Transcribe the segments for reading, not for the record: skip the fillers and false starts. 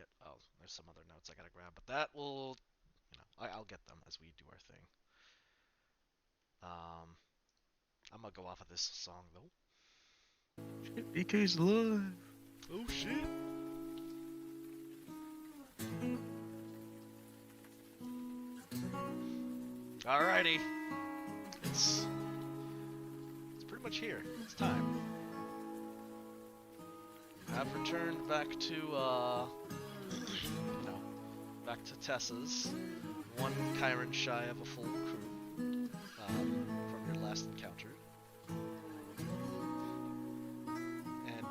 shit. Oh, there's some other notes I gotta grab, but that will, I'll get them as we do our thing. Um, I'm gonna go off of this song though. Shit, BK's alive. Oh shit! Alrighty, it's pretty much here. It's time. I've returned back to back to Tessa's. One Chiron shy of a full crew from your last encounter. And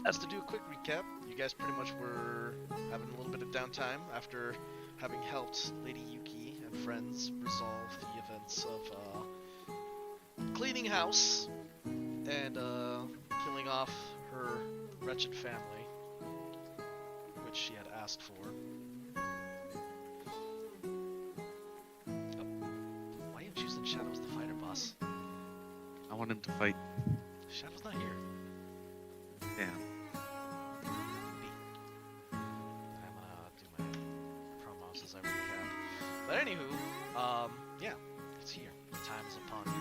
just to do a quick recap, you guys pretty much were having a little bit of downtime after having helped Lady Yuki and friends resolve the events of cleaning house and killing off her wretched family, which she had asked for. Why are you choosing Shadow as the fighter, boss? I want him to fight. Shadow's not here. Damn. I'm gonna do my promos as I recap. But anywho, yeah, it's here. The time is upon you.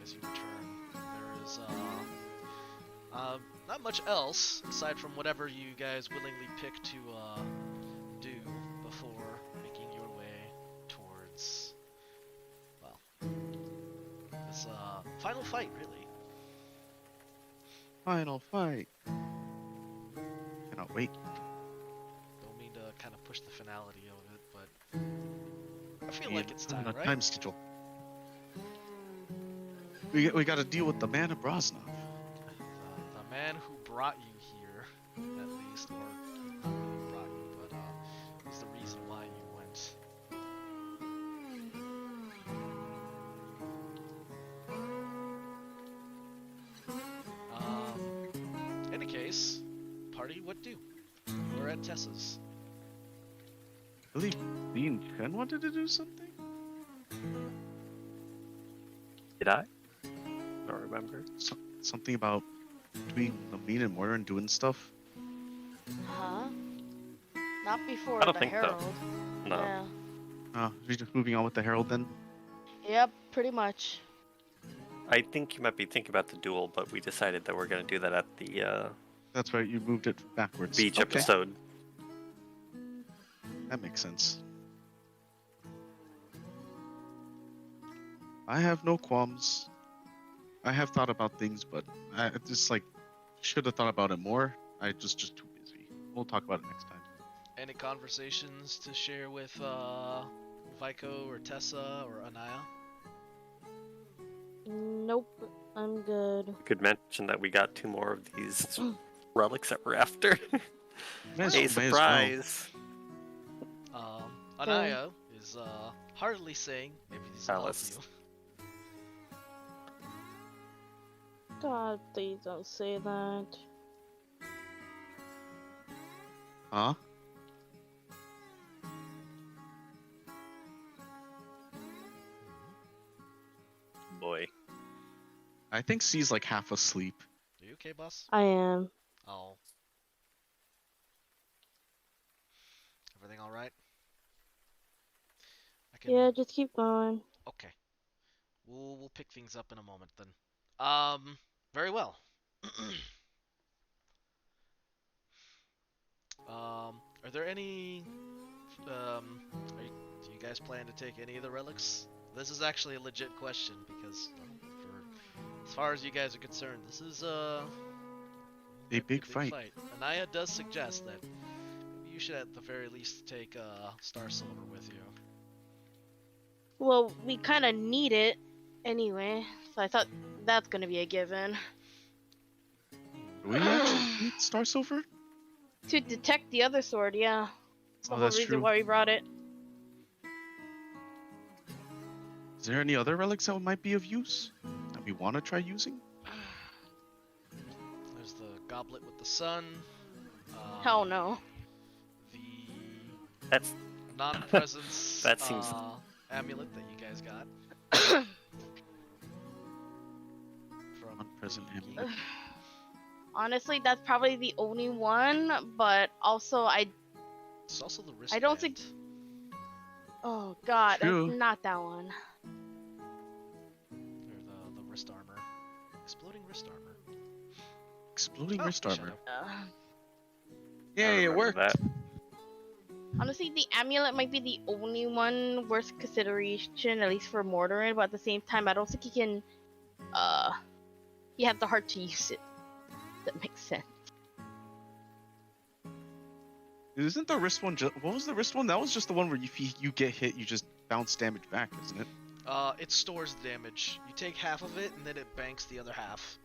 As you return, there is not much else aside from whatever you guys willingly pick to do before making your way towards, well, this final fight, really. Final fight. Cannot wait. Don't mean to kind of push the finality of it, but I feel Yeah, like it's time, on a right? time schedule. We got to deal with the man of Brosnov. The man who brought you here, at least, or not really brought you, but is the reason why you went. In any case, party what do? We're at Tessa's. I believe me and Chen wanted to do something? Did I? Don't remember. Something about between Amin and Moira and doing stuff? Huh? Not before I don't the think so. Herald. No. Yeah. We're just moving on with the Herald then? Yep, pretty much. I think you might be thinking about the duel, but we decided that we're going to do that at the That's right, you moved it backwards. beach Okay, episode. that makes sense. I have no qualms. I have thought about things, but I just should have thought about it more. I just too busy. We'll talk about it next time. Any conversations to share with Vico or Tessa or Anaya? Nope, I'm good. You could mention that we got 2 more of these relics that we're after. May as- Hey, may as well. surprise! Anaya is heartily saying maybe these will help Alice. you. God, please don't say that. Huh? Boy. I think C's like half asleep. Are you okay, boss? I am. Oh. Everything all right? I can... Yeah, just keep going. Okay. We'll pick things up in a moment then. Very well. Are there any do you guys plan to take any of the relics? This is actually a legit question because for as far as you guys are concerned, this is A big fight. Anaya does suggest that maybe you should at the very least take Star Silver with you. Well, we kind of need it anyway, so I thought that's gonna be a given. Do we actually need Star Silver? To detect the other sword, yeah. That's the Oh, whole that's reason true. why we brought it. Is there any other relics that might be of use that we want to try using? There's the goblet with the sun. Hell no. The That's non-presence That seems- amulet that you guys got. From Non-present Yuki. amulet. Honestly, that's probably the only one, but also I It's also the wristband. I don't think. Oh God, True. that's not that one. Or the wrist armor. Exploding wrist armor. Exploding Oh, wrist armor. Uh, Yay, it remember worked. that. honestly, the amulet might be the only one worth consideration, at least for Mordorin. But at the same time, I don't think he can. You have the heart to use it. That makes sense. Isn't the wrist one what was the wrist one? That was just the one where if you get hit, you just bounce damage back, isn't it? It stores damage. You take half of it, and then it banks the other half.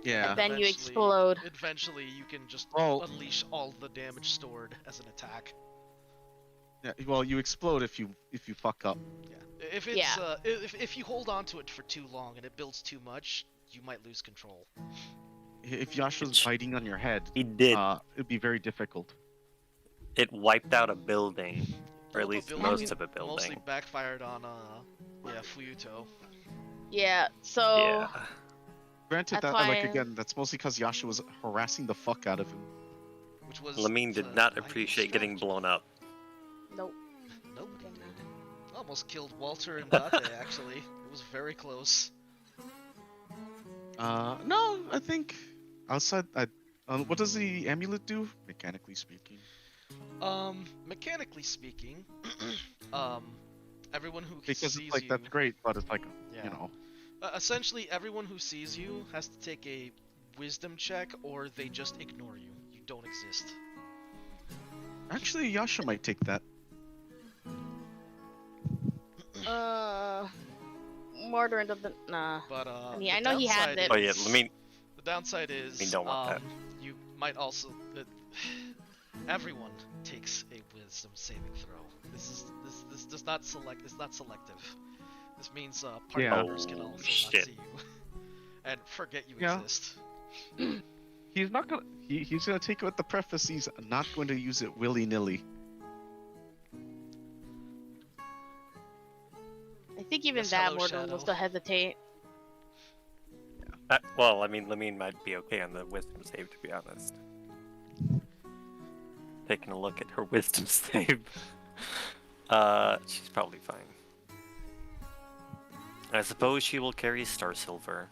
Yeah. And then you Eventually- explode. Eventually, you can just Well- unleash all the damage stored as an attack. Yeah. Well, you explode if you fuck up. Yeah. If it's Yeah. if you hold on to it for too long and it builds too much, you might lose control. If Yasha's biting on your head, He did. it'd be very difficult. It wiped out a building, or Well, at the least building most of a building. Mostly backfired on Fuyuto. Yeah. So. Yeah. Granted, That's that like why- again, that's mostly because Yasha was harassing the fuck out of him. Which was Lamine the did not ideal appreciate getting strategy. blown up. Nope. Nobody did. Almost killed Walter and Date, actually. It was very close. No, I think outside. What does the amulet do, mechanically speaking? Mechanically speaking, everyone who Because sees it's like you, that's great, but it's like Yeah. you know. Essentially everyone who sees you has to take a wisdom check, or they just ignore you. You don't exist. Actually, Yasha might take that. Mordorin doesn't. Nah. But I mean, the I know he had downside it. Oh yeah, is- Lamine. The downside is We don't want that. you might also everyone takes a wisdom saving throw. This does not select. It's not selective. This means party Yeah. members can Oh, also shit. not see you and forget you Yeah. exist. He's not gonna. He's gonna take it with the preface. He's not going to use it willy nilly. I think even Yes, that hello, Mordorin Shadow. will still hesitate. Well, I mean, Lamine might be okay on the wisdom save, to be honest. Taking a look at her wisdom save. She's probably fine. I suppose she will carry Star Silver.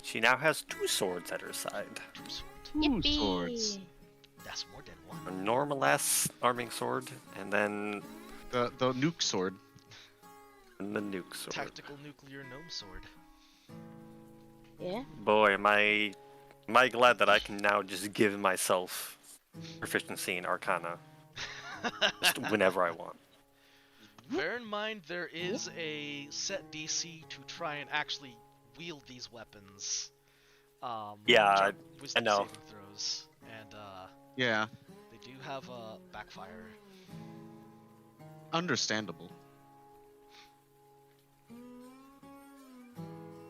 She now has 2 swords at her side. Two sword. Two Yippee! swords. That's more than one. A normal ass arming sword, and then The nuke sword. the nuke sword. Tactical nuclear gnome sword. Yeah. Boy, am I glad that I can now just give myself proficiency in Arcana just whenever I want. Bear in mind, there is a set DC to try and actually wield these weapons. Yeah, which are I wisdom know. saving throws, and Yeah, they do have a backfire. understandable.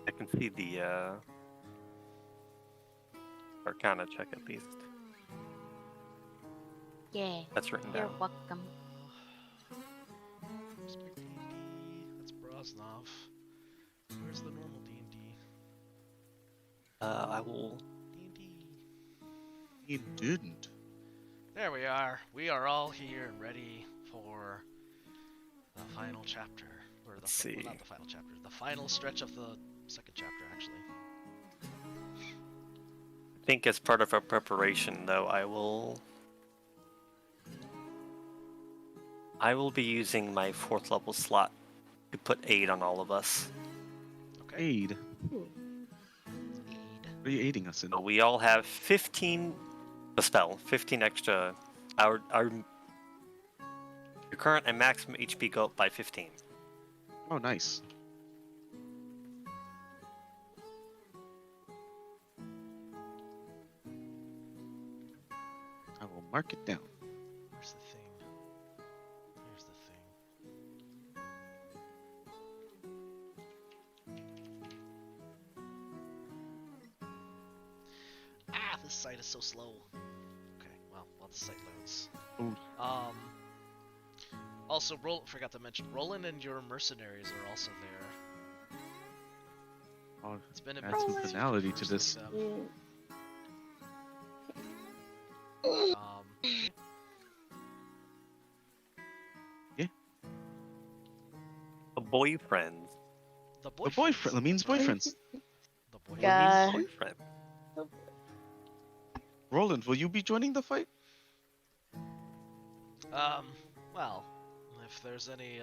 I can see the Arcana check at least. Yeah. That's written You're down. welcome. Respect D&D. That's Brosnov. Where's the normal D&D? I will. D&D. He didn't. There we are. We are all here and ready for the final chapter. Or the Let's well, see. not the final chapter. The final stretch of the second chapter, actually. I think as part of our preparation, though, I will be using my 4th level slot to put aid on all of us. Okay. Aid. Ooh. Aid. What are you aiding us in? So we all have 15 a spell, 15 extra. Our your current and maximum HP go up by 15. Oh, nice. I will mark it down. Where's the thing? Here's the thing. Ah, this site is so slow. Okay, well, while the site loads. Ooh. Also, forgot to mention, Roland and your mercenaries are also there. Oh, It's been a add bit some since we finality to first this. looked them. Yeah. Okay. boyfriends. The The boyfriend. That means that's right. boyfriends. The boyfriends. God. Boyfriend. Roland, will you be joining the fight? Well, if there's any,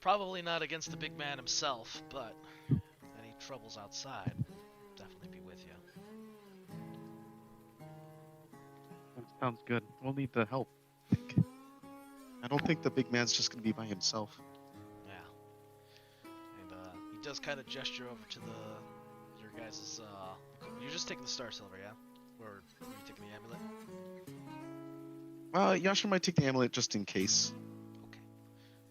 probably not against the big man himself, but any troubles outside, definitely be with you. That sounds good. We'll need the help. I don't think the big man's just gonna be by himself. Yeah. And, he does kind of gesture over to your guys' you're just taking the Star Silver, yeah? Or are you taking the amulet? Yasha might take the amulet just in case. Okay.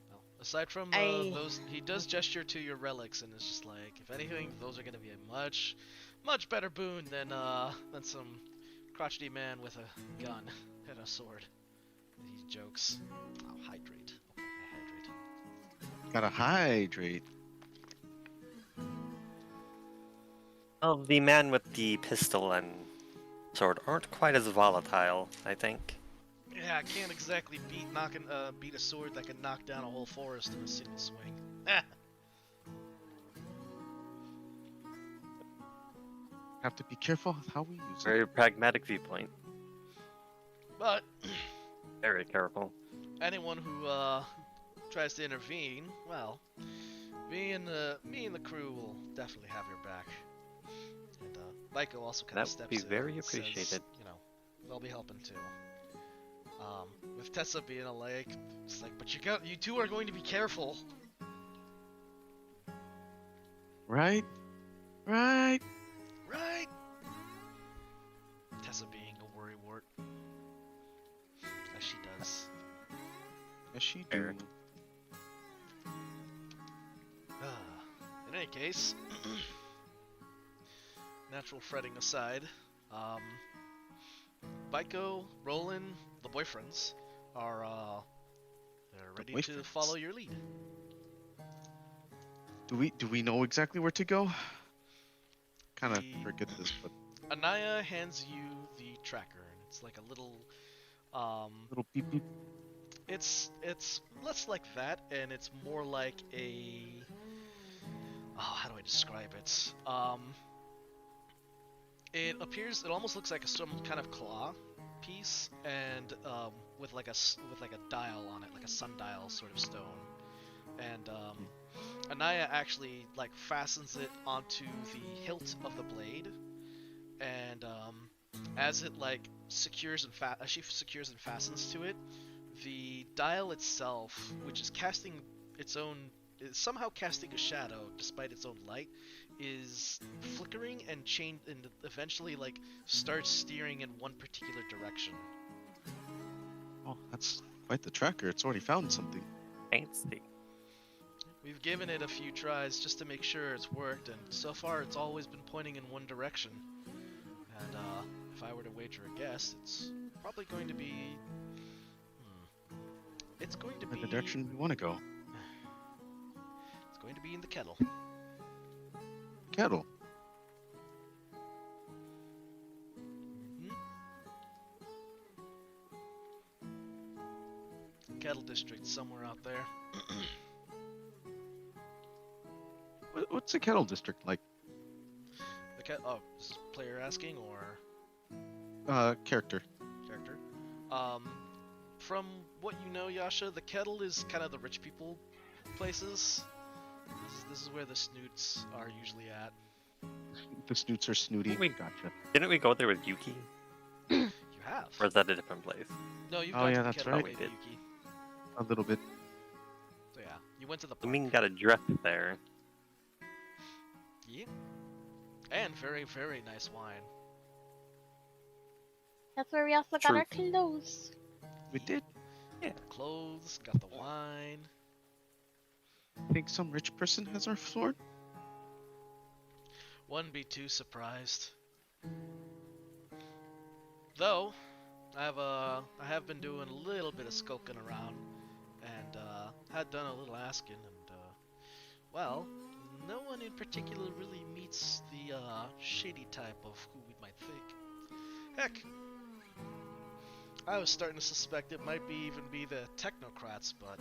Well, aside from those, he does gesture to your relics and is just like, if anything, those are gonna be a much, much better boon than some crotchety man with a gun and a sword. He jokes. I'll hydrate. Okay, I hydrate. Gotta hydrate. Well, the man with the pistol and sword aren't quite as volatile, I think. Yeah, I can't exactly beat a sword that can knock down a whole forest in a single swing. Have to be careful with how we use it. Very pragmatic viewpoint. But Very careful. anyone who tries to intervene, well, me and the crew will definitely have your back. And Lyko also kind of That steps would be in very and says, appreciated. you know, they'll be helping too. With Tessa being a lake, it's like, but you two are going to be careful. Right? Right? Right? Tessa being a worrywart. As she does. Yes, she do. Fair. In any case, natural fretting aside, Baiko, Roland, the boyfriends are they're The ready to boyfriends? follow your lead. Do we know exactly where to go? Kind of The- forget this, but Anaya hands you the tracker, and it's like a little little beep beep. it's less like that, and it's more like how do I describe it? It almost looks like some kind of claw piece, and with like a dial on it, like a sundial sort of stone. And Anaya actually like fastens it onto the hilt of the blade, and as it like as she secures and fastens to it, the dial itself, which is is somehow casting a shadow despite its own light, is flickering and eventually like starts steering in one particular direction. Oh, that's quite the tracker. It's already found something. Fancy. We've given it a few tries just to make sure it's worked, and so far it's always been pointing in one direction. And if I were to wager a guess, it's probably going to be. It's going to In be. the direction we want to go. It's going to be in the kettle. Kettle. Mhm. Kettle District, somewhere out there. What's a kettle district like? Oh, is this player asking or Character. character? From what you know, Yasha, the kettle is kind of the rich people places. This is where the snoots are usually at. The snoots are snooty. Wait. Gotcha. Didn't we go there with Yuki? You have. Or is that a different place? No, you've Oh, gone yeah, to the that's kettle right. with We did. Yuki. A little bit. So yeah, you went to the I park. mean, got a dress there. Yeah. And very, very nice wine. That's where we also got True. our clothes. We did. Got the clothes, got the wine. Think some rich person has our sword? Wouldn't be too surprised. Though, I have been doing a little bit of skulking around, and had done a little asking, and well, no one in particular really meets the shady type of who we might think. Heck, I was starting to suspect it might even be the technocrats, but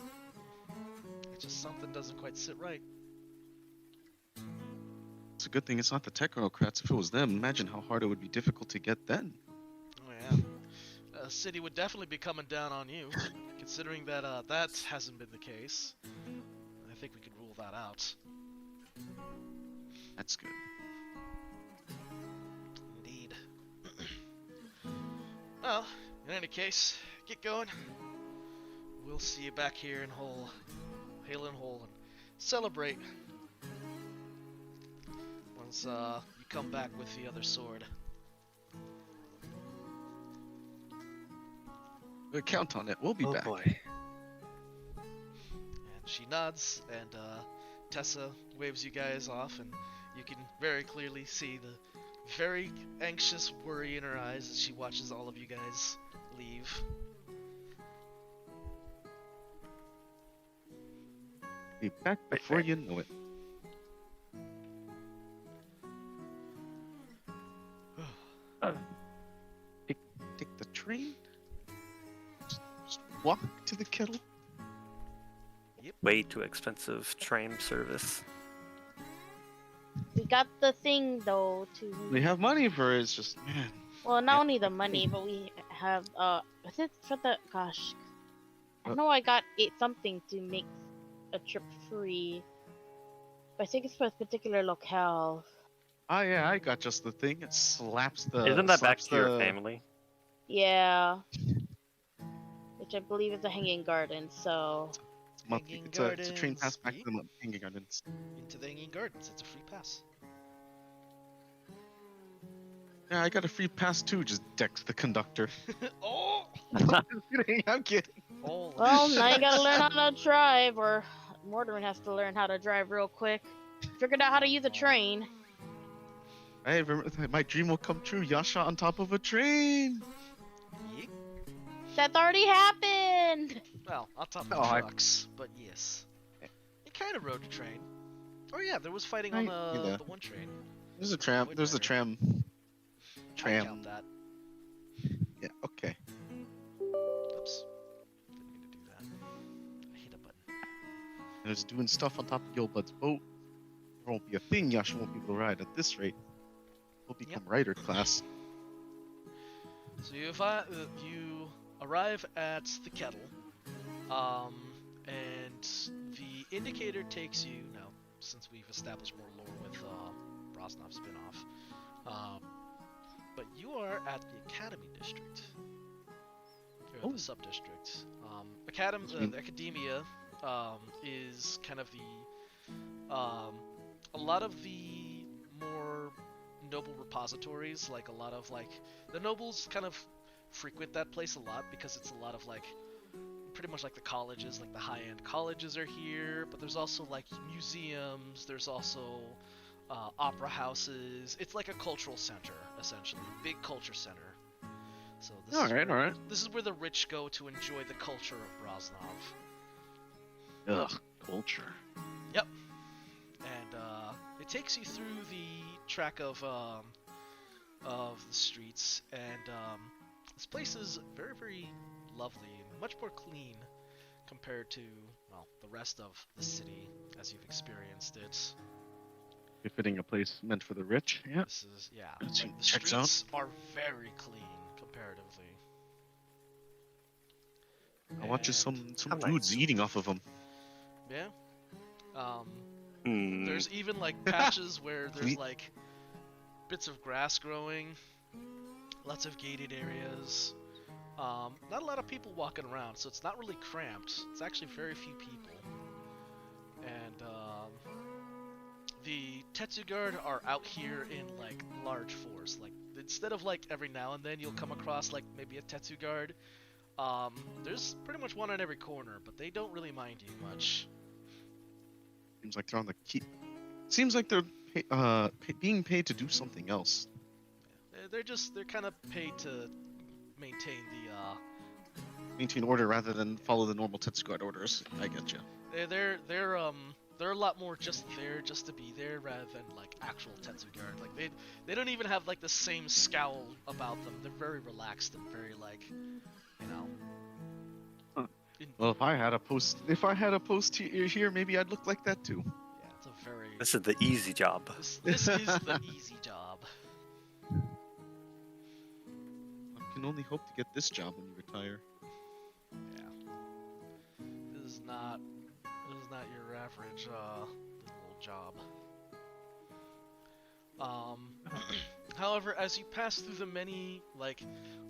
It's just something doesn't quite sit right. It's a good thing it's not the technocrats. If it was them, imagine how hard it would be difficult to get then. Oh yeah. City would definitely be coming down on you, considering that that hasn't been the case. I think we could rule that out. That's good. Indeed. Well, in any case, get going. We'll see you back here in Hale and Hole, and celebrate once you come back with the other sword. We'll count on it. We'll be Oh back. boy. And she nods, and Tessa waves you guys off, and you can very clearly see the very anxious worry in her eyes as she watches all of you guys leave. Be back before you know it. Take the train. Just walk to the kettle. Way too expensive train service. We got the thing though to. We have money for it. It's just, man. Well, not Yeah. only the money, but we have was it for the gosh? I What? know I got something to make a trip free, but I think it's for a particular locale. Oh yeah, I got just the thing. It slaps the. Isn't that back slaps to your the- family? Yeah, which I believe is a hanging garden. So It's a monthly. Hanging It's a train pass back Gardens, to the Hanging Gardens. Into the Hanging Gardens. It's a free pass. Yeah, I got a free pass too. Just decks the conductor. Oh! I'm kidding. I'm kidding. Holy well, now you shit. gotta learn how to drive, or Morderin has to learn how to drive real quick. Figured out how to use a train. Hey, remember, my dream will come true. Yasha on top of a train. Yeet. That's already happened. Well, on top of Oh, I- trucks, but yes. He kind of rode a train. Oh yeah, there was fighting on Yeah. the one train. There's a tram. Wait, There's a wait. tram. I count Tram. that. Yeah. Okay. Oops. Didn't mean to do that. I hit a button. And it's doing stuff on top of Gilbud's boat. There won't be a thing Yasha won't be able to ride at this rate. We'll become rider class. So you arrive at the kettle, and the indicator takes you now. Since we've established more lore with Brosnov spinoff, but you are at the Academy District, or the sub district. The Academia is kind of a lot of the more noble repositories, like a lot of the nobles kind of frequent that place a lot because it's a lot of pretty much like the colleges, like the high-end colleges are here, but there's also like museums, there's also opera houses. It's like a cultural center, essentially, big culture center. So this is Alright, where, alright. this is where the rich go to enjoy the culture of Brosnov. Ugh, culture. And it takes you through the track of the streets, and this place is very, very lovely and much more clean compared to, well, the rest of the city as you've experienced it. Befitting a place meant for the rich. Yeah. This is, yeah, That like, the checks out. streets are very clean comparatively. I want just And- some How dudes nice. eating off of them. Yeah. Hmm. There's even like patches where there's Sweet. like bits of grass growing, lots of gated areas. Not a lot of people walking around, so it's not really cramped. It's actually very few people. And the Tetsugard are out here in like large force. Like instead of like every now and then you'll come across like maybe a Tetsugard. There's pretty much one on every corner, but they don't really mind you much. Seems like they're on the key. Seems like they're being paid to do something else. They're kind of paid to maintain Maintain order rather than follow the normal Tetsuguard orders. I get you. they're a lot more just there just to be there rather than like actual Tetsugard. Like they don't even have like the same scowl about them. They're very relaxed and very like, you know. Well, if I had a post here, maybe I'd look like that too. Yeah, it's a very. This is the easy job. This is the easy job. I can only hope to get this job when you retire. Yeah. This is not your average little job. However, as you pass through the many like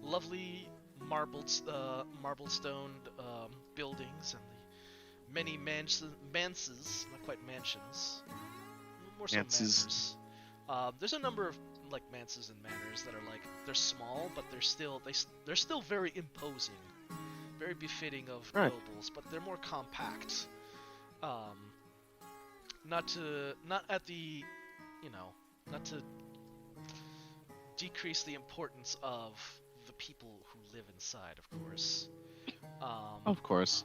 lovely marble-stoned buildings and the many manses, not quite mansions, more so Manses. manors. There's a number of like manses and manors that are like they're small, but they're still very imposing, very befitting of Right. nobles, but they're more compact. Not at the, not to decrease the importance of the people who live inside, of course. Of course.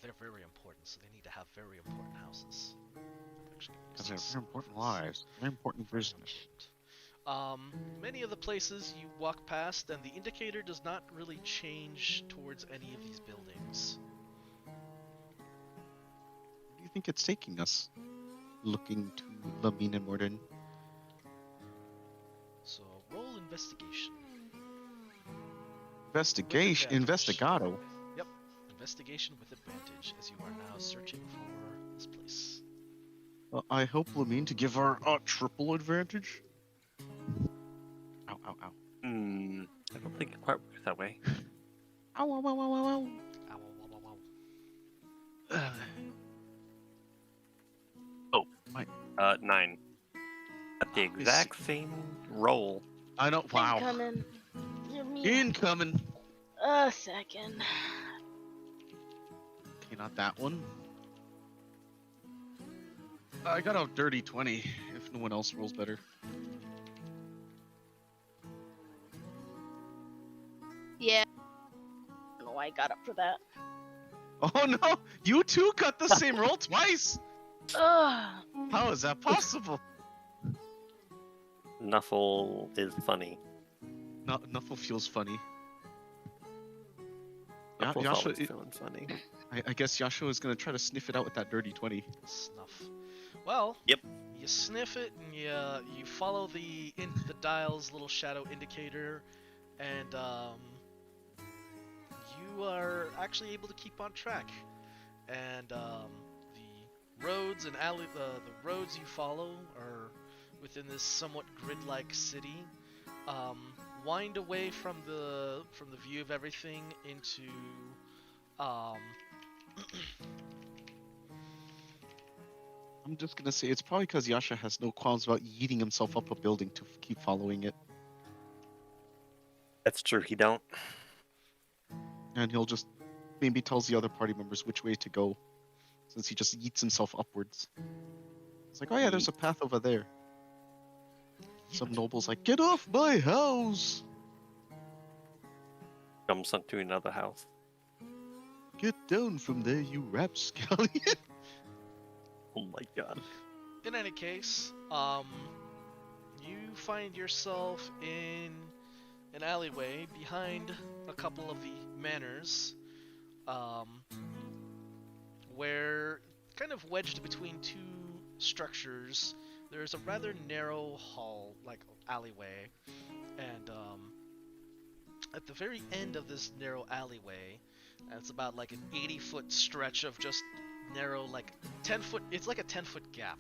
They're very important, so they need to have very important houses. I'm actually gonna use Because they're this very important for this. lives. Very important Very business. important. Many of the places you walk past, and the indicator does not really change towards any of these buildings. Where do you think it's taking us? Looking to Lamine and Morden. So roll investigation. Investigation. With advantage. Investigado. Yep, investigation with advantage, as you are now searching for this place. I hope Lamine to give our triple advantage. Ow, ow, ow. I don't think it quite works that way. Ow, ow, ow, ow, ow, ow. Ow, ow, ow, ow, ow. 9. At the Let me exact same roll. I know. Wow. Incoming. Give me Incoming. a second. Okay, not that one. I got a dirty 20 if no one else rolls better. Yeah. I don't know why I got up for that. Oh no! You too got the same roll twice! Ugh. How is that possible? Nuffle is funny. No, Nuffle feels funny. Yeah, Nuffle's Yasha, always feeling funny. I guess Yasha is gonna try to sniff it out with that dirty 20. Snuff. Well. Yep. You sniff it and you follow the dial's little shadow indicator, and you are actually able to keep on track. And the roads and the roads you follow are within this somewhat grid-like city. Wind away from the view of everything into I'm just gonna say it's probably because Yasha has no qualms about yeeting himself up a building to keep following it. That's true, he don't. And he'll just maybe tells the other party members which way to go, since he just yeets himself upwards. It's like, oh yeah, there's a path over there. Some noble's like, get off my house! Jumps onto another house. Get down from there, you rapscallion! Oh my god. In any case, you find yourself in an alleyway behind a couple of the manors, where, kind of wedged between two structures, there's a rather narrow hall, like alleyway, and at the very end of this narrow alleyway, and it's about like an 80-foot stretch of just narrow, like 10-foot. It's like a 10-foot gap.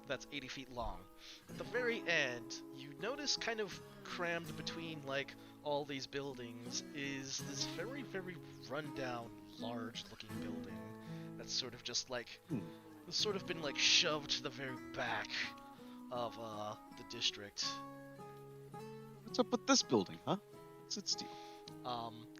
That's 80 feet long. At the very end, you notice, kind of crammed between like all these buildings, is this very, very rundown, large-looking building that's sort of just like, it's sort of been like shoved to the very back of the district. What's up with this building, huh? What's its deal?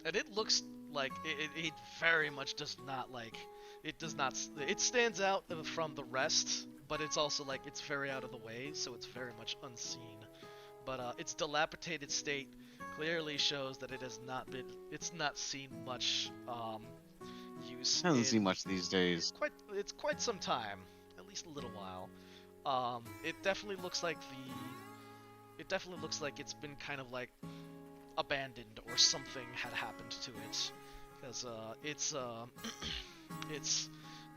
And it looks like it very much does not like, it does not, it stands out from the rest, but it's also like, it's very out of the way, so it's very much unseen. But its dilapidated state clearly shows that it has not been, it's not seen much use. Hasn't seen much these days. It's quite some time, at least a little while. It definitely looks like it's been kind of like abandoned or something had happened to it, because it's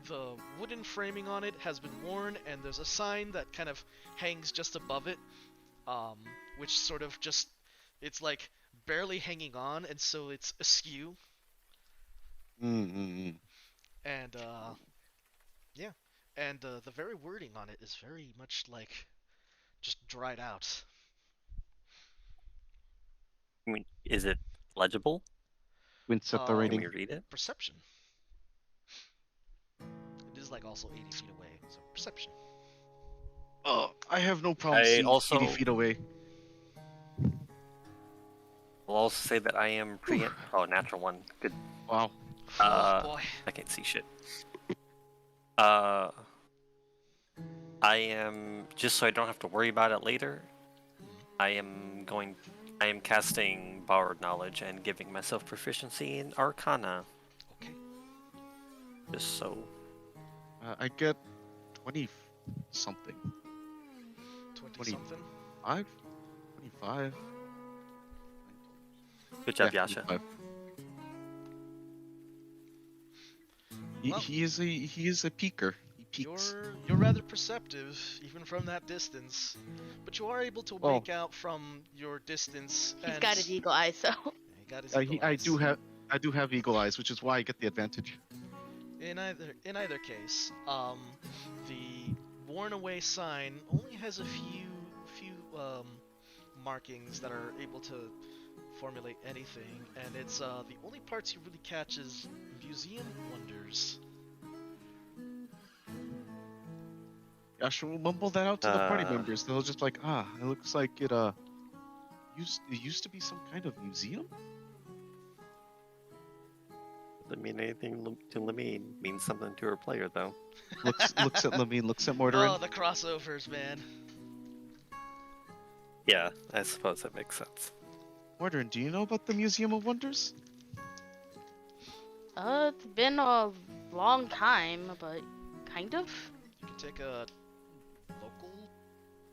the wooden framing on it has been worn, and there's a sign that kind of hangs just above it, which sort of just it's like barely hanging on, and so it's askew, Mm-mm. and yeah, and the very wording on it is very much like just dried out. I mean, is it legible? Wince at the Um, Can we rating. read it? Perception. It is like also 80 feet away, so perception. Oh, I have no problem I seeing 80 also feet away. will also say that I am pre. Oh, natural one. Good. Wow. Oh boy. I can't see shit. I am just so I don't have to worry about it later. I am casting borrowed knowledge and giving myself proficiency in Arcana, Okay. just so. I get 20 something. 20 20. something. 25? Good job, Yeah, Yasha. 25. Well, He is a peeker. He peeks. You're rather perceptive, even from that distance, but you are able to Well- make out from your distance. He's and got his eagle eye, so. He got his eagle I eyes. do have eagle eyes, which is why I get the advantage. In either case, the worn away sign only has a few markings that are able to formulate anything, and it's the only parts you really catch is museum wonders. I should mumble that out to the party Uh. members. They'll just be like, it looks like it used to be some kind of museum. Doesn't mean anything to Lamine. Means something to her player, though. Looks at Lamine, looks at Mortarin. Oh, the crossovers, man. Yeah, I suppose that makes sense. Mortarin, do you know about the Museum of Wonders? It's been a long time, but kind of. You can take a local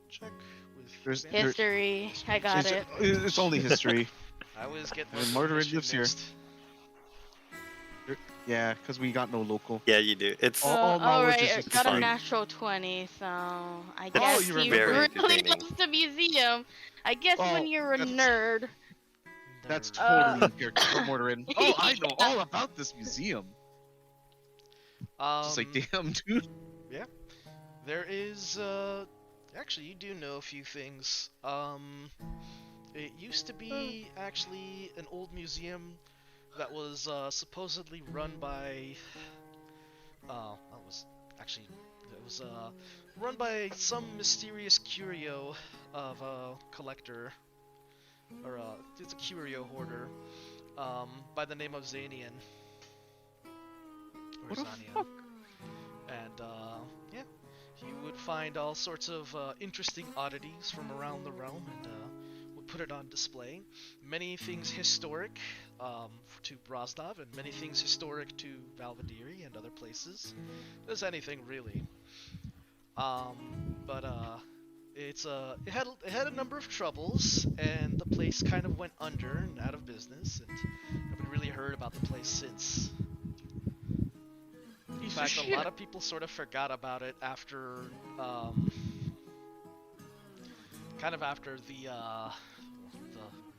check with There's- advantage. History. I got it. It's only history. I always get And most Murderer history lives here. mixed. Yeah, because we got no local. Yeah, you do. It's all knowledge is Alright, just got a fine. natural 20, so I Oh, guess you he remember. Very really entertaining. loves the museum. I guess Oh, when you're a that's- nerd. That's Nerd. totally weird, Mortarin. Oh, I know all about this museum. Just like, damn, dude. There is, actually, you do know a few things. It used to be actually an old museum that was, supposedly run by, it was, run by some mysterious curio of a collector, or, it's a curio hoarder, by the name of Zanian. Or What the Zanian. fuck? And, yeah, you would find all sorts of interesting oddities from around the realm and would put it on display. Many things historic to Brosnov, and many things historic to Valvadiri and other places. There's anything really. But it had a number of troubles, and the place kind of went under and out of business, and nobody really heard about the place since. In fact, a lot of people sort of forgot about it after, kind of after the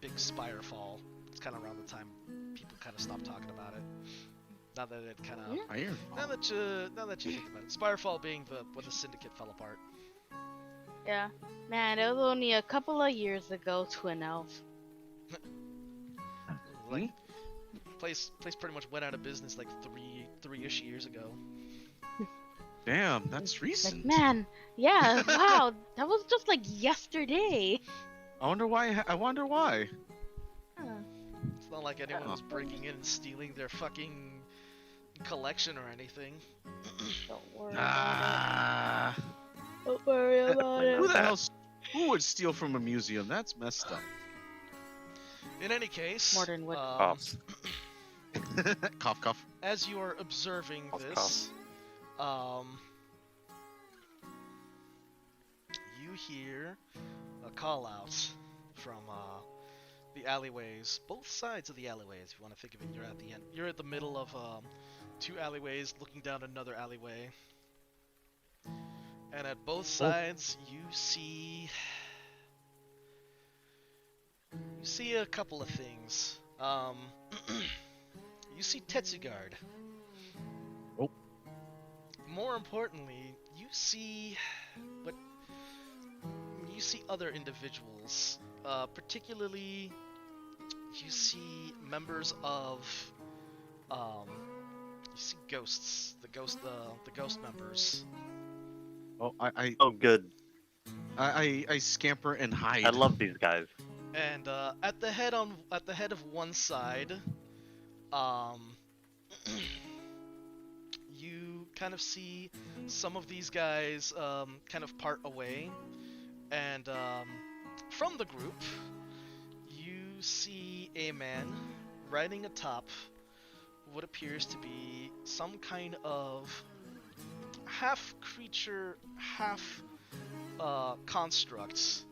big spire fall. It's kind of around the time people kind of stopped talking about it. Now that it kind of, Iron. now that you think about it, Spirefall being when the syndicate fell apart. Yeah. Man, it was only a couple of years ago, Twin Elf. Like, place pretty much went out of business like three-ish years ago. Damn, that's recent. Like, man, yeah, wow, that was just like yesterday. I wonder why. Huh. It's not like anyone was breaking in and stealing their fucking collection or anything. Don't worry about Ah. it. Don't worry about Who it. the hell? Who would steal from a museum? That's messed up. In any case, Morden would. Coughs. Cough, cough. as you are observing Cough, this, you hear a call out from the alleyways, both sides of the alleyways. If you want to think of it, you're at the end. You're at the middle of two alleyways, looking down another alleyway. And at both sides, you see a couple of things. You see Tetsugard. Oh. More importantly, you see other individuals. Particularly, you see members of you see ghosts. The ghost members. Oh, Oh, good. I scamper and hide. I love these guys. And at the head of one side, you kind of see some of these guys kind of part away, and from the group, you see a man riding atop what appears to be some kind of half creature, half construct,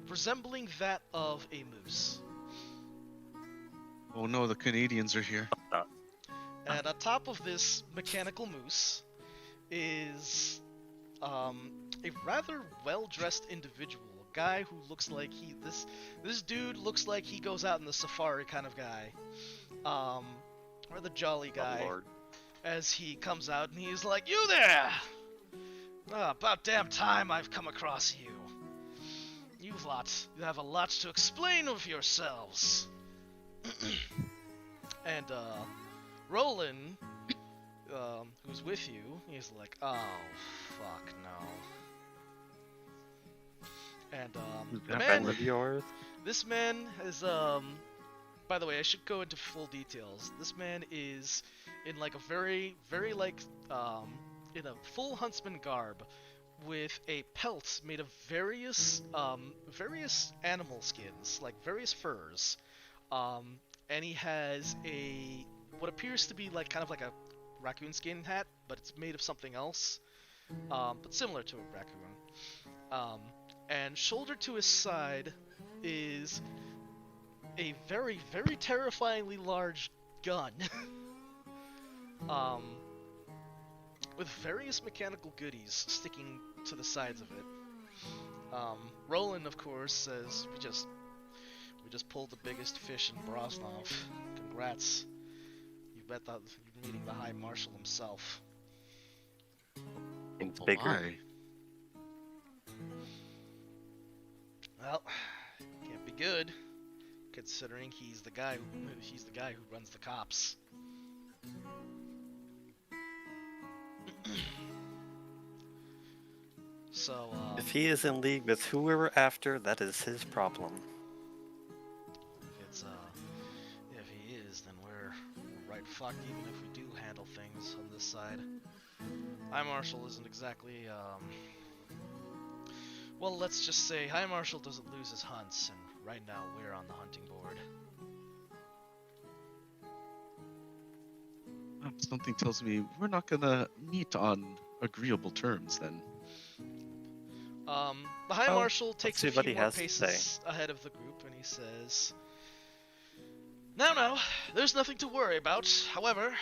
resembling that of a moose. Oh no, the Canadians are here. And atop of this mechanical moose is a rather well-dressed individual, a guy who looks like this dude looks like he goes out in the safari kind of guy, or the jolly guy. Oh, Lord. As he comes out and he's like, "You there! About damn time I've come across you. You have a lot to explain of yourselves." And Roland, who's with you, he's like, "Oh, fuck no." And the A man, friend of yours? this man is by the way, I should go into full details. This man is in like a very, very like in a full huntsman garb, with a pelt made of various animal skins, like various furs. And he has what appears to be like kind of like a raccoon skin hat, but it's made of something else, but similar to a raccoon. And shouldered to his side is a very, very terrifyingly large gun. With various mechanical goodies sticking to the sides of it. Roland, of course, says, we just pulled the biggest fish in Brosnov. Congrats. You bet that you're meeting the High Marshal himself." It's Oh, bigger. my. Well, can't be good, considering he's the guy who runs the cops. So, If he is in league with who we're after, that is his problem. if he is, then we're right fucked, even if we do handle things on this side. High Marshal isn't exactly, well, let's just say High Marshal doesn't lose his hunts, and right now we're on the hunting board. Something tells me we're not gonna meet on agreeable terms then. The High Well, Marshal takes see a what few he more has to paces ahead of the group, and he says, No, there's nothing to worry about. However,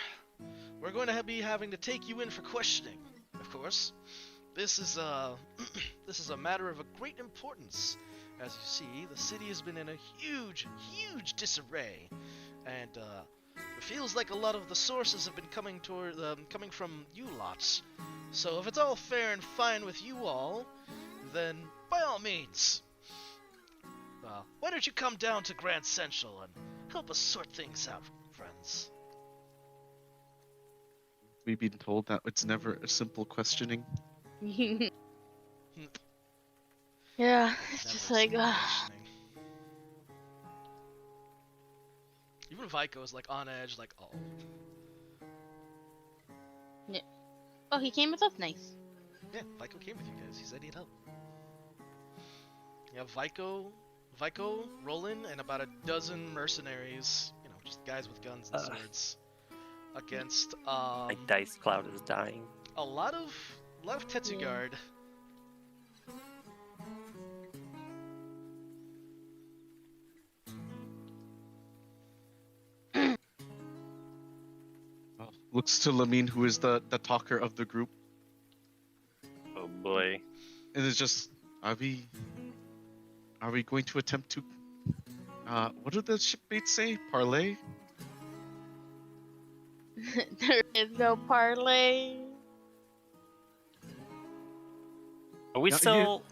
we're going to be having to take you in for questioning, of course. This is this is a matter of a great importance. As you see, the city has been in a huge disarray, and it feels like a lot of the sources have been coming from you lots. So if it's all fair and fine with you all, then by all means, why don't you come down to Grand Central and help us sort things out, friends? We've been told that it's never a simple questioning. Yeah, it's Never just like, simple questioning. Even Vico is like on edge, like, oh. oh, he came with us, nice. Yeah, Vico came with you guys. He said he'd help. You have Vico, Roland, and about a dozen mercenaries, just guys with guns and swords, against My dice cloud is dying. a lot of Tetsugard. looks to Lamine, who is the talker of the group, Oh boy. and is just, are we going to attempt to what did the shipmates say? Parlay? There is no parlay. Are we No, still?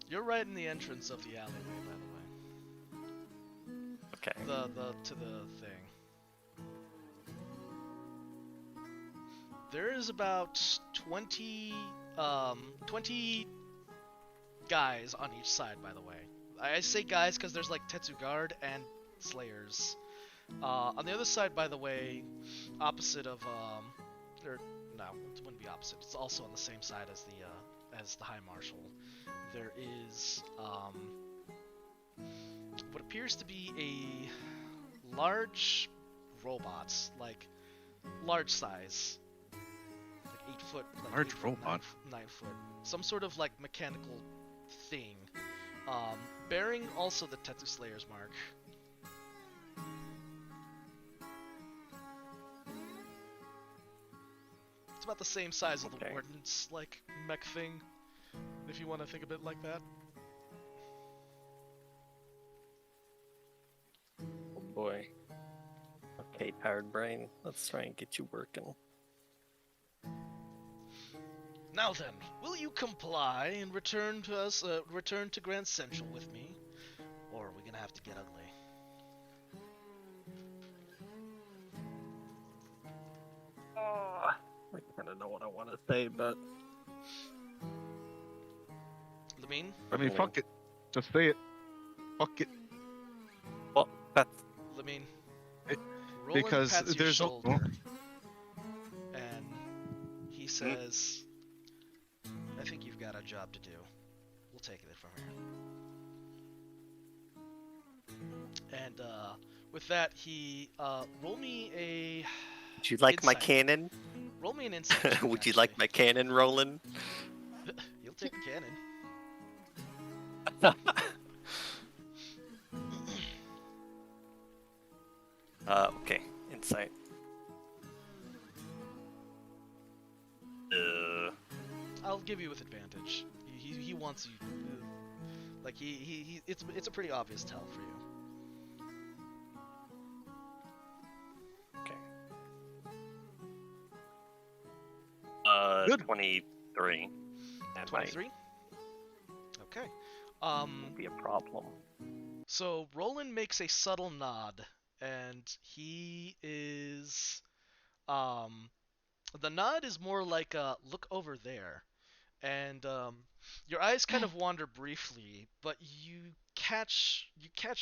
You're right in the entrance of the alleyway, by Okay. the way. The to the thing. There is about 20 guys on each side, by the way. I say guys because there's like Tetsuguard and Slayers. On the other side, by the way, opposite of or no, it wouldn't be opposite. It's also on the same side as the High Marshal. There is what appears to be a large robot, like large size, like 8 foot, like Large 8 foot, robot? 9 foot, some sort of like mechanical thing, bearing also the Tetsu Slayer's mark. It's about the same size of the Okay. Warden's like mech thing, if you want to think of it like that. Oh boy. Okay, powered brain. Let's try and get you working. Now then, will you comply and return to Grand Central with me, or are we gonna have to get ugly? I kind of know what I want to say, but Lamine, I mean, fuck it. Just say it. Fuck it. well, that's Lamine. It- Roland because pats your there's shoulder, no. and he says, "I think you've got a job to do. We'll take it from here." And with that, he roll me a Would you like my Insight. cannon? roll me an insight. check, Would you like actually. my cannon rolling? You'll take the cannon. Okay. Insight. I'll give you with advantage. He wants you. Like he it's a pretty obvious tell for you. Okay. Good. 23. That might 23. Okay. be a problem. So Roland makes a subtle nod, and he is, the nod is more like a look over there, and your eyes kind of wander briefly, but you catch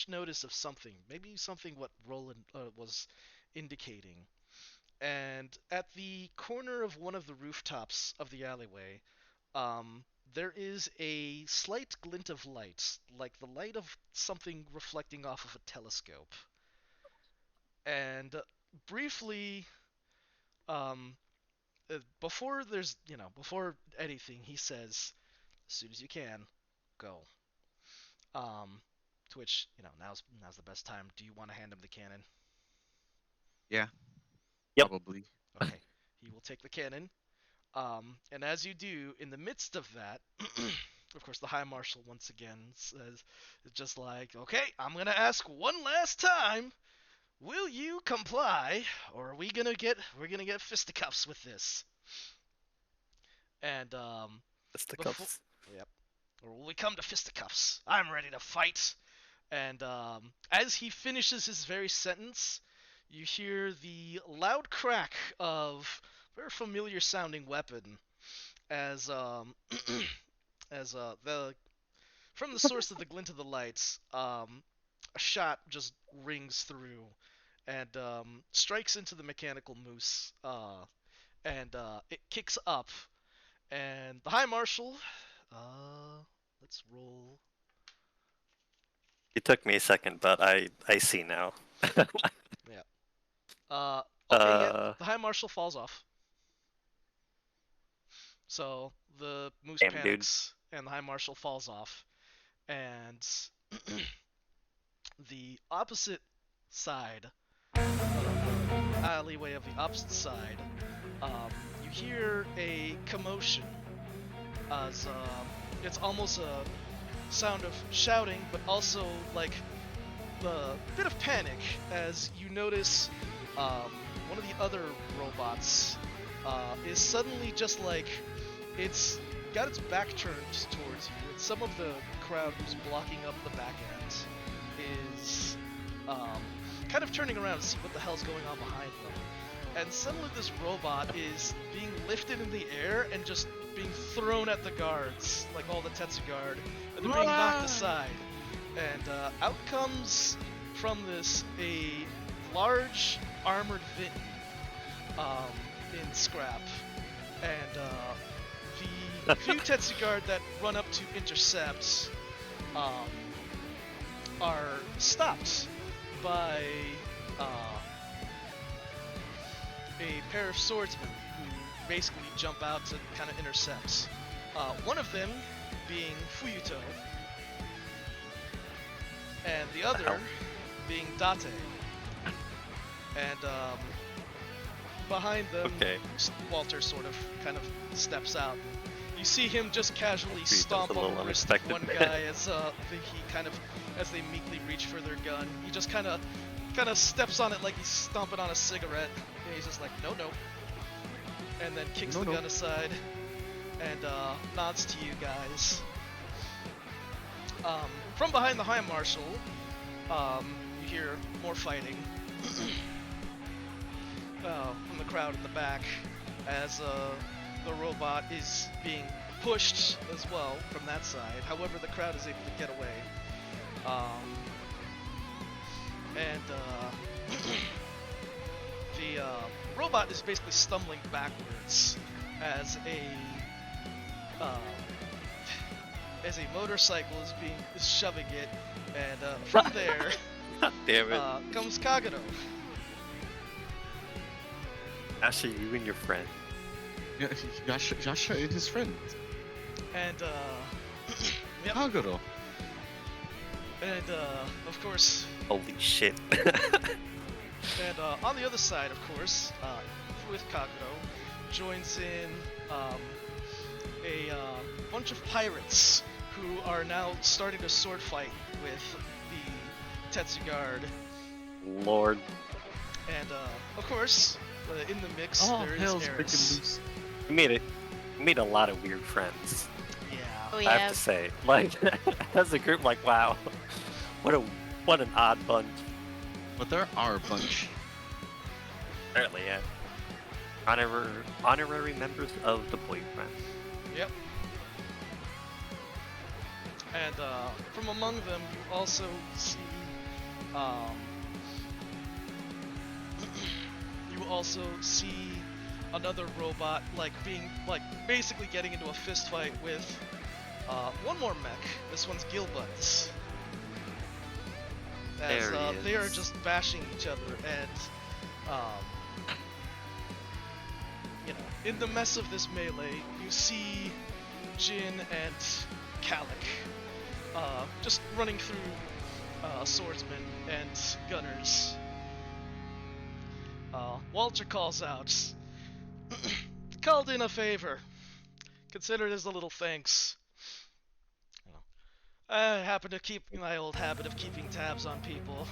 notice of something, maybe something what Roland was indicating. And at the corner of one of the rooftops of the alleyway, there is a slight glint of light, like the light of something reflecting off of a telescope. And briefly, um, before anything, he says, "As soon as you can, go." Um, to which, now's the best time. Do you want to hand him the cannon? Yeah. Yep. Probably. Okay. He will take the cannon. And as you do, in the midst of that, of course, the High Marshal once again says, just like, "Okay, I'm gonna ask one last time. Will you comply, or are we're gonna get fisticuffs with this?" And before, Fisticuffs. yep, or will we come to fisticuffs? I'm ready to fight. And as he finishes his very sentence, you hear the loud crack of a very familiar sounding weapon as the from the source of the glint of the lights, a shot just rings through and strikes into the mechanical moose, and it kicks up. And the High Marshal, let's roll. It took me a second, but I see now. Yeah. Okay, yeah. Uh, The High Marshal falls off. So the moose Damn, dude. panics, and the High Marshal falls off. And the opposite side of alleyway of the opposite side, you hear a commotion as it's almost a sound of shouting, but also like a bit of panic as you notice one of the other robots is suddenly just like it's got its back turned towards you, and some of the crowd who's blocking up the back end is kind of turning around to see what the hell's going on behind them. And suddenly this robot is being lifted in the air and just being thrown at the guards, like all the Tetsu guard, and they're being knocked aside. And out comes from this a large armored Vitten in scrap. And the few Tetsu guard that run up to intercept are stopped by a pair of swordsmen who basically jump out to kind of intercept. One of them being Fuyuto, and the other being Date. And behind them, Walter sort of kind of steps out. You see him just casually stomp on the wrist of one guy as as they meekly reach for their gun. He just kind of steps on it like he's stomping on a cigarette. And he's just like, no, and then kicks the gun aside and nods to you guys. From behind the High Marshal, you hear more fighting from the crowd in the back as the robot is being pushed as well from that side. However, the crowd is able to get away. The robot is basically stumbling backwards as a motorcycle is shoving it, and from there Damn it. comes Kagero. Yasha, you and your friend. Yeah, Yasha and his friend. And yep. Kagero. And of course. Holy shit. And on the other side, of course, with Kagero, joins in a bunch of pirates who are now starting a sword fight with the Tetsu guard. Lord. And of course, in the mix, there is Eris. We made a lot of weird friends. Yeah. Oh, I yeah. have to say, like, as a group, like, wow, what an odd bunch. But there are a bunch. Apparently, yeah. Honorary members of the boyfriend. Yep. And from among them, you also see another robot basically getting into a fist fight with one more mech. This one's Gilbuds. As they are just bashing each other, and in the mess of this melee, you see Jin and Kalik just running through swordsmen and gunners. Walter calls out, "Called in a favor. Consider it as a little thanks. I happen to keep my old habit of keeping tabs on people.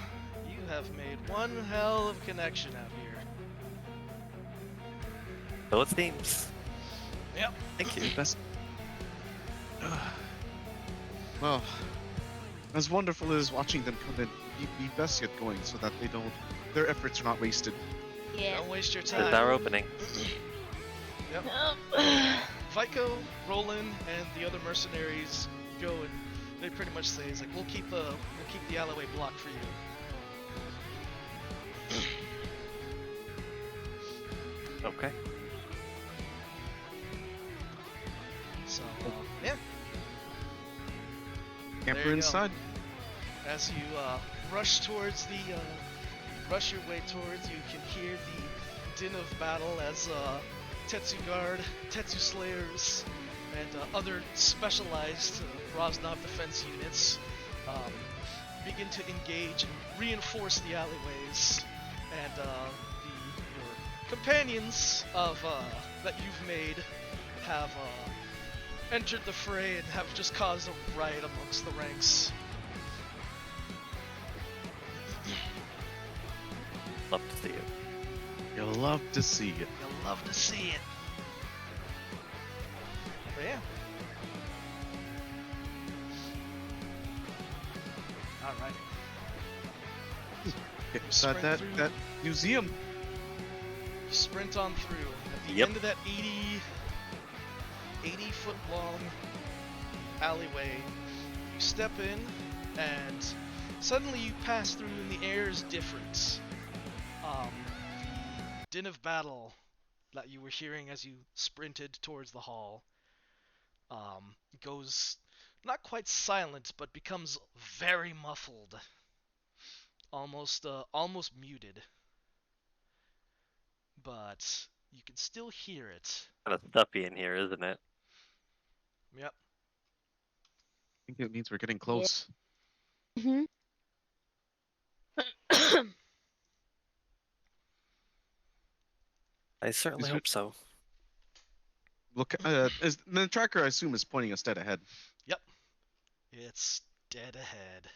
You have made one hell of a connection out here." So it seems. Yep. Thank you. Best. Well, as wonderful as watching them come in, we best get going so that their efforts are not wasted. Yeah. Don't waste your There's time. our opening. Yep. Vico, Roland, and the other mercenaries go, and they pretty much say, "It's like we'll keep the alleyway blocked for you." Okay. So yeah. There Camper you inside. As you rush your way towards, you can hear the din of battle as Tetsu guard, Tetsu slayers, and other specialized Rosnov defense units begin to engage and reinforce the alleyways, and the companions of that you've made have entered the fray and have just caused a riot amongst the ranks. Love to see it. You'll love to see it. You'll love to see it. But yeah. Alright. Inside that through. that museum. You sprint on through. At the Yep. end of that 80 foot long alleyway, you step in and suddenly you pass through and the air is different. The din of battle that you were hearing as you sprinted towards the hall goes not quite silent but becomes very muffled, almost muted. But you can still hear it. Kind of stuffy in here, isn't it? Yep. I think it means we're getting close. Mm-hmm. I certainly Is it- hope so. Look, the tracker I assume is pointing us dead ahead. Yep. It's dead ahead.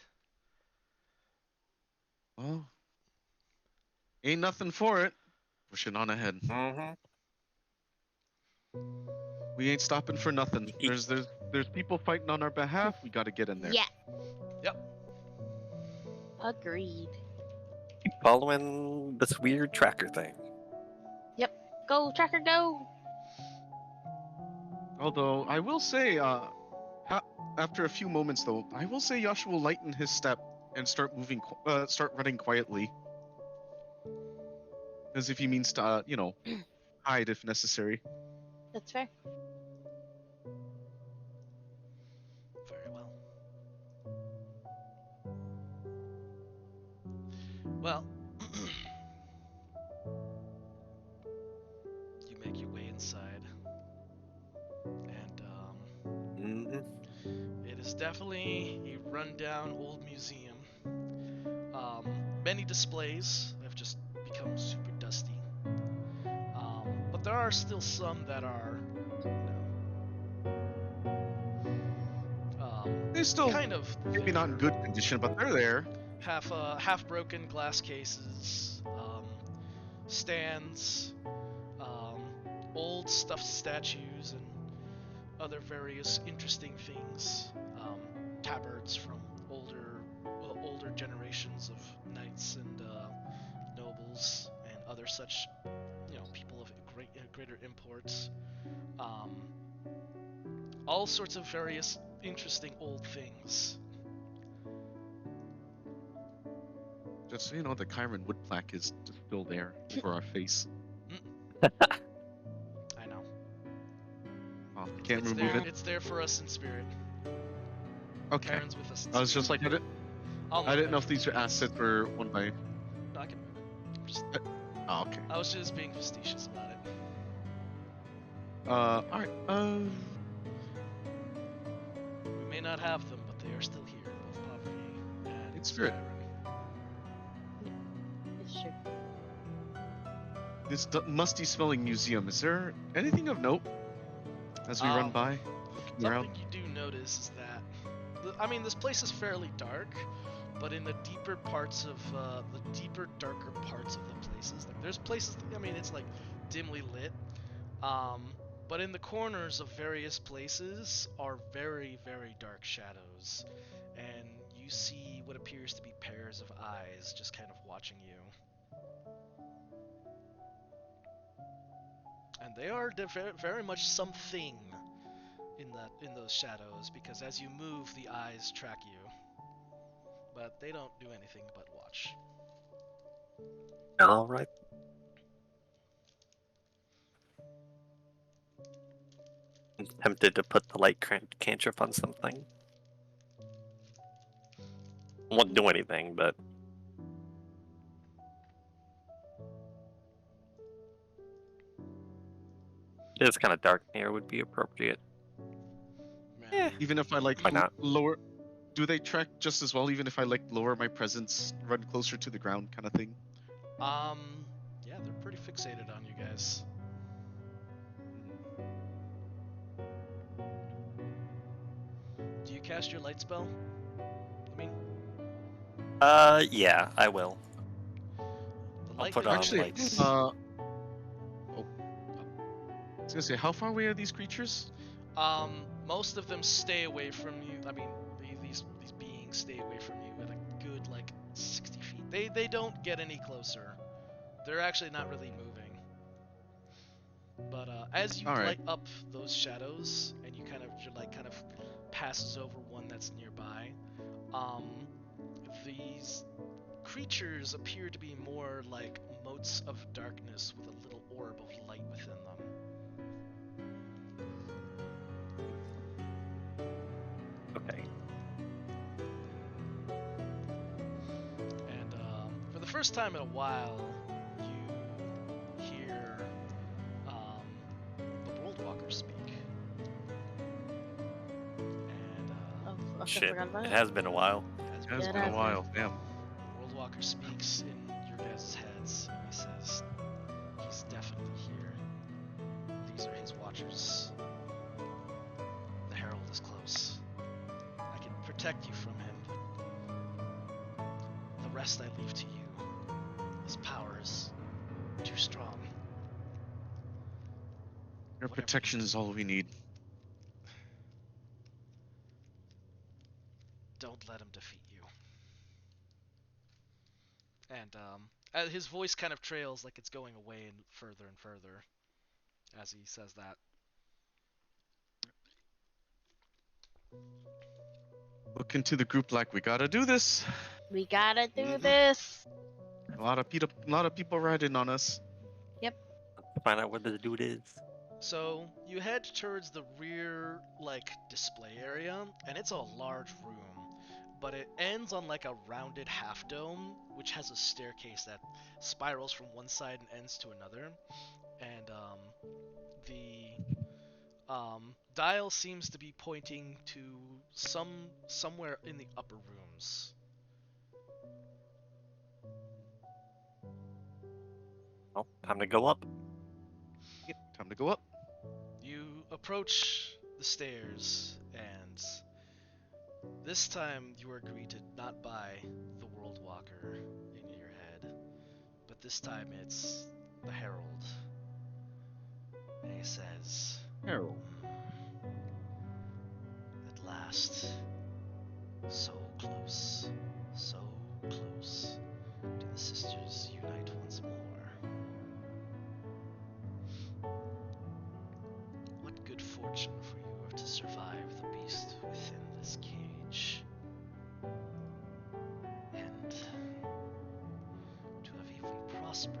Well, ain't nothing for it. Pushing on ahead. Mm-hmm. We ain't stopping for nothing. There's people fighting on our behalf. We got to get in there. Yeah. Yep. Agreed. Keep following this weird tracker thing. Go, tracker, go! Although I will say, after a few moments though, I will say Yosh will lighten his step and start start running quietly, as if he means to, hide if necessary. That's fair. Very well. Well, you make your way inside, and Mm-hmm. it is definitely a rundown old museum. Many displays have just become super dusty, but there are still some that are, They're still kind of maybe not in there. good condition, but they're there. Half broken glass cases, stands, old stuffed statues, and other various interesting things. Tabards from older generations of knights and nobles and other such, people of greater imports. All sorts of various interesting old things. Just so you know, the Chiron wood plaque is just still there over our face. I know. Oh, can't It's remove there. it. It's there for us in spirit. Okay. Karen's with us. In I was spirit. just like, I'll I didn't move know it. if these were assets or one by. No, I can move it. Just- Oh, okay. I was just being facetious about it. All right. We may not have them, but they are still here, both Poverty and In spirit. Skyrim. It's true. This musty-smelling museum. Is there anything of note as we run by, looking around? Something you do notice is that, this place is fairly dark, but in the deeper parts of darker parts of the places, like there's places. It's like dimly lit, but in the corners of various places are very, very dark shadows, and you see what appears to be pairs of eyes just kind of watching you. And they are very much something in those shadows, because as you move, the eyes track you. But they don't do anything but watch. All right. I'm tempted to put the light cantrip on something. Won't do anything, but it's kind of dark here. Would be appropriate. Yeah. Even if I Why not? lower, do they track just as well? Even if I lower my presence, run closer to the ground, kind of thing. Yeah, they're pretty fixated on you guys. Do you cast your light spell? I mean, Yeah, I will. the I'll light put that on you lights. I was gonna say, how far away are these creatures? Most of them stay away from you. I mean, these beings stay away from you at a good like 60 feet. They don't get any closer. They're actually not really moving. But as you All right. light up those shadows and you kind of passes over one that's nearby, these creatures appear to be more like motes of darkness with a little orb of light within them. Okay. And for the first time in a while, you hear the World Walker speak. And Oh, I Shit, forgot about it it. has been a while. has It has Yeah, been a that's while. Damn. The World Walker speaks in your guys' heads, and he says, he's definitely here. These are his watchers. The Herald is close. I can protect you from him, but the rest I leave to you. His power is too strong. Your Whatever protection you is do, all we need. don't let him defeat you. And as his voice kind of trails like it's going away and further as he says that. Look into the group like we gotta do this. We gotta do Mhm. this. A lot of people riding on us. Find out where the dude is. So you head towards the rear like display area, and it's a large room, but it ends on like a rounded half dome, which has a staircase that spirals from one side and ends to another. And the dial seems to be pointing to somewhere in the upper rooms. Well, time to go up. Yep, time to go up. You approach the stairs, and this time you are greeted not by the World Walker in your head, but this time it's the Herald. And he says, Harold. at last, so close to the sisters unite once more. What good fortune for you to survive the beast within this cage. And to have even prospered.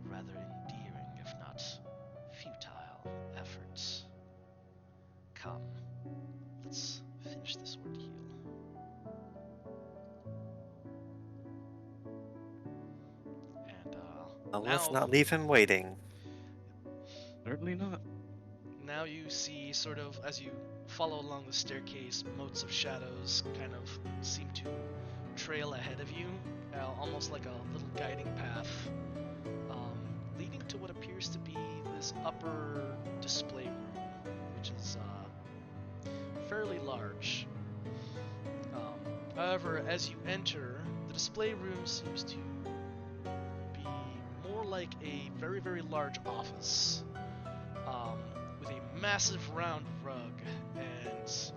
Rather endearing, if not futile, efforts. Come, let's finish this ordeal. And Let's now, not leave him waiting. Certainly not. now you see sort of as you follow along the staircase, motes of shadows kind of seem to trail ahead of you, almost like a little guiding path, leading to what appears to be this upper display room, which is fairly large. However, as you enter, the display room seems to be more like a very, very large office, with a massive round rug and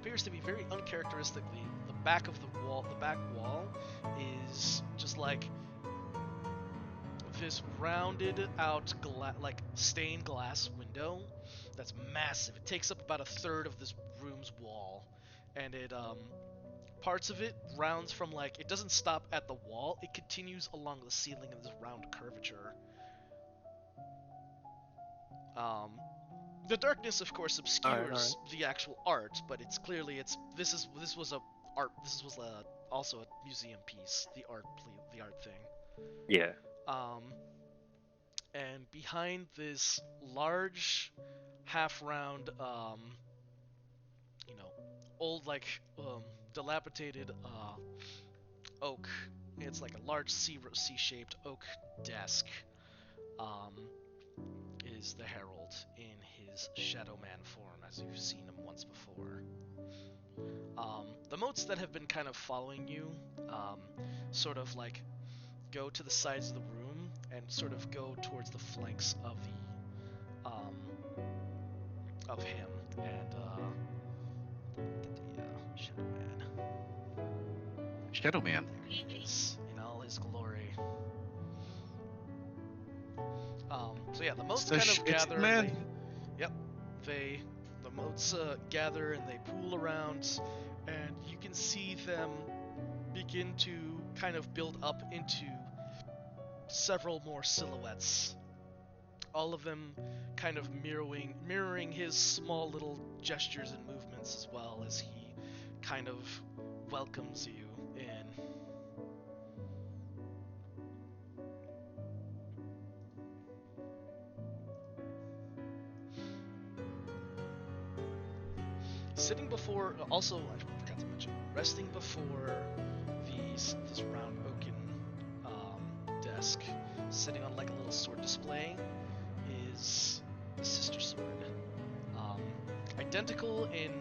appears to be very uncharacteristically the back of the wall. The back wall is just like this rounded out like stained glass window that's massive. It takes up about a third of this room's wall, and it parts of it rounds from like it doesn't stop at the wall. It continues along the ceiling in this round curvature. The darkness, of course, obscures the actual art, but it's clearly this was a art. This was also a museum piece. The art thing. Yeah. And behind this large, half-round, you know, old like dilapidated oak it's like a large C-shaped oak desk. Is the herald in his Shadow Man form, as you've seen him once before. The motes that have been kind of following you, sort of like go to the sides of the room and sort of go towards the flanks of the of him and get the Shadow Man. Shadow Man. There he is in all his glory. So yeah, the motes It's the kind of it's gather. the man. The motes gather and they pool around, and you can see them begin to kind of build up into several more silhouettes. All of them kind of mirroring his small little gestures and movements as well as he kind of welcomes you in. Sitting before, also I forgot to mention, resting before this round oaken desk, sitting on like a little sword display, is the Sister Sword. Identical in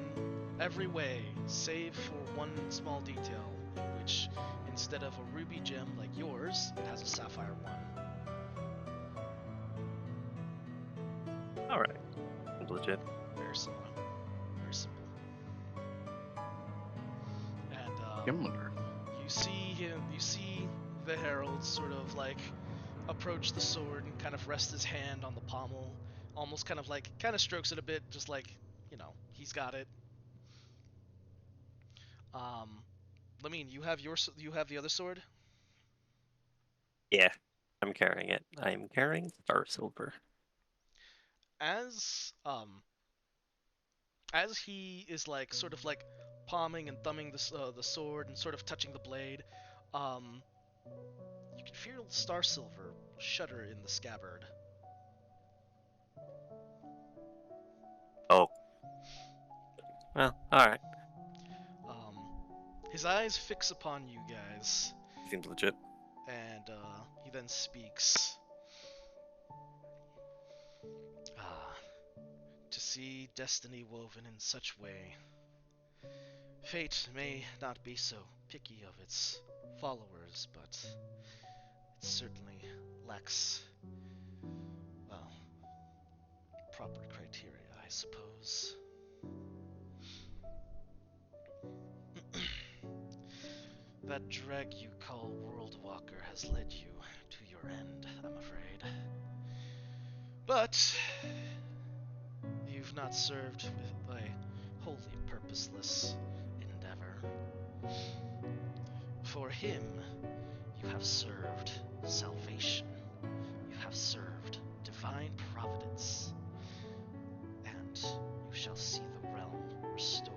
every way, save for one small detail, in which instead of a ruby gem like yours, it has a sapphire one. All right, legit. Very similar. Very simple. And Similar. you see the herald sort of like approach the sword and kind of rest his hand on the pommel, almost kind of strokes it a bit, just like, he's got it. Lamine, you have the other sword? Yeah, I'm carrying it. I'm carrying Star Silver. As he is like sort of like palming and thumbing the sword and sort of touching the blade, you can feel Star Silver shudder in the scabbard. Oh. Well, alright. His eyes fix upon you guys, Seems legit. and he then speaks. To see destiny woven in such way. Fate may not be so picky of its followers, but it certainly lacks, well, proper criteria, I suppose. That dreg you call World Walker has led you to your end, I'm afraid. But you've not served with a wholly purposeless endeavor. For him, you have served salvation. You have served divine providence. And you shall see the realm restored.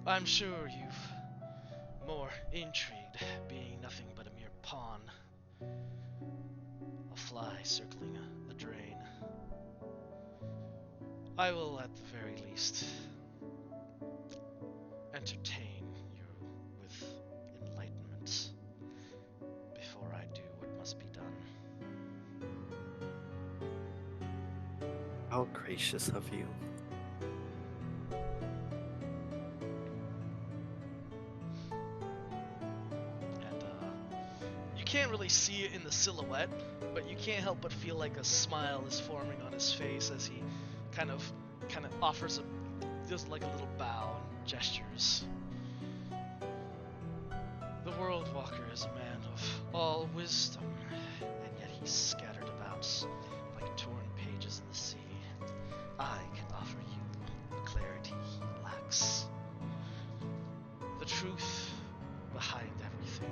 I'm sure you've more intrigued, being nothing but a mere pawn. A fly circling a drain. I will, at the very least, entertain you with enlightenment before I do what must be done. How gracious of you. And you can't really see it in the silhouette, but you can't help but feel like a smile is forming on his face as he kind of offers does like a little bow and gestures. The World Walker is a man of all wisdom, and yet he's scattered about like torn pages in the sea. I can offer you the clarity he lacks. The truth behind everything.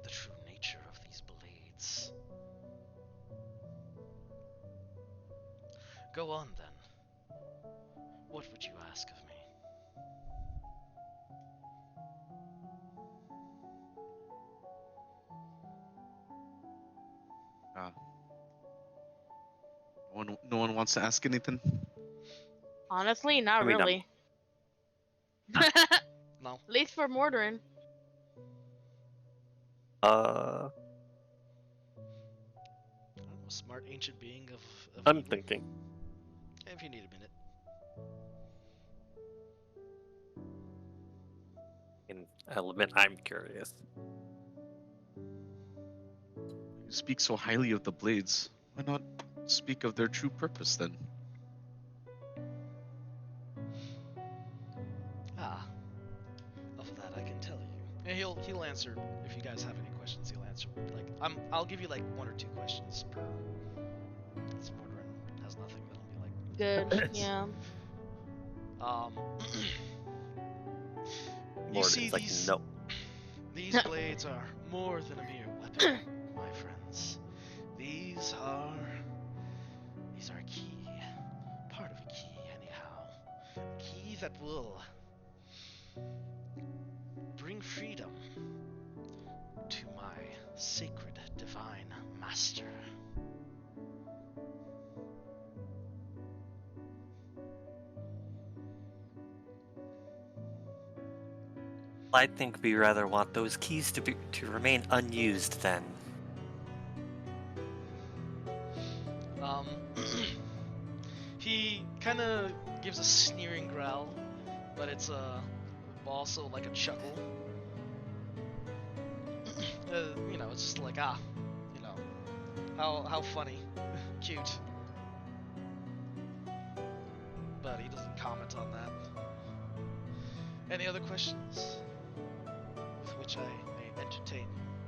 The true nature of these blades. Go on then. What would you ask of me? No one wants to ask anything. Honestly, not I mean, really. No. At least for Mordorin. uh, I don't know, a smart ancient being of I'm evil. thinking. If you need a minute. I'll admit I'm curious. You speak so highly of the blades. Why not speak of their true purpose then? Ah, of that I can tell you. And he'll answer if you guys have any questions. He'll answer like I'll give you like 1 or 2 questions per. It's Mordrin has nothing that'll be like. Good, yeah. You see Morden's like, these no. these blades are more than a mere weapon, my friends. These are a key, part of a key, anyhow. A key that will bring freedom to my sacred divine master. I think we rather want those keys to remain unused then. Um, he kind of gives a sneering growl, but it's also like a chuckle. It's just like how funny, cute. But he doesn't comment on that. Any other questions with which I may entertain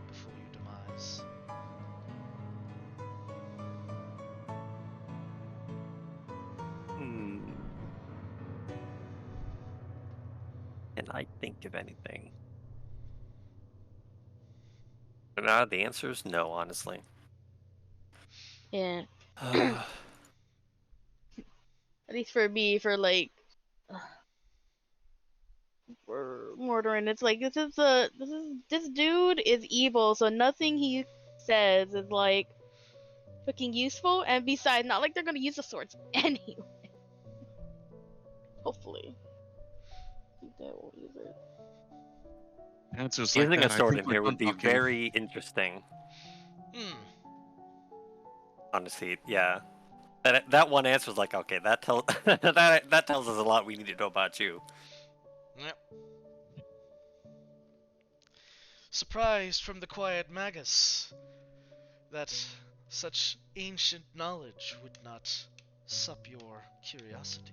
before your demise? Can I think of anything? No, the answer is no, honestly. Yeah. At least for me, for like for Mordorin, it's like this dude is evil, so nothing he says is like fucking useful. And besides, not like they're gonna use the swords anyway. Hopefully, they won't use it. Answers like Using a that, I sword think in we're here done would be talking. very interesting. Honestly, yeah. That one answer is like, okay, that tells that tells us a lot we need to know about you. Yep. Surprised from the quiet Magus that such ancient knowledge would not sup your curiosity.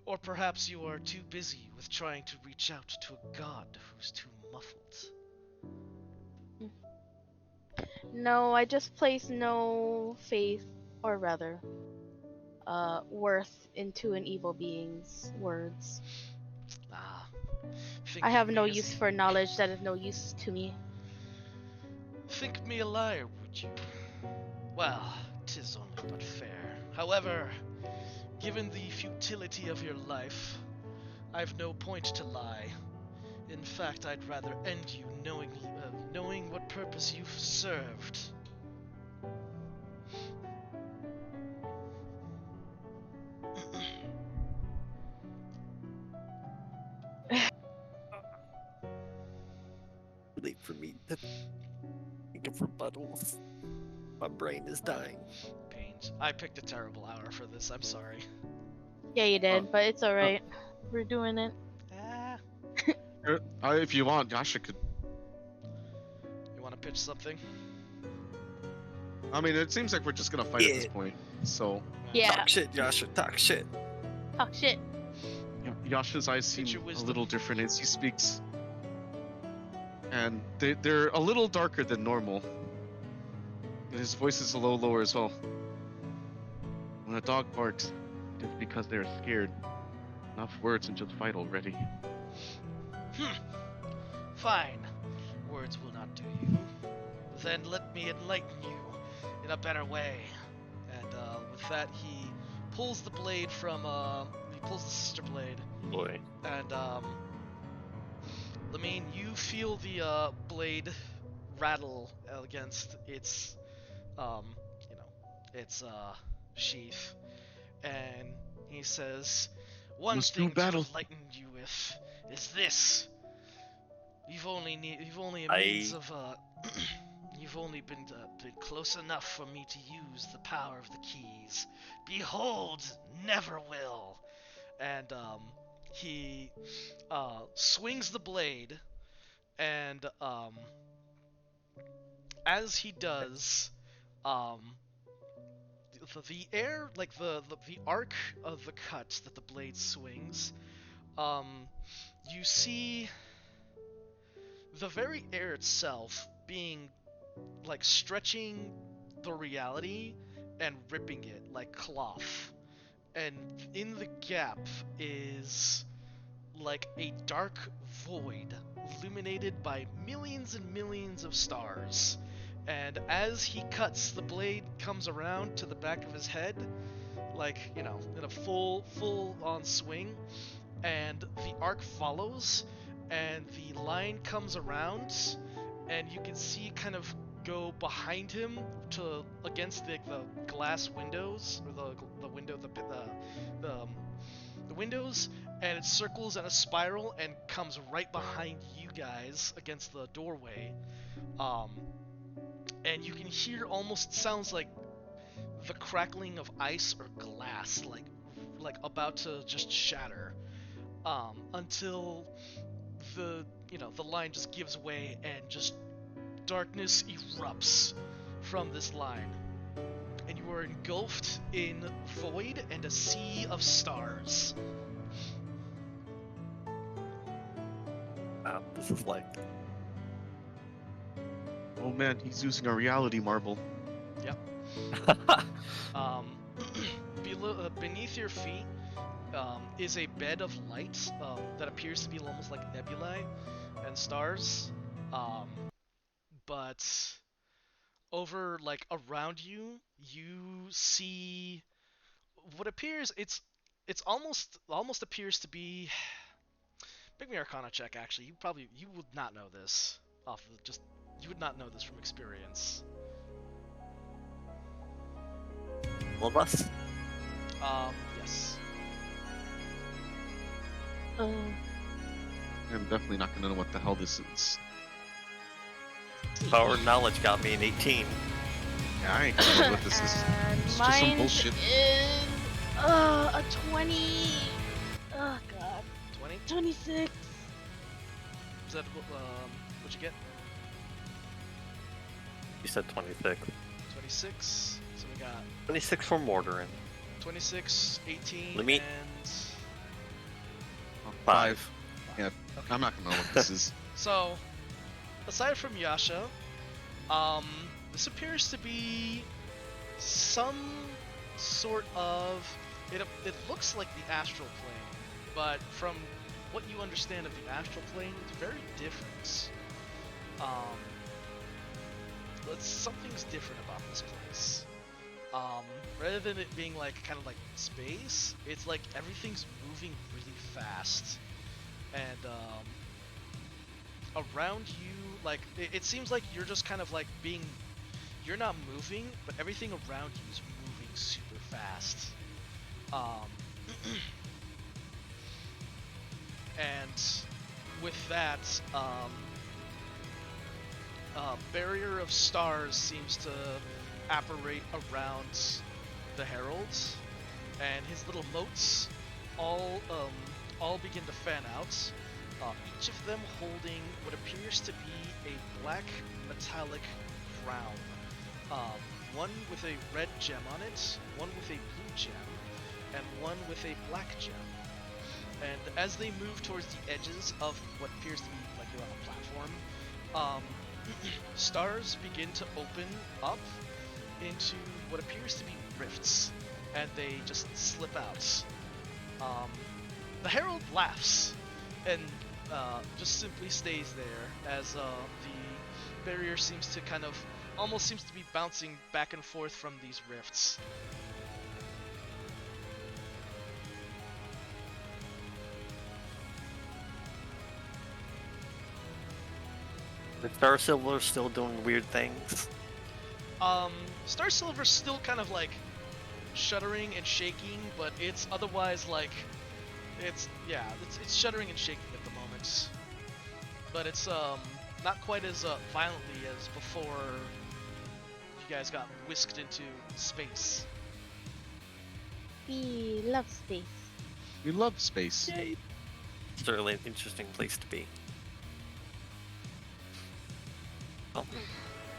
Or perhaps you are too busy with trying to reach out to a god who's too muffled. No, I just place no faith, or rather, worth into an evil being's words. Ah, I have no me use for knowledge that is no use to me. Think me a liar, would you? Well, 'tis only but fair. However, given the futility of your life, I've no point to lie. In fact, I'd rather end you knowing what purpose you've served. Late for me to think of rebuttals. My brain is dying. Pains. I picked a terrible hour for this. I'm sorry. Yeah, you did, but it's alright. We're doing it. Ah. If you want, Yasha could. You want to pitch something? I mean, it seems like we're just gonna fight at this point. So Yeah, Talk shit, Yasha. Talk shit. talk shit. Yasha's eyes seem Pitch your a wisdom. little different as he speaks, and they're a little darker than normal. And his voice is a little lower as well. When a dog barks, it's because they're scared. Enough words and just fight already. Fine. Words will not do you. Then let me enlighten you in a better way. And with that, he pulls the blade from he pulls the sister blade. Boy. And Lamine, you feel the blade rattle against its its sheath, and he says, "One Let's do thing to battle." enlighten you with is this: you've only a I- means of you've only been close enough for me to use the power of the keys. Behold, never will." And he swings the blade, and as he does, um, the air, like the arc of the cut that the blade swings, you see the very air itself being like stretching the reality and ripping it like cloth. And in the gap is like a dark void illuminated by millions and millions of stars. And as he cuts, the blade comes around to the back of his head, like, in a full on swing, and the arc follows, and the line comes around, and you can see kind of go behind him to against the glass windows, or the window, the windows, and it circles in a spiral and comes right behind you guys against the doorway. And you can hear, almost sounds like the crackling of ice or glass, like about to just shatter, until the line just gives way and just darkness erupts from this line, and you are engulfed in void and a sea of stars. Wow, this is like Oh man, he's using a reality marble. Beneath your feet is a bed of light that appears to be almost like nebulae and stars, but over, like, around you, you see what appears, it's almost appears to be. Make me Arcana check. Actually, you would not know this off of just you would not know this from experience. Lobus. Yes. I'm definitely not gonna know what the hell this is. Power of knowledge got me an 18. Yeah, I ain't gonna know what this is. And It's just some mine bullshit. is a 20. Oh god, 20. 26. Is that what'd you get? You said 26. 26. So we got 26 for Mortarin. 26, 18, Let me- and Oh, 5. Yeah, okay. I'm not gonna know what this is. So, aside from Yasha, this appears to be some sort of. It looks like the astral plane, but from what you understand of the astral plane, it's very different. Something's different about this place. Rather than it being like kind of like space, it's like everything's moving really fast, and around you, like it seems like you're just kind of like you're not moving, but everything around you is moving super fast. And with that, barrier of stars seems to apparate around the heralds, and his little motes all begin to fan out. Each of them holding what appears to be a black metallic crown. One with a red gem on it, one with a blue gem, and one with a black gem. And as they move towards the edges of what appears to be like you're on a platform, stars begin to open up into what appears to be rifts, and they just slip out. The herald laughs and just simply stays there as the barrier seems to almost seems to be bouncing back and forth from these rifts. The Star Silver's still doing weird things. Star Silver's still kind of like shuddering and shaking, but it's otherwise like it's shuddering and shaking at the moment. But it's not quite as violently as before you guys got whisked into space. We love space. We love space. Certainly an interesting place to be. Well,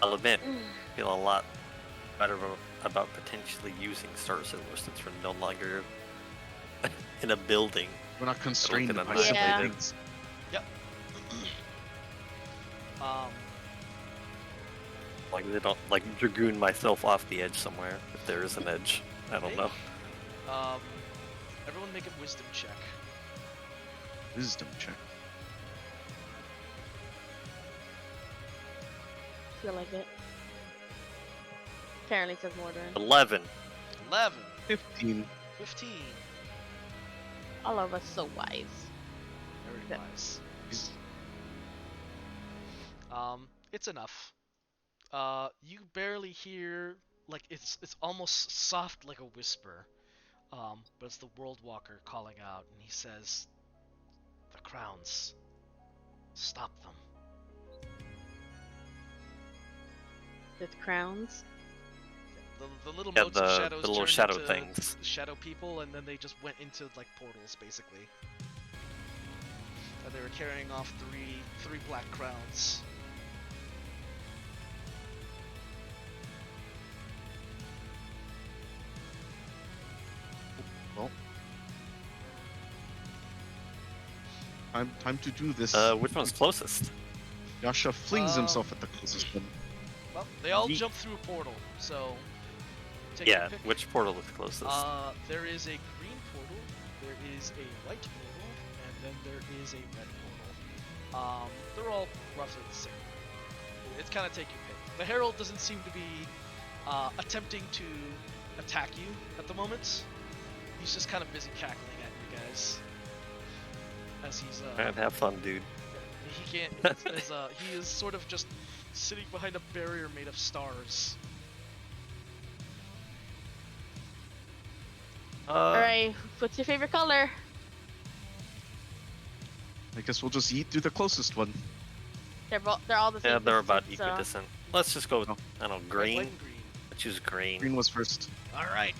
I'll admit, I feel a lot better about potentially using Star Silver since we're no longer in a building. We're not constrained Looking by at simple Yeah. things. Yep. Like they don't like dragoon myself off the edge somewhere if there is an edge. I don't know. Everyone make a wisdom check. Wisdom check. Feel like it. Apparently says Mordorin. 11. 11, 15. 15. All of us so wise. Very Yeah. nice. He's- It's enough. You barely hear, like, it's almost soft like a whisper. But it's the World Walker calling out, and he says, "The crowns. Stop them." With crowns. The little Yeah, motes of the shadows little turned shadow into things. shadow people, and then they just went into like portals, basically. And they were carrying off three black crowns. Well, time to do this. Which one's closest? Yasha flings Um, himself at the closest one. Well, they all Yeet. jump through a portal, so take Yeah, your pick. which portal is closest? There is a green portal, there is a white portal, and then there is a red portal. They're all roughly the same. It's kind of take your pick. The Herald doesn't seem to be attempting to attack you at the moment. He's just kind of busy cackling at you guys. As he's Man, have fun, dude. he can't. He is sort of just sitting behind a barrier made of stars. Alright, what's your favorite color? I guess we'll just eat through the closest one. They're all the same. Yeah, they're about distance, so- equidistant. Let's just go with, Oh. I don't know, Red, green. white, and green. I choose green. Green was first. All right.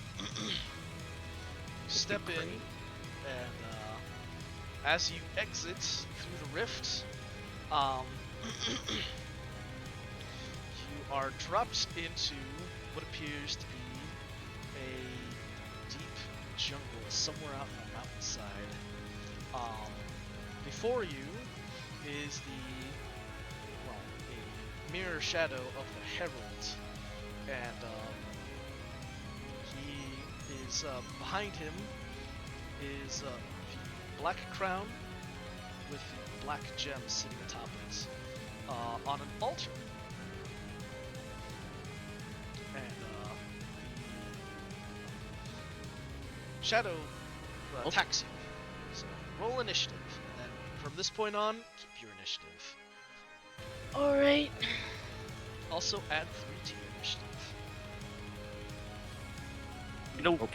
Step in, green. and as you exit through the rift, you are dropped into what appears to be a deep jungle somewhere out on the mountainside. Before you is a mirror shadow of the Herald, and he is behind him is the black crown with the black gem sitting atop it on an altar. And the shadow attacks you. So roll initiative, and then from this point on, keep your initiative. Alright. Also add 3 to your initiative. Nope.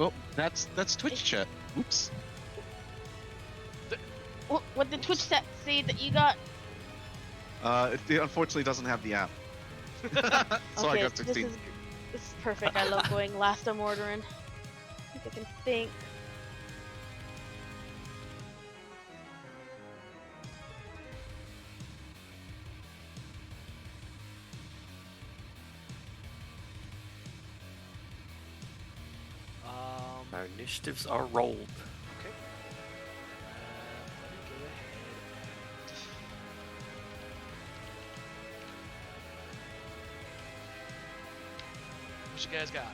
Oh, that's Twitch chat. Oops. What did Twitch say that you got? It unfortunately doesn't have the app. So I got 16. This is perfect. I love going last on Mordorin. If I can think. Our initiatives are rolled. Okay. Let me go ahead and... What you guys got?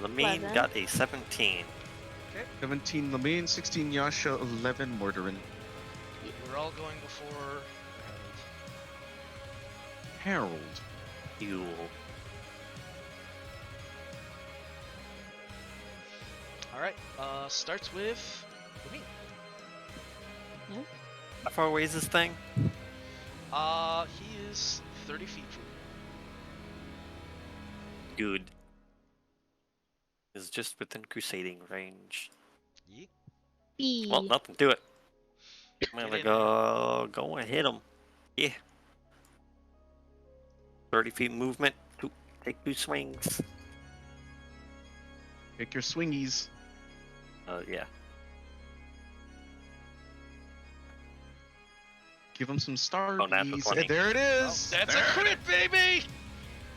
Lamine Eleven. got a 17. 17 Lamaine, 16 Yasha, 11 Mordorin. We're all going before the Herald. Harold. You. Alright, starts with me. How far away is this thing? He is 30 feet from Dude is just within crusading range. you. Yeet. Well, B. nothing to it. I'm Get gonna in go and hit him. Yeah. 30 feet movement. Take 2 swings. Take your swingies. Yeah. Give him some star. Oh, natural 20. There it Oh, is. that's There a it crit, baby!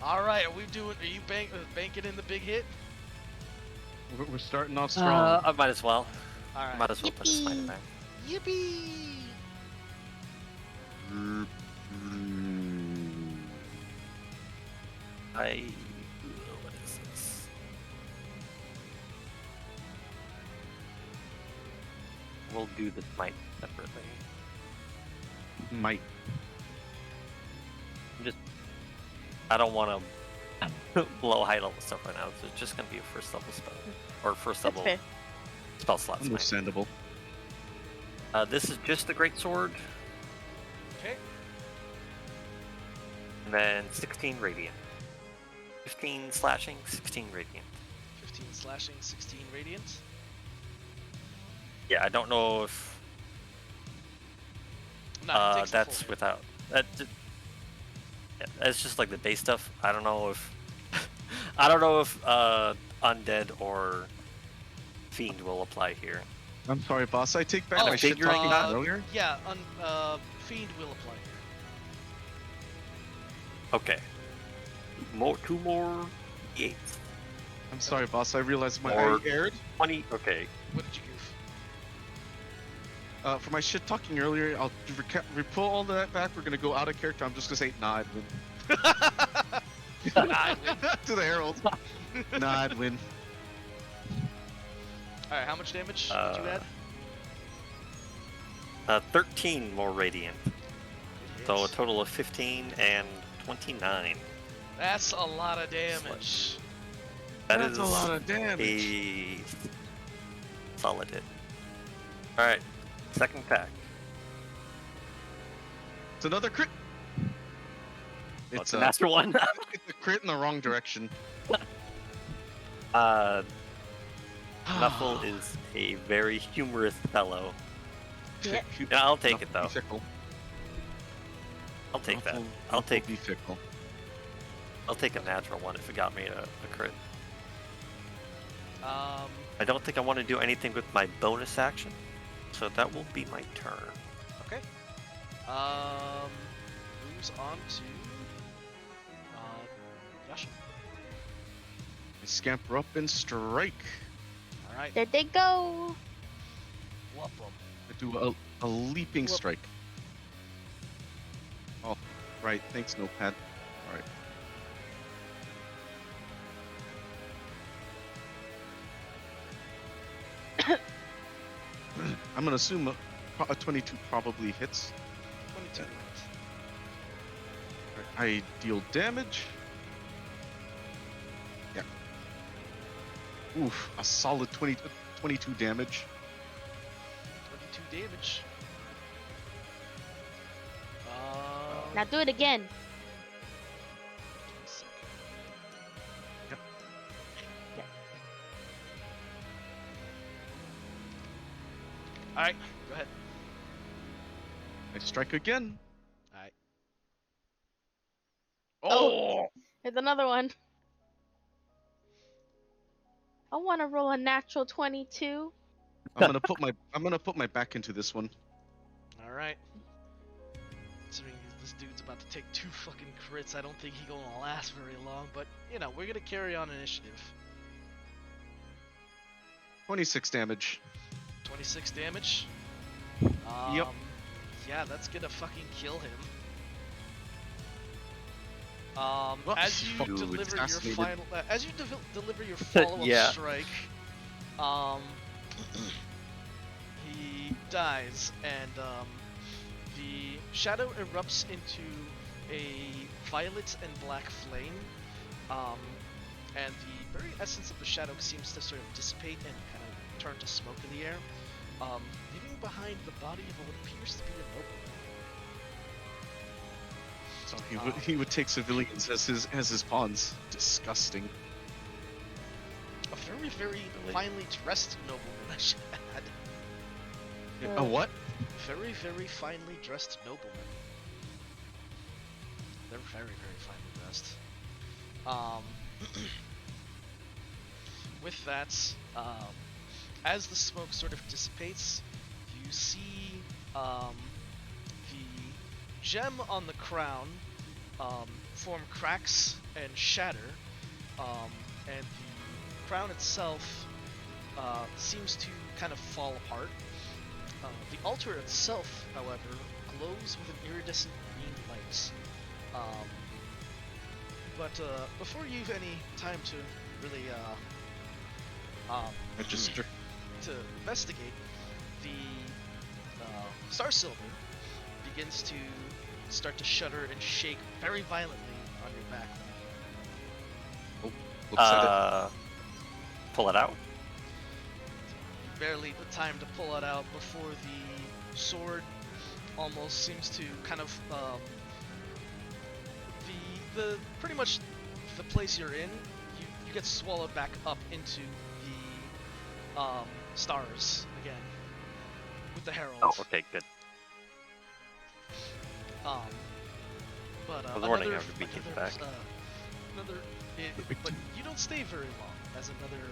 Alright, are you banking in the big hit? We're starting off strong. I might as well. Alright. Might as well put a smite in Yippee. there. Yippee! What is this? We'll do the smite separately. Might. I don't want to blow high level stuff right now. So it's just gonna be a first level spell or first That's level fair. spell slot. Smite. Understandable. This is just the great sword, Okay. and then 16 radiant, 15 slashing, 16 radiant. 15 slashing, 16 radiant. Yeah, I don't know if No, it takes the that's full hit. without that. Yeah, it's just like the base stuff. I don't know if I don't know if undead or fiend will apply here. I'm sorry, boss. I take back Oh, my shit figuring talking that- earlier. Yeah, Fiend will apply here. Okay. Two more d8s. I'm sorry, boss. I realized my Or- I aired. 20. Okay. What did you goof? For my shit talking earlier, I'll pull all that back. We're gonna go out of character. I'm just gonna say, nah, I'd win. I'd win. To the herald. Nah, I'd win. Alright, how much damage did you add? 13 more radiant. Good So a hit. total of 15 and 29. That's a lot of damage. That's a lot of damage. a solid hit. Alright, second attack. It's another crit. It's It's a a, natural one. it's a crit in the wrong direction. Nuffle is a very humorous fellow. Yeah. Yeah, I'll take it Nuffle though. be fickle. I'll take that. Nuffle- I'll Nuffle take be fickle. I'll take a natural one if it got me a crit. I don't think I want to do anything with my bonus action, so that will be my turn. Okay. Moves on to Yasha. I scamper up and strike. Alright. There they go. Whoop 'em. I do a leaping Whoop. strike. Oh, right. Thanks, Notepad. All right. I'm gonna assume a 22 probably hits. 22 hit. I deal damage. Yeah. Oof, a solid 22 damage. 22 damage. Now do it again. Yep. Alright, go ahead. I strike again. Alright. Oh. There's another one. I want to roll a natural 22. I'm gonna put my back into this one. Alright. Considering this dude's about to take 2 fucking crits, I don't think he's gonna last very long, but, you know, we're gonna carry on initiative. 26 damage. 26 damage. Yep. Yeah, that's gonna fucking kill him. Well, as you dude, deliver your fascinated. final, as you deliver your follow-up Yeah. strike, he dies, and the shadow erupts into a violet and black flame, and the very essence of the shadow seems to sort of dissipate and kind of turn to smoke in the air, leaving behind the body of what appears to be a So he would take civilians as his pawns. Disgusting. A very, very Really? finely dressed nobleman, I should add. A what? Very, very finely dressed nobleman. They're very, very finely dressed. With that, as the smoke sort of dissipates, you see the gem on the crown form cracks and shatter, and the crown itself seems to kind of fall apart. The altar itself, however, glows with an iridescent green light. But before you've any time to really Register. to investigate, the Star Silver begins to start to shudder and shake very violently on your back. Looks at it. Pull it out. You barely the time to pull it out before the sword almost seems to kind of the pretty much the place you're in, you get swallowed back up into the stars again with the herald. Oh, okay, good. But I was wondering how to be getting back. But you don't stay very long as another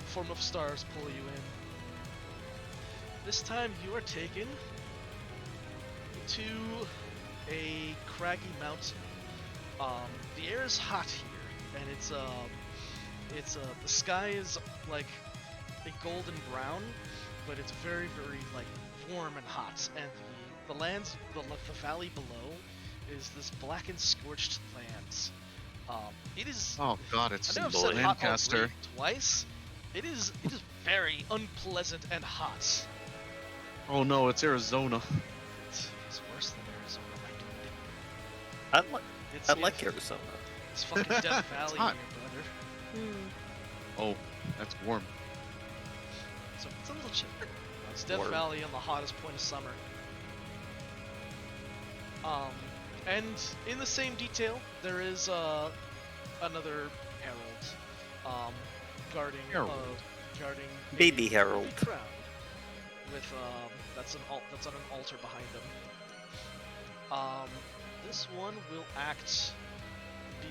form of stars pull you in. This time you are taken to a craggy mountain. The air is hot here, and it's the sky is like a golden brown, but it's very, very like warm and hot, and the valley below is this black and scorched land. It is. Oh god, it's I know I've said hot Lancaster. already twice. It is very unpleasant and hot. Oh no, it's Arizona. It's worse than Arizona, my dude. I like Arizona. It's fucking Death Valley hot. here, brother. Oh, that's warm. So it's a little chilly. It's Death Warm. Valley on the hottest point of summer. And in the same detail, there is another herald, guarding Herald. guarding Baby a herald. big crown with that's on an altar behind him. This one will act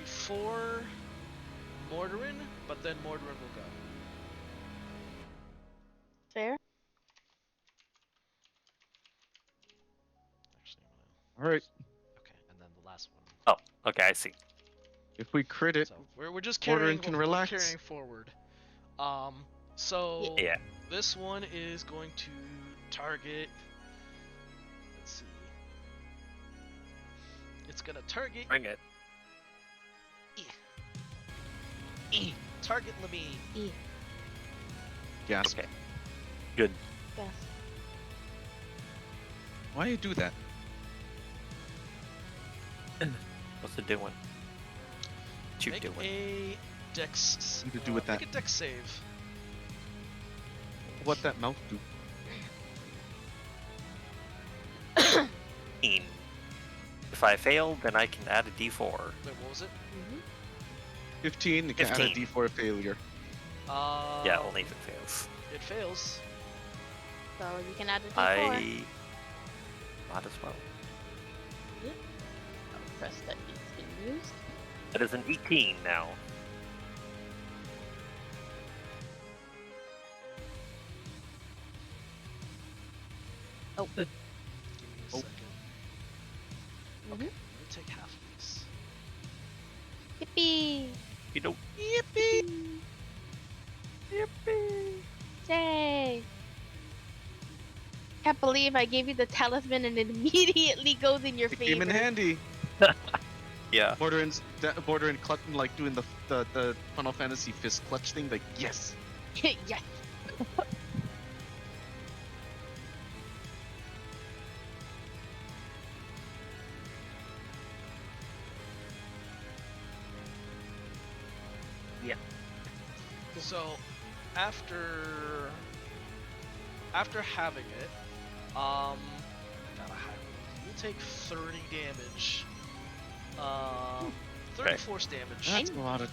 before Mordorin, but then Mordorin will go. Fair. Actually, All right, okay, and then the last one. Oh, okay, I see. if we crit it, So we're just Mordorin carrying, can we're relax. carrying forward. So Yeah. this one is going to target. Let's see. It's gonna target. Bring it. Target Lamine. gasp. Okay. Good. Yes. Why you do that? What's it doing? What you Make doing? a dex. Something to do with that. Make a dex save. What that mouth do? 15. If I fail, then I can add a D4. Wait, what was it? 15. You can add a 15. D4 failure. Yeah, only if it fails. It fails. So you can add a D4. I might as well. I'll press that it's been used. That is an 18 now. Oh. Give me a Oh. second. Mhm. Okay, let me take half of this. Yippee! You know, Yippee! yippee! Yay! Can't believe I gave you the talisman and it immediately goes in your It favor. came in handy. Yeah. Mordorin clutching, like doing the Final Fantasy fist clutch thing. Like yes. Yes. So, after having it, gotta hide. You take 30 damage 30 force damage That's a lot of.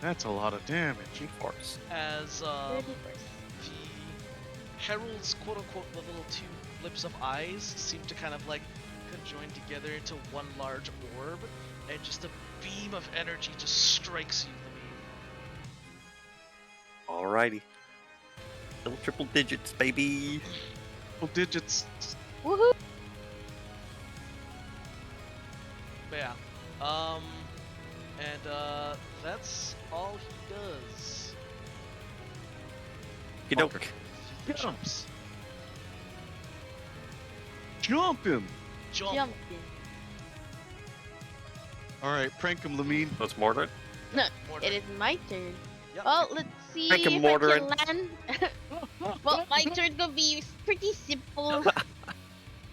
That's a lot of damage. Force. as 31st. the herald's quote-unquote the little two lips of eyes seem to kind of like conjoin together into one large orb, and just a beam of energy just strikes you, Lamine. Alrighty. Still triple digits, baby. Double digits. Woohoo! But yeah, and that's all he does. You Fucker. He Yeah. jumps. Jump him. Jump. Jump All right, prank him, Lamine. So it's Mordred. Mortar. It is my turn. Yep. Well, let's see Make him if I Mortar can land. Well, my turn's gonna be pretty simple.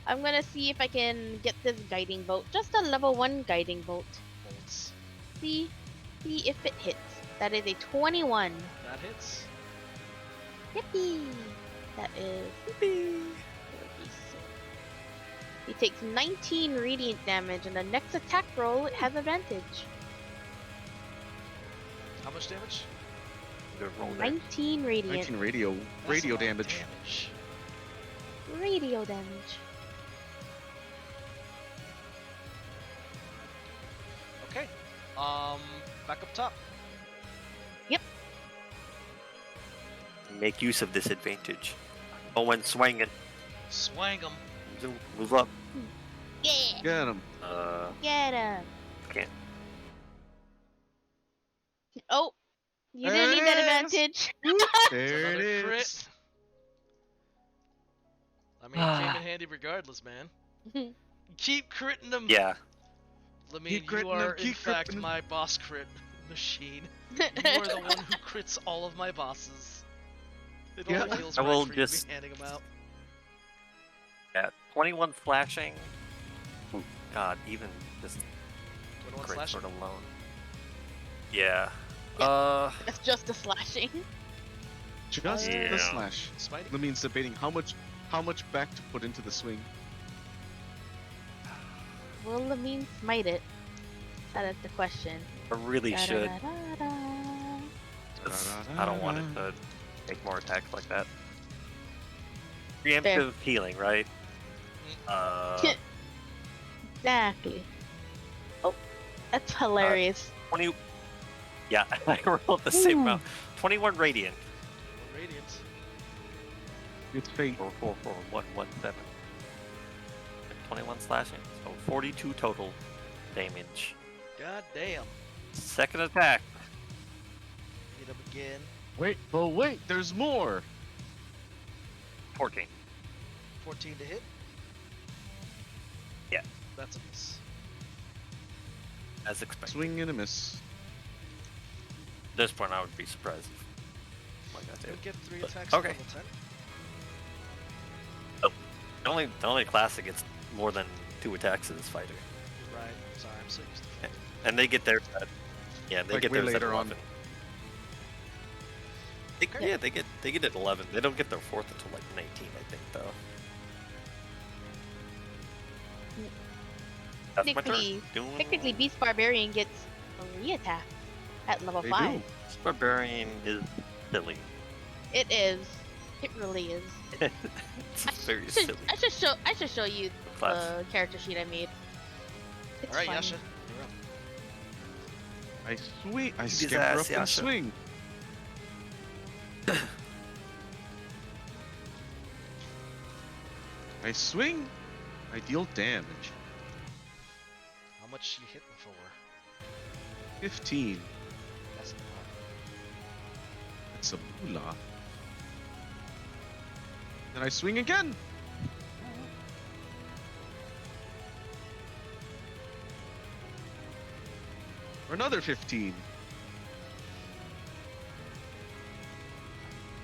I'm gonna see if I can get this guiding bolt. Just a level 1 guiding bolt. Bolts. See if it hits. That is a 21. That hits. Yippee! That is. He takes 19 radiant damage, and the next attack roll it has advantage. How much damage? Good roll there. 19 radiant. 19 radio That's a radio lot of damage. Radio damage. Okay. Back up top. Make use of this advantage. Oh, when swinging. Swang him. Move up. Yeah! Get him. Get him! Can't. Oh! You There didn't it need that is. advantage! There Another it crit. is. I mean, it came in handy regardless, man. Keep critting them. Yeah. Lamine, Keep you critting are them, in keep fact critting them. my boss crit machine. You are the one who crits all of my bosses. It Yeah. only feels I right will for just- you to be handing them out. Yeah. 21 slashing. Ooh, God, even just 21 crit slashing. sort of alone. Yeah. That's just a slashing. Just Yeah. the slash. Smiting. Lamine's debating how much back to put into the swing. Will Lamine smite it? That is the question. I really should. Da-da-da-da-da. 'Cause I don't want it to make more attacks like that. Preemptive healing, right? Exactly. Oh, that's hilarious. 20. Yeah, I rolled the same Ooh. amount. 21 radiant. One radiant. It's fate. 444-117. 21 slashing, so 42 total damage. God damn. Second attack. Hit him again. Wait, but wait, there's more. 14. 14 to hit. Yeah. That's a miss. As expected. Swing and a miss. At this point, I would be surprised if I got You to. get 3 But- attacks okay. at level 10. The only class that gets more than 2 attacks is fighter, Right. Sorry, I'm so used to fighting. and they get theirs at they Like get way theirs at later on. 11. Yeah, they get it at 11. They don't get their 4th until like 19, I think, though. That's my turn. Technically, Doing- technically, Beast Barbarian gets 3 attacks at level They 5. do. This barbarian is silly. It is. It really is. It's very Should- silly. I should show you Class. the character sheet I made. It's Alright, fun. Yasha. You're up. I his scamper ass, up and Yasha. swing. I swing. I deal damage. How much you hitting for? 15. That's not. That's a moolah. Then I swing again. For another 15.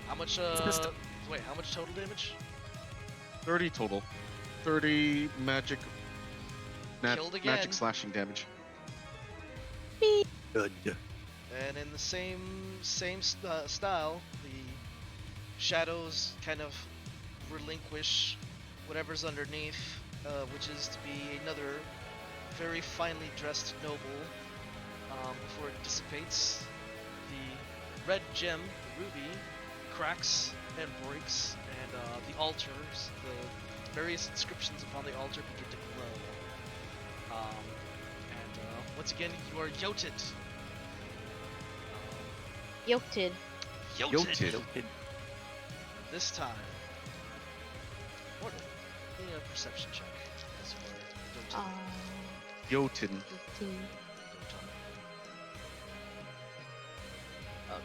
How much, wait, how much total damage? 30 total. 30 magic. Killed again. Magic slashing damage. Good. And in the same style, the shadows kind of relinquish whatever's underneath, which is to be another very finely dressed noble before it dissipates. The red gem, the ruby, cracks and breaks, and the altars, the various inscriptions upon the altar begin to glow. Once again, you are yoted. Yoked. Yoted. This time, order. Give me a perception check. As you are yoted. Jotun. 15. Oh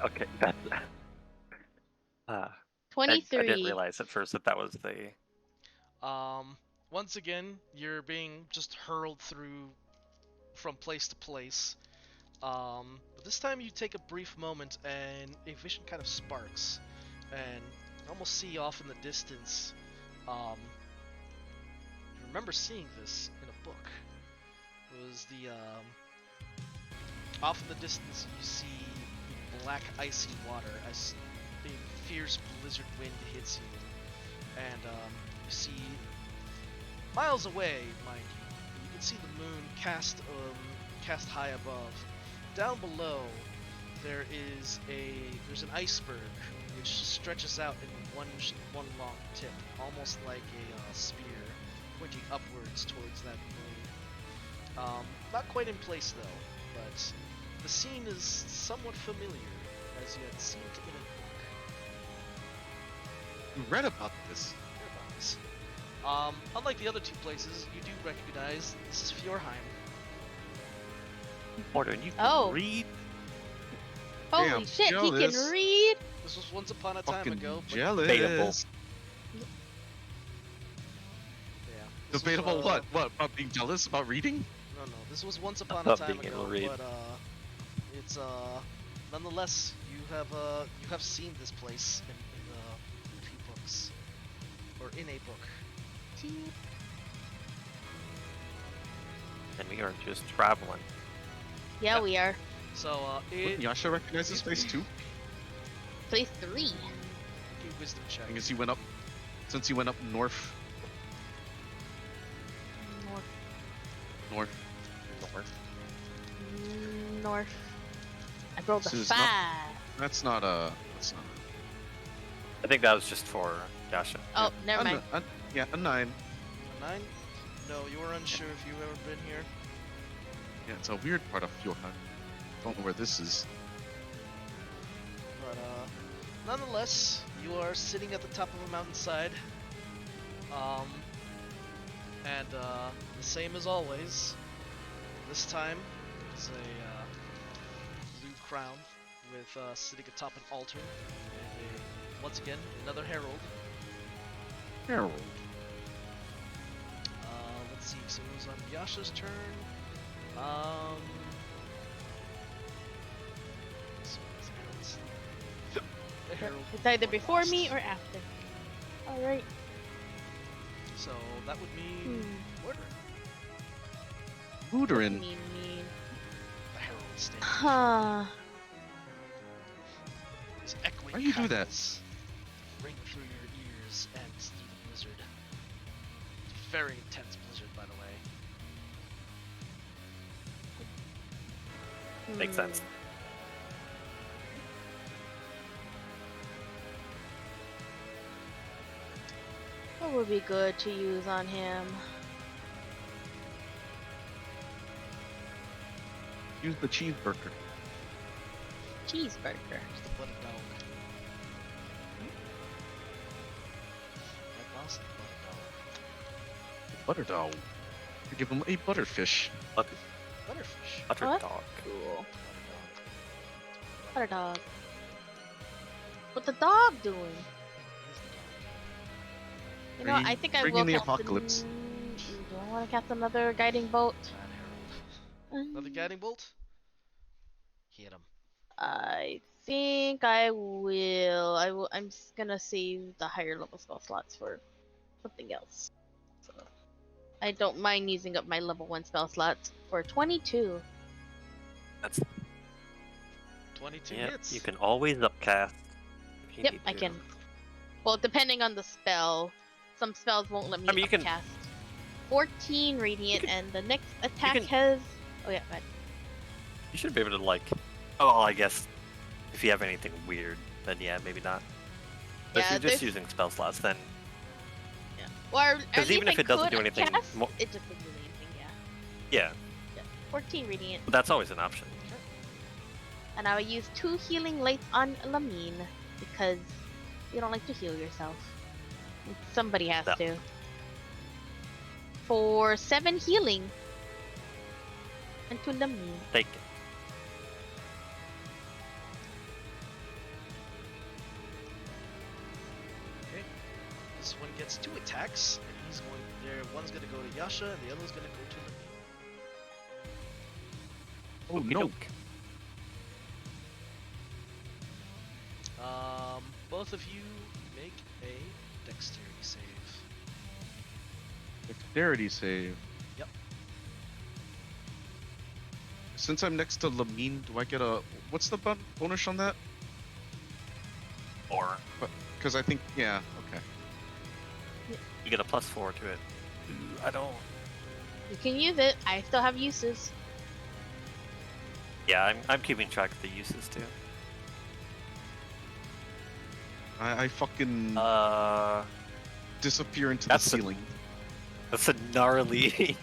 god. Okay, that's. I 23. didn't realize at first that was the. Once again, you're being just hurled through from place to place. But this time you take a brief moment and a vision kind of sparks, and you almost see off in the distance. You remember seeing this in a book. It was the off in the distance you see black icy water as a fierce blizzard wind hits you, and you see miles away, mind you. You can see the moon cast high above. Down below, there's an iceberg which stretches out in one long tip, almost like a spear, pointing upwards towards that moon. Not quite in place though, but the scene is somewhat familiar, as you had seen it in a book. You read about this. Whereabouts. Unlike the other two places, you do recognize this is Fjordheim. Order, you can Oh. read. Holy Damn, shit, he jealous. can read! This was once upon a time Fucking ago, but jealous. Debatable. yeah. this was, Debatable what? What? About being jealous? About reading? No, this was once upon a About time being able ago, to read. but it's nonetheless you have seen this place in a few books, or in a book. And we are just traveling. Yeah, we are. So Wouldn't Yasha recognize this place too? Place 3. give wisdom check. I guess he went up, since he went up north. North. North. North. I rolled a This is 5. That's not a. That's not. I think that was just for Yasha. Oh, never a, mind. Yeah, a 9. A 9? No, you were unsure if you've ever been here. Yeah, it's a weird part of Fjordheim. Don't know where this is. But nonetheless, you are sitting at the top of a mountainside. And the same as always. This time, it's a blue crown with sitting atop an altar, and once again another herald. Harold. Let's see. So it was on Yasha's turn. So it's heralds. The herald. It's either before last. me or after. Alright. So that would mean Mordred. Luderin. Mean. The herald standing. Huh. His echoing Why you do that? cackles ring through your ears and through the blizzard. It's a very intense blizzard, by the way. Makes sense. What would be good to use on him? Use the cheeseburger. Cheeseburger. It's the blood of dog. My boss, the blood of dog. Butter dog. You give him a butterfish. Butterfish. Butter What? dog. Cool. Butter dog. What the dog doing? He's the dog. You know, I think I Bring will in the cast apocalypse. Do I want to cast another guiding bolt? Bad herald. Another guiding bolt? Hit him. I think I will. I'm just gonna save the higher level spell slots for something else. So I don't mind using up my level 1 spell slots for 22. That's 22 yeah. hits. You can always upcast. if you Yep, need I to. can. Well, depending on the spell, some spells won't let me I mean, you can- cast. 14 radiant, and the next attack can- has. Oh yeah, right. You should be able to like. Oh, well, I guess if you have anything weird, then yeah, maybe not. But if Yeah, you're just there's- using spell slots, then Yeah. Or, 'Cause even if it doesn't could do anything cast, mo- it just doesn't do anything. yeah, 14 radiant, that's always an option. and I will use 2 healing lights on Lamine because you don't like to heal yourself. Somebody has No. to. For 7 healing. And to Lamine. Take it. Okay. This one gets 2 attacks, and he's going there. One's gonna go to Yasha, and the other's gonna go to Lamine. Oh no. Both of you make a dexterity save. Dexterity save. Yep. Since I'm next to Lamine, do I get a... What's the bonus on that? Or Because I think... Yeah, okay. you get a +4 to it. Ooh, I don't. You can use it. I still have uses. Yeah, I'm keeping track of the uses too. I fucking disappear into the that's a- ceiling. That's a gnarly.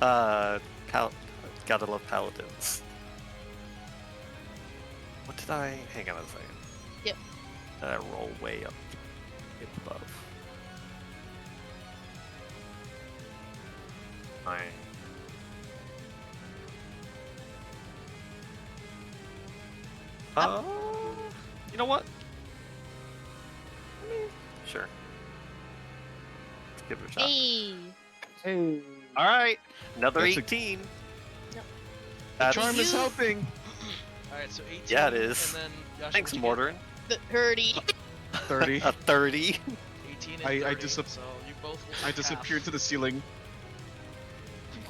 Gotta love paladins. What did I? Hang on a second. Yep. Did I roll way up above? Fine. You know what? I mean, sure. Let's give it a shot. Hey! Hey. All right, another That's a- 18. Nope. That's- Charm is You- helping. Alright, so 18. Yeah, it is. And then Yasha, Thanks, what'd you get? Mortarin. The 30. 30. A 30. 18 and I 30, disap- so you both will I take disappear half. into the ceiling.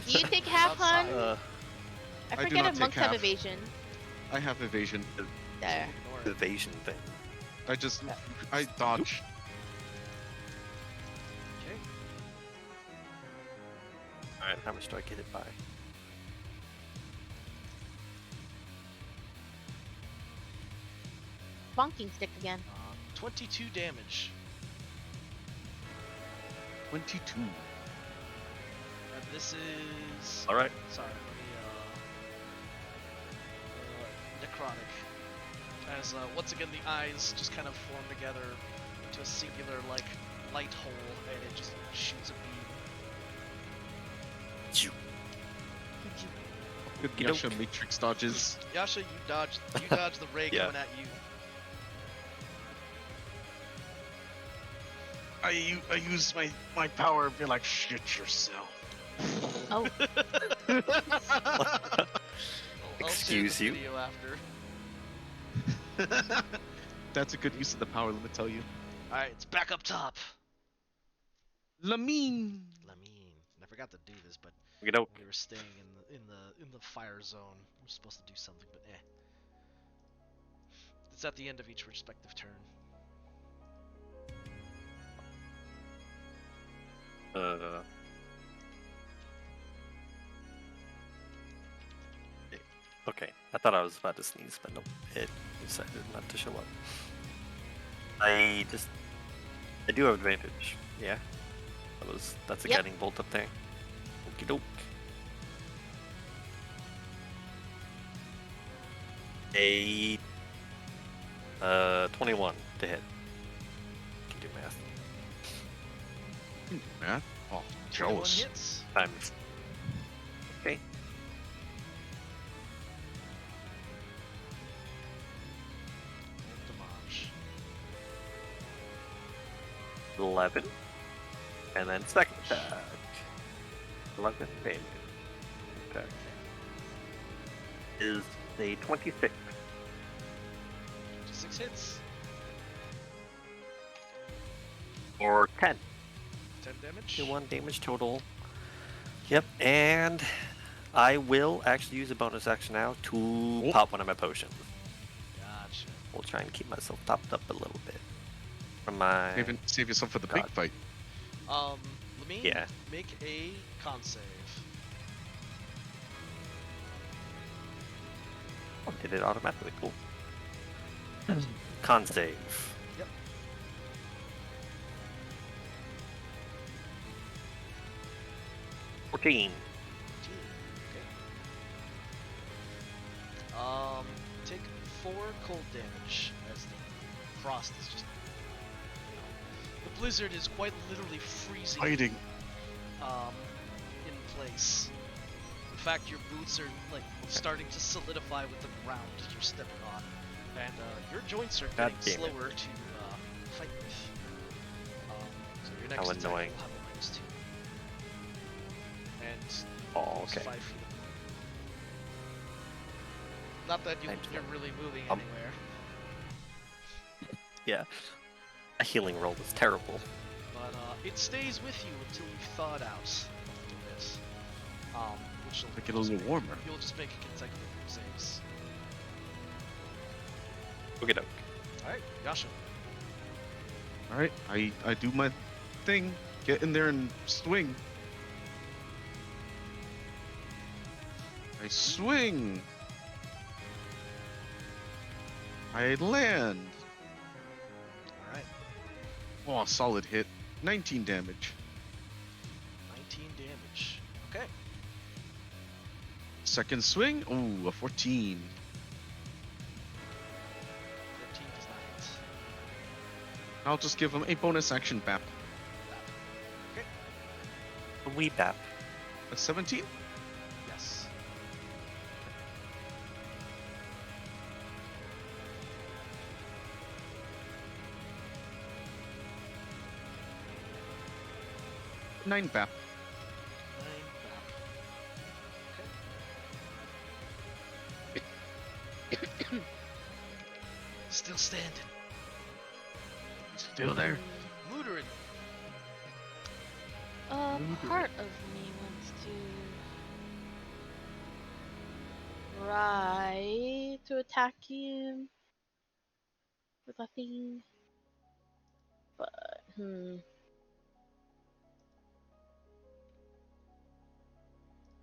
Do you take half, Outside. hun? I do forget not if take monks have half. evasion. I have evasion. There. Ignore it. Evasion thing. I dodge. Okay. All right, how much do I get it by? Bonking stick again. 22 damage. 22. And this is... All right. Sorry, let me, necrotic. As, once again, the eyes just kind of form together into a singular, like, light hole, and it just shoots a beam. Good Okey-doke. Yasha matrix dodges. Yasha, you dodge the ray Yeah. coming at you. I use my power and be like, shit yourself. Oh, I'll Excuse share you? the video after. That's a good use of the power, let me tell you. Alright, it's back up top. Lamine. Lamine. I forgot to do this, but Okey-doke. we were staying in the fire zone. We're supposed to do something, but eh. It's at the end of each respective turn. Okay, I thought I was about to sneeze, but nope. It decided not to show up. I do have advantage. Yeah. That's a Yep. guiding bolt up there. Okie doke. A 21 to hit. Can do math. Math? Oh, 21 jealous. hits. Times. Okay. Damage. 11. And then second attack. 11 damage. Attack. Is a 26. 6 hits. Or 10. 10 damage. 1 damage total. Yep, and I will actually use a bonus action now to pop one of my potions. Gotcha. We'll try and keep myself topped up a little bit. From my Save yourself for the God. big fight. Let me Yeah. make a con save. Oh, did it automatically? Cool. Con save. Yep. 14. 14. Okay. Take 4 cold damage as the frost is just. The blizzard is quite literally freezing. Fighting. In place. In fact, your boots are like starting to solidify with the ground you're stepping on, and your joints are God getting damn it. slower to fight with. So your next How attack annoying. will have a -2. And Oh, moves okay. 5 feet. Not that Thanks, you're really moving Um, anywhere. Yeah. A healing roll is terrible. But it stays with you until you've thawed out a little bit. Which will Make it a little warmer. You'll just make consecutive saves. Okie doke. Alright, Yasha. All right, I do my thing. Get in there and swing. I swing. I land. Alright, Oh, solid hit. 19 damage. 19 damage. Okay. Second swing. Ooh, a 14. 14 does not hit. I'll just give him a bonus action bap. Okay. A wee bap. A 17? Yes. Nine bap. 9 bap. Okay. Still standing. Still there. Mooterin. Part of me wants to try to attack him with a thing, but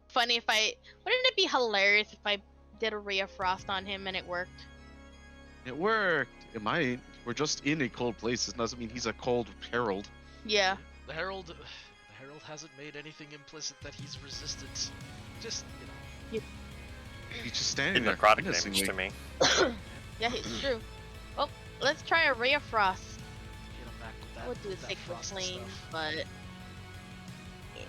Funny if I wouldn't it be hilarious if I did a ray of frost on him and it worked? It worked. It might. We're just in a cold place. It doesn't mean he's a cold herald. Yeah. The Herald hasn't made anything implicit that he's resisted. Just, He's just standing Did there. necrotic damage menacingly. to me. Yeah, it's true. Well, let's try a ray of frost. hit him back with that. I would do a with that sacred frost flame, stuff. but yeah,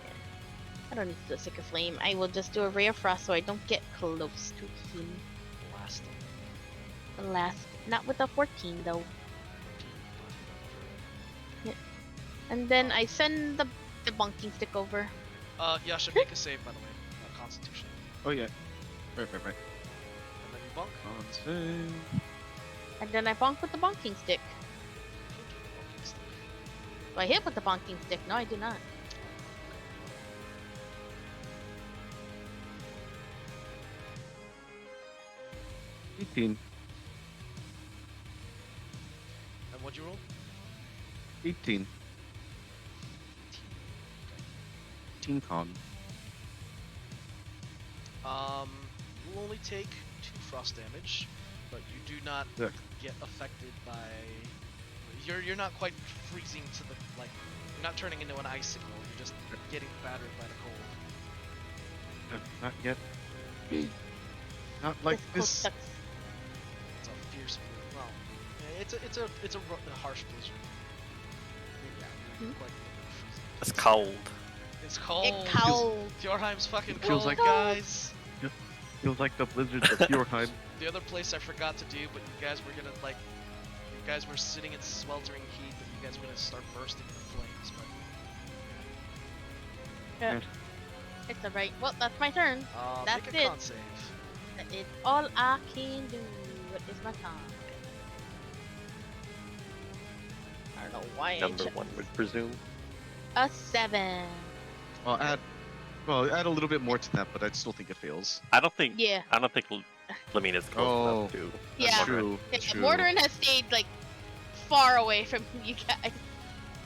I don't need to do a sacred flame. I will just do a ray of frost so I don't get close to him. Blast him. The last, not with a 14 though. And then I send the bonking stick over. Yasha, make a save, by the way. Constitution. Oh, yeah. Right. And then you bonk. On save. And then I bonk with the bonking stick. Bonking stick. Do I hit with the bonking stick? No, I do not. 18. And what'd you roll? 18. 18 con. You'll only take 2 frost damage, but you do not Yeah. get affected by. You're not quite freezing to the like. You're not turning into an icicle. You're just getting battered by the cold. Not yet. Not like Cold this. sucks. It's a fierce blizzard. Well, yeah, it's a harsh blizzard. Yeah, you're quite freezing. It's cold. It's cold. It cold. Fjordheim's fucking It feels cold, like- guys. Feels like the blizzards of Fjordheim. The other place I forgot to do, but you guys were gonna like, you guys were sitting in sweltering heat, but you guys were gonna start bursting into flames. But Yeah. It's alright. Well, that's my turn. make That's a it. con save. It's all I can do. What is my time? I don't know why I Number checked. 1 would presume. A 7. I'll add a little bit more to that, but I still think it fails. I don't think Yeah. Lamina's close enough to. Yeah. That's true. Yeah, True. Mortarin has stayed like far away from you guys.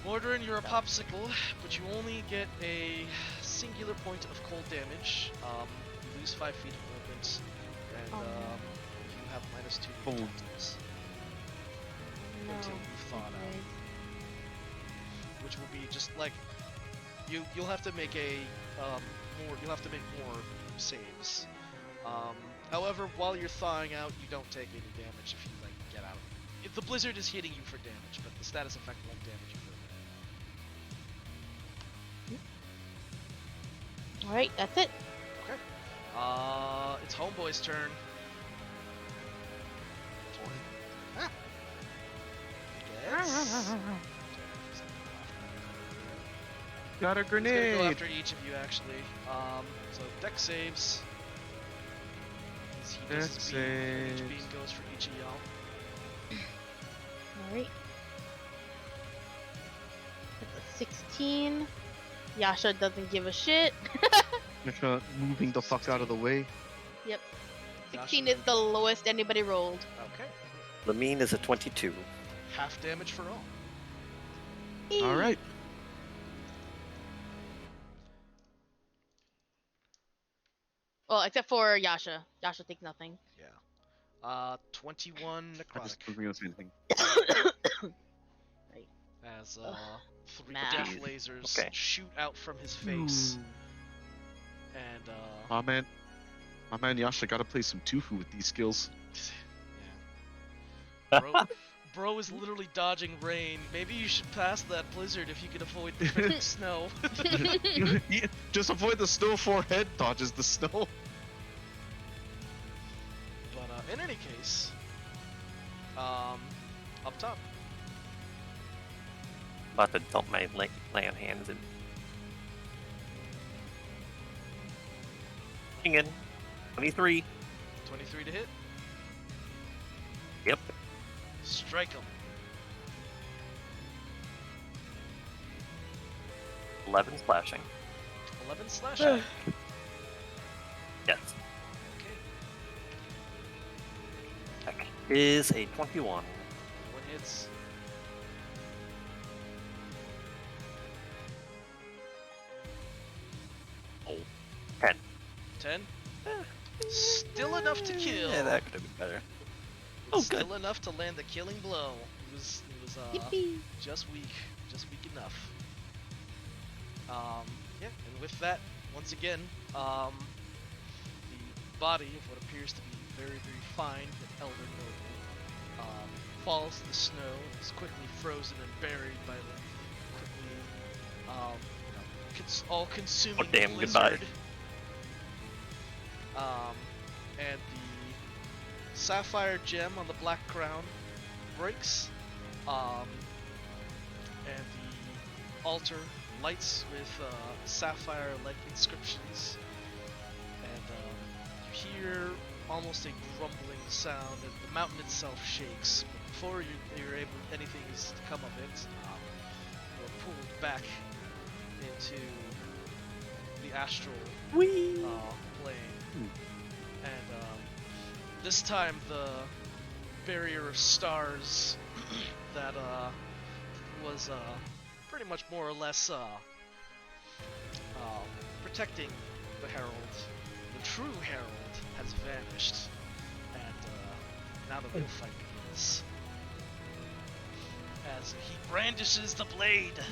Mordorin, you're a popsicle, but you only get a singular point of cold damage. You lose 5 feet of movement, and Oh, no. you have -2 to Cold. your tactics until you've thawed out, which will be just like you'll have to make a you'll have to make more saves. However, while you're thawing out, you don't take any damage if you like get out. If the blizzard is hitting you for damage, but the status effect won't damage you for a minute. Alright, that's it. Okay. It's Homeboy's turn. Ah. Yes. Got a He's gonna go grenade. after each of you actually. So deck saves. As he does Dex his beam, and each saves. beam goes for each of y'all. Alright. That's a 16. Yasha doesn't give a shit. Moving the fuck out of the way. Yep. Yasha 16 is the lowest anybody rolled. Okay. The mean is a 22. Half damage for all. All right. Well, except for Yasha. Yasha takes nothing. Yeah. 21 I just necrotic. wasn't gonna say anything. As 3 math. death lasers Okay. shoot out from his face. And My man Yasha gotta play some Tufu with these skills. yeah. Bro is literally dodging rain. Maybe you should pass that blizzard if you can avoid the freaking snow. Just avoid the snow. Forehead dodges the snow. But in any case, up top. About to dump my land hands in. Hanging. 23. 23 to hit. Yep. Strike him. 11 slashing. 11 slashing. Yes. Okay. That is a 21. 1 hits. Oh. 10. 10. Still enough to kill. Yeah, that could have been better. Oh, good. Still enough to land the killing blow. He was Yippee. just weak enough. Yeah, and with that, once again, the body of what appears to be very, very fine elder noble falls to the snow and is quickly frozen and buried by the quickly, all-consuming Oh, damn, blizzard. goodbye. And the sapphire gem on the black crown breaks, and the altar lights with sapphire-like inscriptions, and you hear almost a grumbling sound, and the mountain itself shakes. But before you're able, anything is to come of it, you're pulled back into the astral plane, and this time the barrier of stars that was pretty much more or less protecting the herald, the true herald, has vanished, and now the real fight begins. As he brandishes the blade. Oh,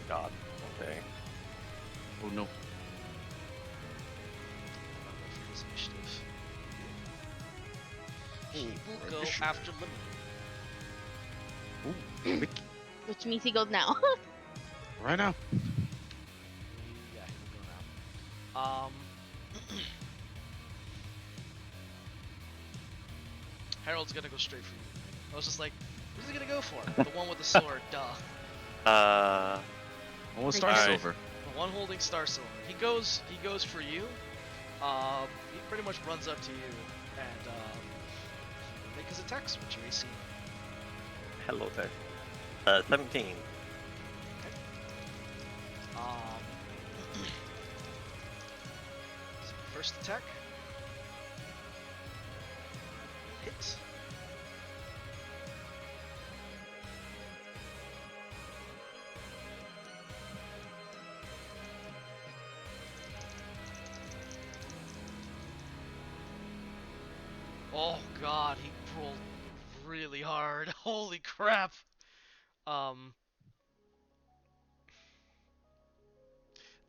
God. Okay. Oh no. For his initiative. He will Right, go sure. after Lemon. Ooh, quick. Which means he goes now. Right now. Yeah, he will go now. Harold's gonna go straight for you. I was just like, who's he gonna go for? The one with the sword, duh. Almost Alright. Star Silver. The one holding Star Silver. He goes for you. He pretty much runs up to you and he will make his attacks with your AC. Hello there. 17. So first attack. Hit. Oh god, he rolled really hard. Holy crap.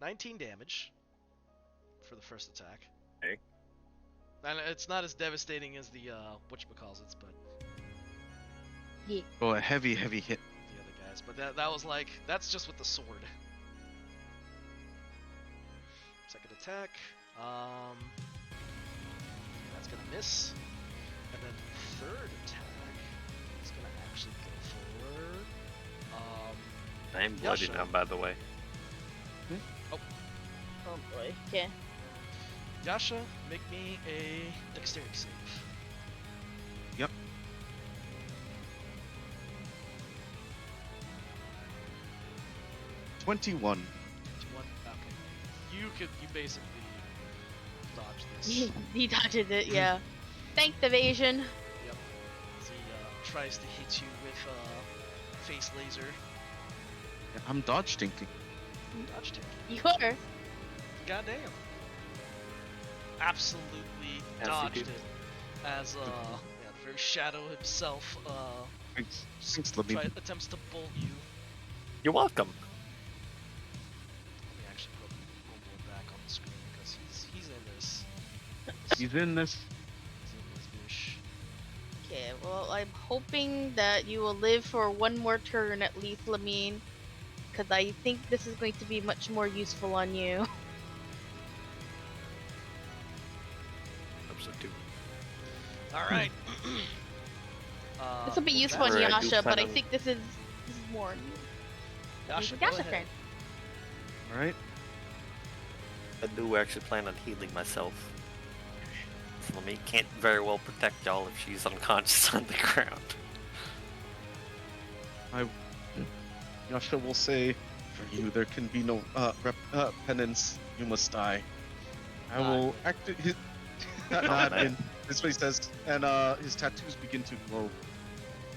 19 damage for the first attack. Okay. And it's not as devastating as the whatchamacallits, but Yeah. Oh, a heavy, heavy hit. the other guys. But that was like, that's just with the sword. Second attack. That's gonna miss. And then third attack is gonna actually go for I am bloody Yasha. now, by the way. Oh boy. Okay. Yasha, make me a dexterity save. Yep. $21. 21. Okay. You basically dodge this. He dodges it, yeah. Thanks, evasion. Yep. As he tries to hit you with face laser. Yeah, I'm dodge dinking. Dodge tank. You are. Goddamn. Absolutely As he dodged did. it. As the very shadow himself Thanks, Lemmy. attempts to bolt you. You're welcome. Let me actually put Homeboy back on the screen because he's in this. He's in this. He's in this bish. Okay, well, I'm hoping that you will live for one more turn at least, Lamine. Because I think this is going to be much more useful on you. Episode 2. All right. This will be with useful on Right, I do Yasha, but I plan on- think this is more on you. Yasha, go Yasha ahead. turn. Alright. I do actually plan on healing myself. So Lemmy can't very well protect y'all if she's unconscious on the ground. Yasha will say, for you there can be no penance, you must die. I will act his man. and this is what he says, and his tattoos begin to glow.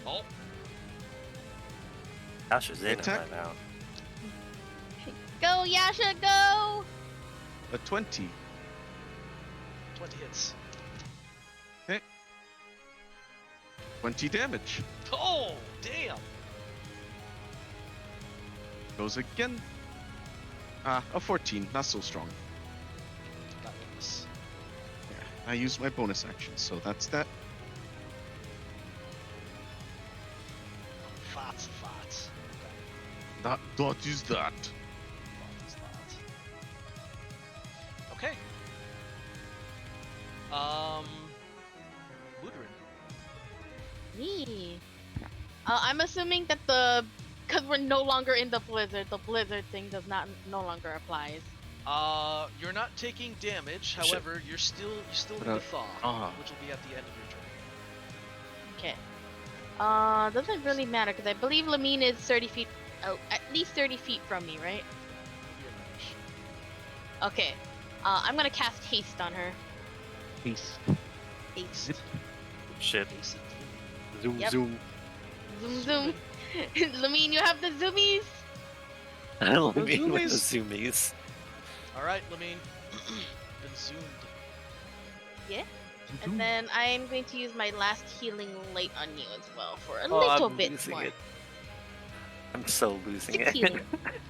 Oh, Tasha's in it Attack. right now. Go, Yasha, go! A 20. 20 hits. 20 damage. Oh, damn. Goes again. A 14, not so strong. Got this. Yeah, I used my bonus action, so that's that. Fats. Okay. That is that. Fats. Okay. Woodrin. Me. I'm assuming that because we're no longer in the blizzard thing does not no longer applies. You're not taking damage. Shit. However, you still need a thaw, which will be at the end of your turn. Okay. Doesn't really matter because I believe Lamine is 30 feet, at least 30 feet from me, right? Give you a range. Okay. I'm gonna cast haste on her. Peace. Haste. Zip. Shit. Basically. Zoom, Yep. zoom. Zoom zoom. Lamine, you have the zoomies. Lemmy with the zoomies. All right, Lamine. Been zoomed. And then I'm going to use my last healing light on you as well for a Oh, little I'm bit losing more. it. I'm so losing 6 it. healing.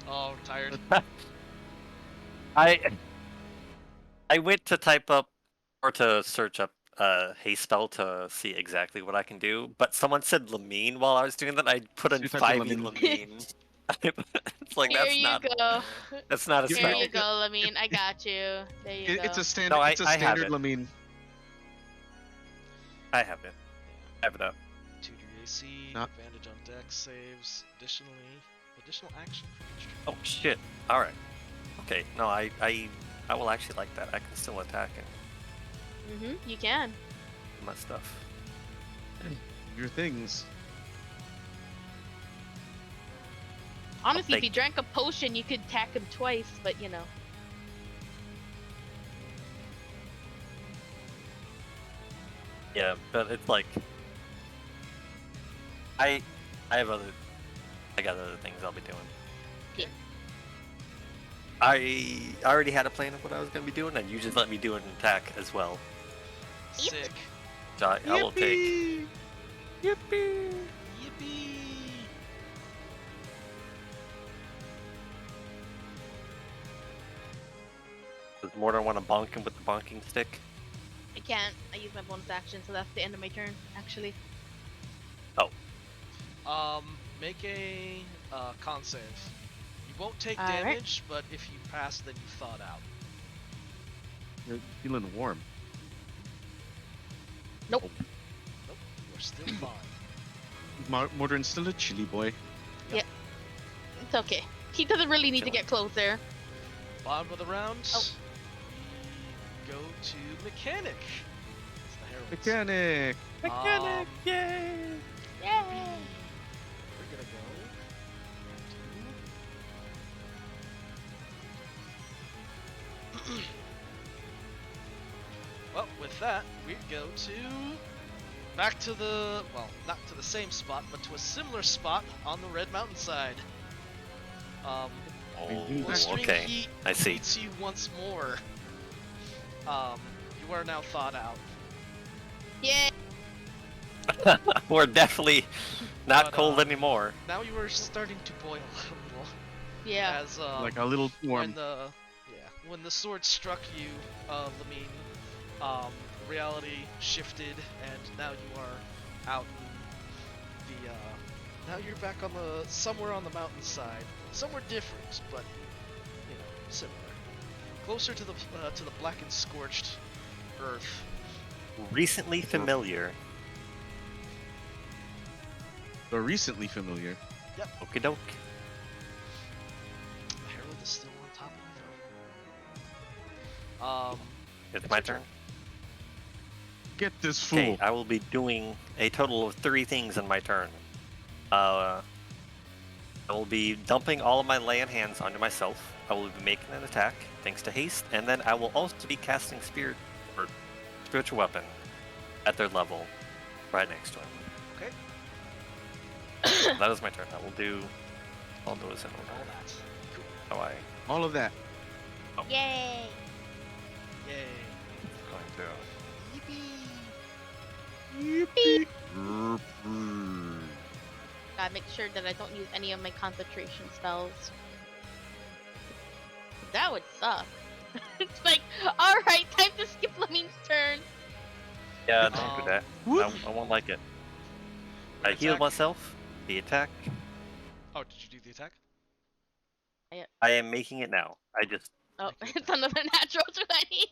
Oh, tired. I went to type up or to search up haste spell to see exactly what I can do, but someone said Lamine while I was doing that. I put So in you typed in 5e Lamine. It's like Here that's you not go. that's not a Here Here spell. you go, Lamine. I got you. There you go. It's a standard. No, it's a I have standard it. Lamine. I have it. I have it up. 2 to AC, Not- advantage on dex saves. Additional action for each turn. Oh shit. All right. Okay. No, I will actually like that. I can still attack and You can. do my stuff. Your things. Honestly, if take you drank a potion, you could attack him twice, but you know. Yeah, but it's like I got other things I'll be doing. Yeah. I already had a plan of what I was gonna be doing, and you just let me do an attack as well. Sick. I will take. Yippee! Yippee! Yippee! Does Mortar want to bonk him with the bonking stick? I can't. I use my bonus action, so that's the end of my turn, actually. Make a con save. You won't take Alright. damage, but if you pass, then you thawed out. You're feeling warm. Nope, you're still fine. Mordrin's still a chilly boy. It's okay. He doesn't really need to get close there. Bottom of the round. Oh. We go to mechanic. It's the Heralds. Mechanic! Mechanic, Yay! Yay! We're gonna go. Well, with that, we go to back to the not to the same spot, but to a similar spot on the Red Mountainside. Oh, Blistering okay. heat I see. hits you once more. You are now thawed out. Yay! We're definitely not But, cold anymore. Now you are starting to boil a little. Yeah. As Like a little warm. when the sword struck you, Lamine, reality shifted, and now you are out in the. Now you're back on the somewhere on the mountainside, somewhere different, but you know similar, closer to the black and scorched earth. Recently familiar. But recently familiar. Okie doke. The Herald is still on top of you, though. It's my turn. Get this fool. Okay, I will be doing a total of 3 things in my turn. I will be dumping all of my lay on hands onto myself. I will be making an attack thanks to haste, and then I will also be casting spiritual weapon at their level, right next to him. Okay. That is my turn. I will do all those in All order. that. Cool. How I All of that. Yay! Yay. going to. Yippee. Yippee! Gotta make sure that I don't use any of my concentration spells. That would suck. It's like, alright, time to skip Lamine's turn. Yeah, don't do that. Whoop. I won't like it. What I healed attack? myself. The attack. Oh, did you do the attack? I am making it now. I just. Oh, Thank you. it's another natural 20.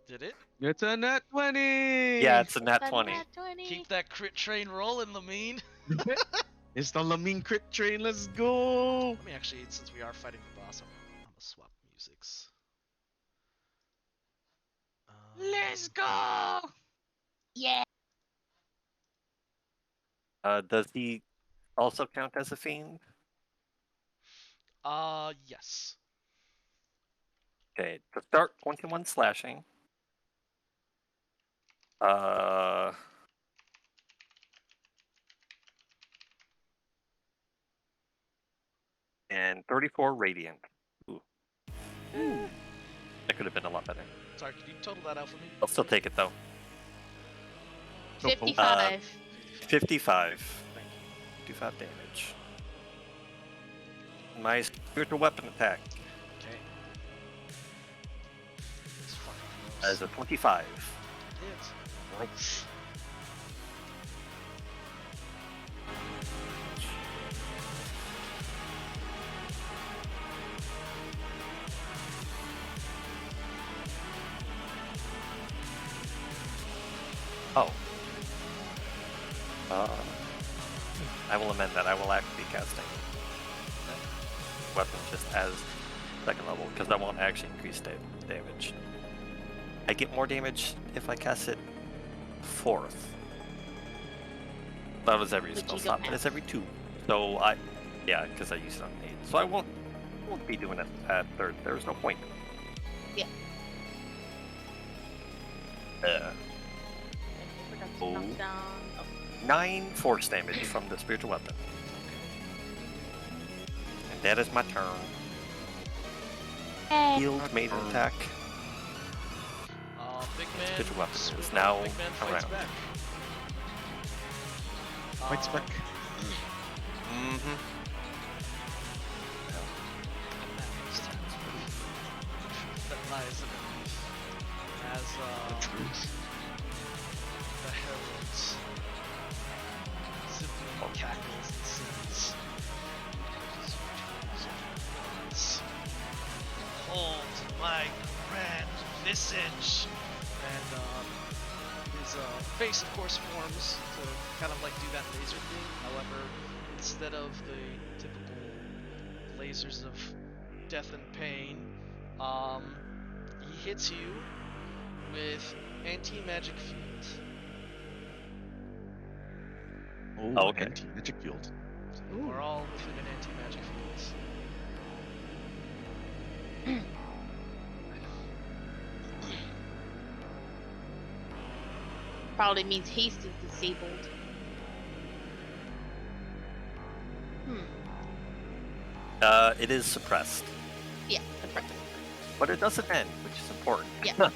Did it? It's a nat 20! Yeah, it's a nat 20. Nat 20. Keep that crit train rolling, Lamine. It's the Lamine crit train, let's go! Let me actually, since we are fighting the boss, I'm gonna swap musics. go! Yeah. Does he also count as a fiend? Yes. Okay, to start 21 slashing. And 34 radiant. Ooh. That could have been a lot better. Sorry, can you total that out for me? I'll still take it though. 55. 55. 55 damage. My spiritual weapon attack Okay. It's fine. as a 25. It. Nice. Oh. I will amend that. I will actually be casting weapon just as second level because I won't actually increase damage. I get more damage if I cast it 4th. That was every Which spell you slot, don't but it's have. every 2. So yeah, because I used it on 8. So I won't be doing it at 3rd. There's no point. Yeah. Oh. Knock down. Oh. 9 force damage from the spiritual weapon. And that is my turn. Hey. Healed, made an attack. Big man vintage weapon is now Big Man fights around. back. Fights back. Mm-hmm. That lies underneath as Truth. the heralds simply cackles and says, "Behold my grand visage!" And his face, of course, forms to kind of like do that laser thing. However, instead of the typical lasers of death and pain, he hits you with anti-magic field. Oh, okay. anti-magic field. So you are all within an anti-magic field. Probably means haste is disabled. It is suppressed, Yeah, that's right. but it doesn't end, which is important. Yeah.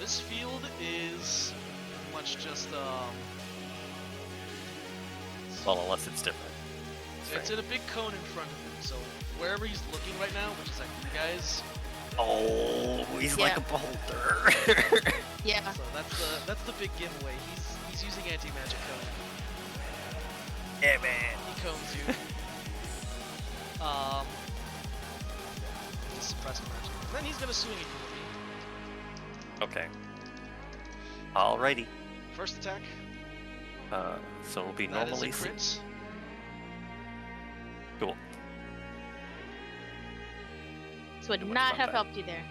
This field is pretty much just Well, unless it's different. it's in a big cone in front of him. So wherever he's looking right now, which is at you guys, Oh, he's like Yeah. a boulder. Yeah. so that's the big giveaway. He's using anti-magic cone. Yeah, man. He cones you. To suppress magic. And then he's gonna swing at you. Okay. Alrighty. First attack. So it'll be That is normally a crit. Cool. This would It wouldn't not sound have bad. helped you there.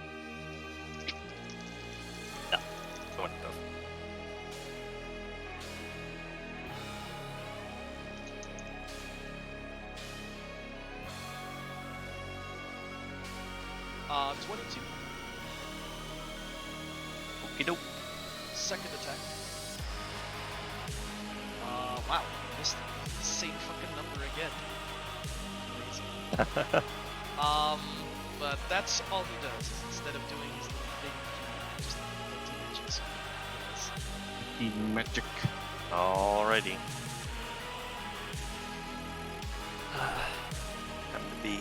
Go ahead, though. Uh, 22. Okie doke. Second attack. Wow. Missed the same fucking number again. Amazing. But that's all he does. Is instead of doing his little thing, he just anti-magics. Magic. Alrighty. Time to be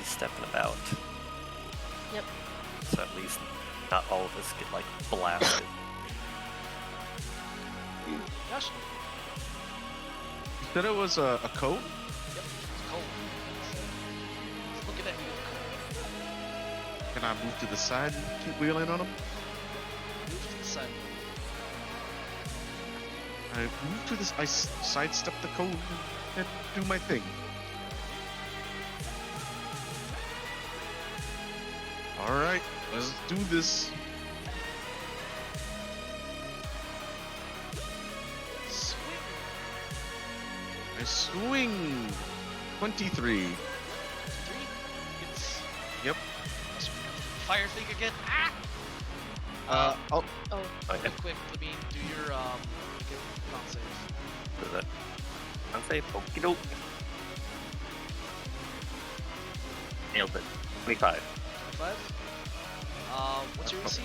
stepping about. Yep. So at least not all of us get like blasted. Gosh. You said it was a coat? Yep. It's cold. He's looking at you with cold. Can I move to the side and keep wheeling on him? Move to the side. I move to this. I sidestep the cone and do my thing. All right, let's do this. Swing. I swing. 23. 3. It's Yep. fire thing again. Ah! Oh, Oh. Okay. Real quick, Levine, do your con save. What is that? Unsafe. Okie doke. Nailed it. 25. 25. What's your AC?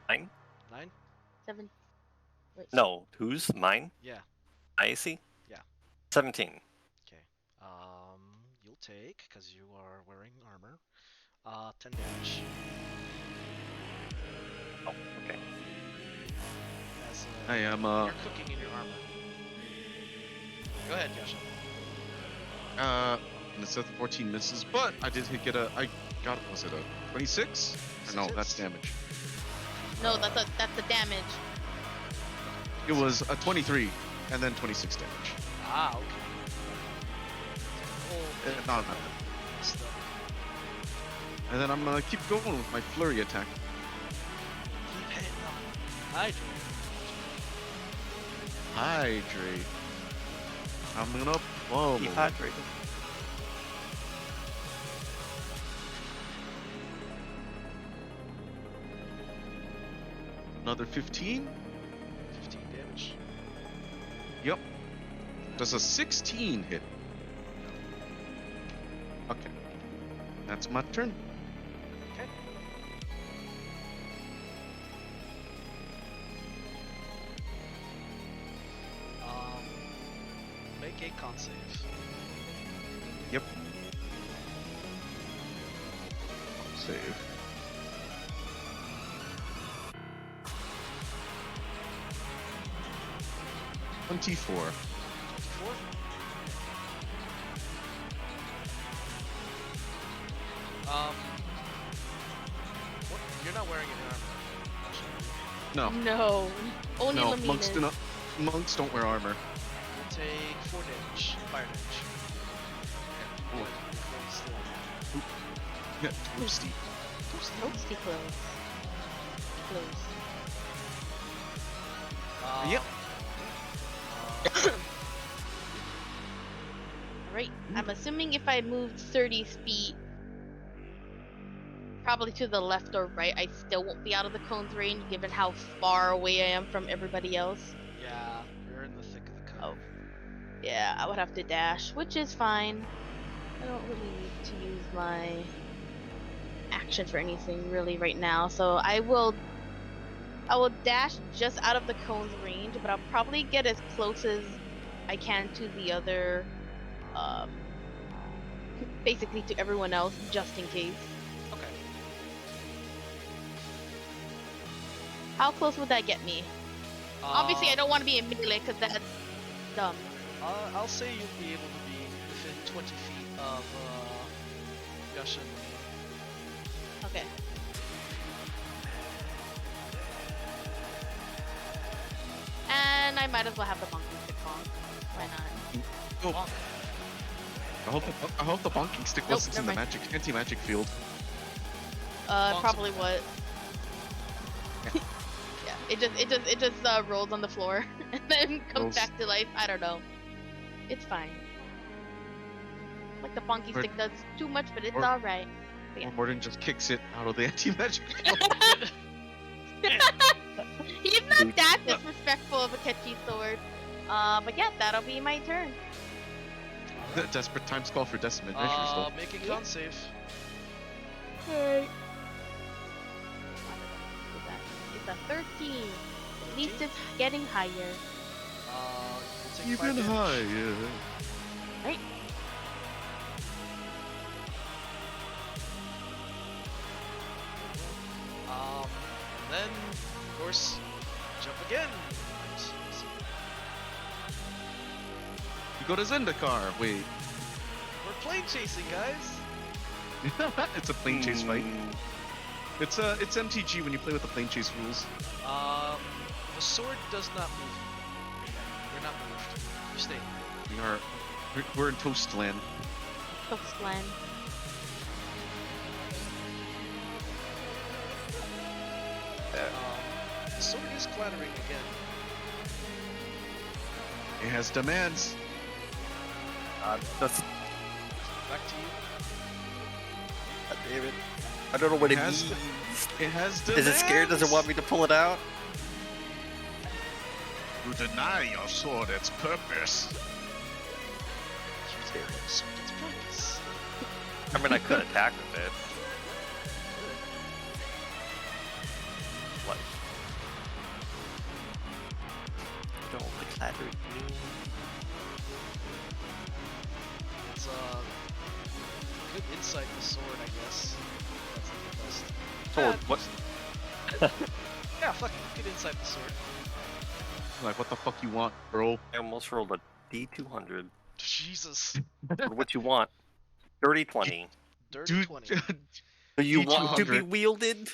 9? 9? 7. Wait. No, whose? Mine? Yeah. IAC? Yeah. 17. Okay. You'll take, because you are wearing armor, 10 damage. Oh, okay. As, I am you're cooking in your armor. Go ahead, Yasha. and it said 14 misses, but I did get a. I got. Was it a 26? Or no, that's damage. No, that's the damage. It was a 23 and then 26 damage. Ah, okay. Oh, No. And then I'm gonna keep going with my flurry attack. keep hitting them. Hydrate. Hydrate. I'm gonna bubble. Dehydrated. Another 15. 15 damage. Yep. Does a 16 hit? Okay. That That's my turn. Okay. Make a con save. Yep. Save. $24. 24. What? You're not wearing any armor. No. No. Only No, Lamina. monks don't wear armor. You'll take 4 damage. Fire damage. Ooh. Yeah, toasty. Toasty clothes. Clothes. Yep. Alright, I'm assuming if I moved 30 feet, probably to the left or right, I still won't be out of the cone's range given how far away I am from everybody else. Yeah, you're in the thick of the cone. Oh. Yeah, I would have to dash, which is fine. I don't really need to use my action for anything really right now, so I will dash just out of the cone's range, but I'll probably get as close as I can to the other, basically to everyone else, just in case. Okay. How close would that get me? Obviously, I don't want to be in melee because that's dumb. I'll say you'll be able to be within 20 feet of Gush and Okay. And I might as well have the monkey stick on. Why not? Oh. I hope the bonking stick Nope, wasn't in the never anti-magic field. Bonks Probably what. Yeah, it just rolls on the floor and then comes Rolls. back to life. I don't know. It's fine. Like the bonky Or- stick does too much, but it's or- alright. Yeah. Or Morden just kicks it out of the anti-magic field. He's not that disrespectful of a catchy sword. But yeah, that'll be my turn. Desperate times call for desperate measures, though. Make a con save. Okay. It's a 13. At least it's getting higher. You'll take 5 Even damage. higher. Right? Then, of course, jump again. You go to Zendikar. Wait. We're plane chasing, guys. It's a plane chase fight. It's MTG when you play with the plane chase rules. The sword does not move. You're not moved. You stay. We're in Toast Land. Coastline. The sword is clattering again. It has demands. That's Back to you. God damn it. I don't know what it has means. It has demands. Is it scared? Does it want me to pull it out? You deny your sword its purpose. You dare the sword its purpose. I mean, I could attack with it. What? Don't the clattering mean? It's good insight in the sword, I guess. That's not the best. Sword, Yeah, what? Yeah, fuck it. Good insight in the sword. Like, what the fuck you want, bro? I almost rolled a D200. Jesus. What you want? Dirty 20. Dirty Dude, 20. Do you want to be D200. wielded?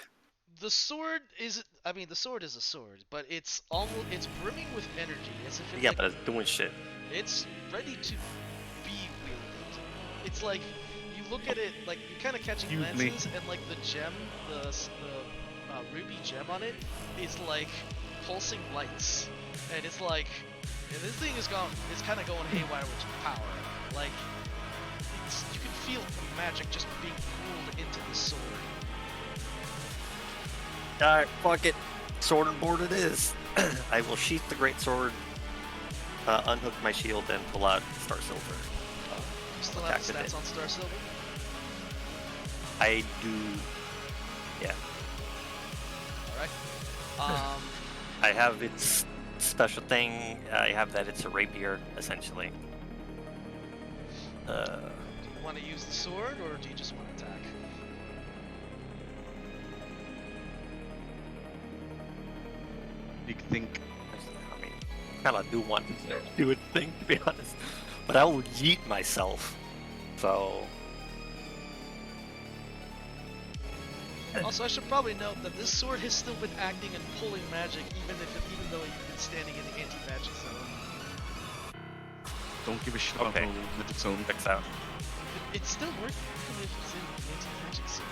The sword is, I mean, the sword is a sword, but it's almost, it's brimming with energy, as if it's Yeah, like, but it's doing shit. it's ready to be wielded. It's like, you look at it, like, you're kind of catching Excuse me. glances, and like the gem, the ruby gem on it, is like pulsing lights, and it's like, and this thing is kind of going haywire with power. Like, you can feel the magic just being pulled into the sword. Alright, fuck it. Sword and board it is. I will sheath the great sword, unhook my shield, and pull out Star Silver. You still Attack have the with stats it. on Star Silver? I do. Yeah, Alright. I have its special thing. I have that it's a rapier, essentially. Do you want to use the sword, or do you just want to attack? You think I mean, kind of do want to do a thing, to be honest. But I will yeet myself. So. Also, I should probably note that this sword has still been acting and pulling magic, even though you've been standing in the anti-magic zone. don't give a shit about Okay. the magic zone. Checks out. It's still working even if it's in the anti-magic zone.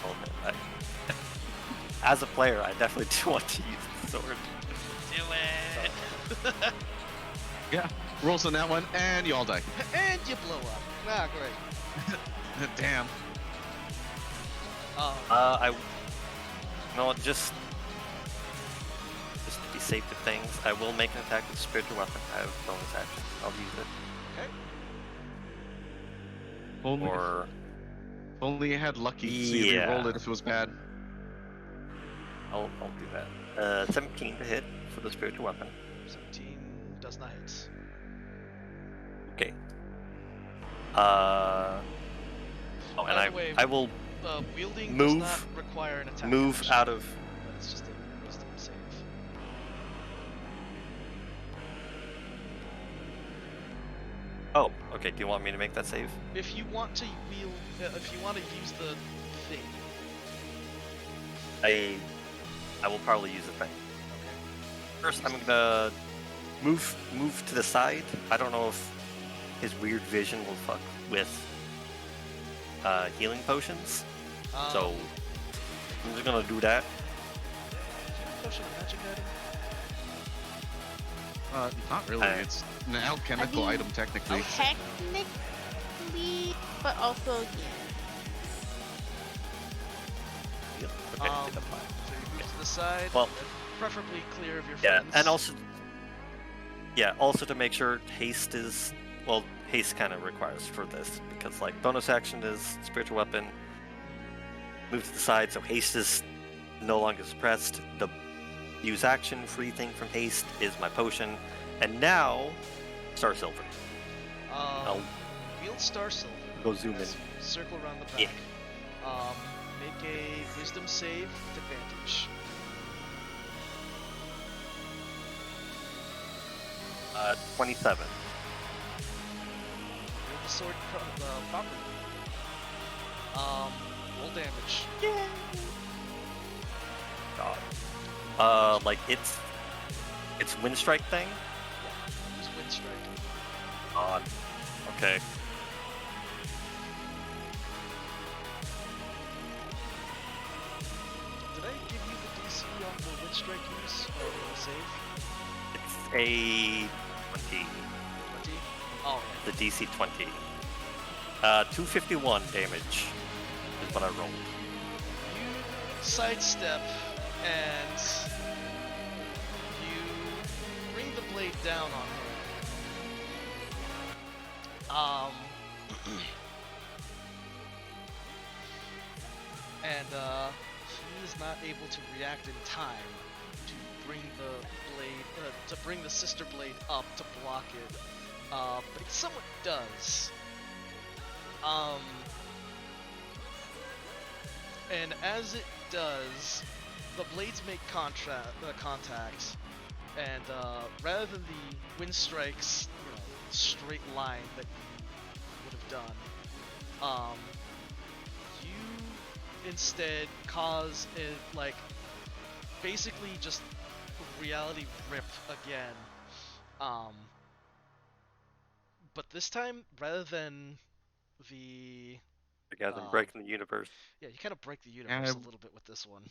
Oh, man, as a player, I definitely do want to use the sword. Do it! Yeah. Rolls on that one, and you all die. And you blow up. Ah, great. Damn. I. No, just to be safe with things, I will make an attack with spiritual weapon. I have bonus action. I'll use it. Okay. Or If only you had lucky, so you Yeah. re-rolled it if it was bad. I'll do that. 17 to hit for the spiritual weapon. 17 does not hit. Okay. Oh, and By the way, I will Wielding move- does not require an attack. move action, out of. but it's just a wisdom save. Oh, okay. Do you want me to make that save? If you want to wield, if you want to use the thing. I will probably use the thing. Okay. First, I'm gonna move to the side. I don't know if his weird vision will fuck with healing potions. So I'm just gonna do that. Potion of magic item. Not really. I- It's an alchemical I mean- item, technically. Technically, but also yeah. Okay, So did apply. you move to the side. Well- preferably clear of your Yeah, friends. and also to make sure haste is haste kind of requires for this because like bonus action is spiritual weapon. Move to the side, so haste is no longer suppressed. The use action free thing from haste is my potion, and now Star Silver. I'll Wield Star Silver. go zoom in. As you circle around the back. Yeah. Make a Wisdom save with advantage. 27. Wield the sword properly. Roll damage. God. Like it's wind strike thing. Use Wind Strike. God. Okay. Did I give you the DC on the Wind Strike use or the save? It's a 20. 20? Oh, The DC 20. 251 damage is what I rolled. You sidestep and you bring the blade down on her. And he is not able to react in time to bring the blade, to bring the sister blade up to block it. But it somewhat does. And as it does, the blades make contact, and rather than the wind strikes, straight line that you would have done, you instead cause it basically just reality rip again. But this time, rather than the Together breaking the universe. yeah, you kind of break the universe Yeah. a little bit with this one.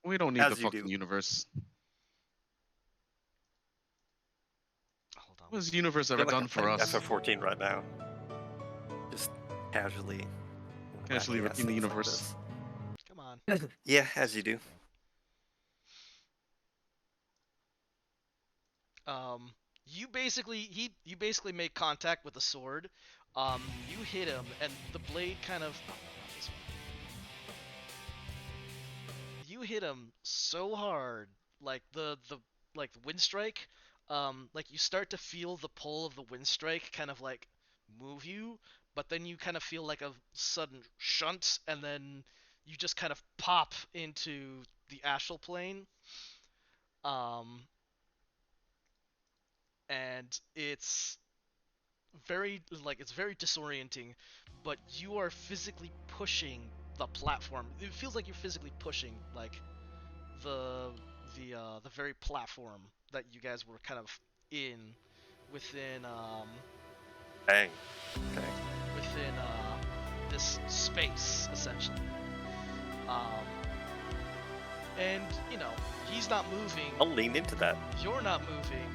We don't need As the you fucking do. universe. Hold on. What has the universe I ever feel like done I'm for playing us? FF14 right now. Just casually. Casually wacky ass ripping the things like universe. Come on. this. Yeah, as you do. you basically make contact with the sword. You hit him, and the blade kind of. You hit him so hard, like the like the wind strike. Like you start to feel the pull of the wind strike kind of like move you, but then you kind of feel like a sudden shunt, and then you just kind of pop into the astral plane. Um, and it's very disorienting, but you are physically pushing the platform. It feels like you're physically pushing like the the very platform that you guys were kind of in within Dang. Okay. within this space essentially. Um, and you know he's not moving. I'll lean into that. You're not moving,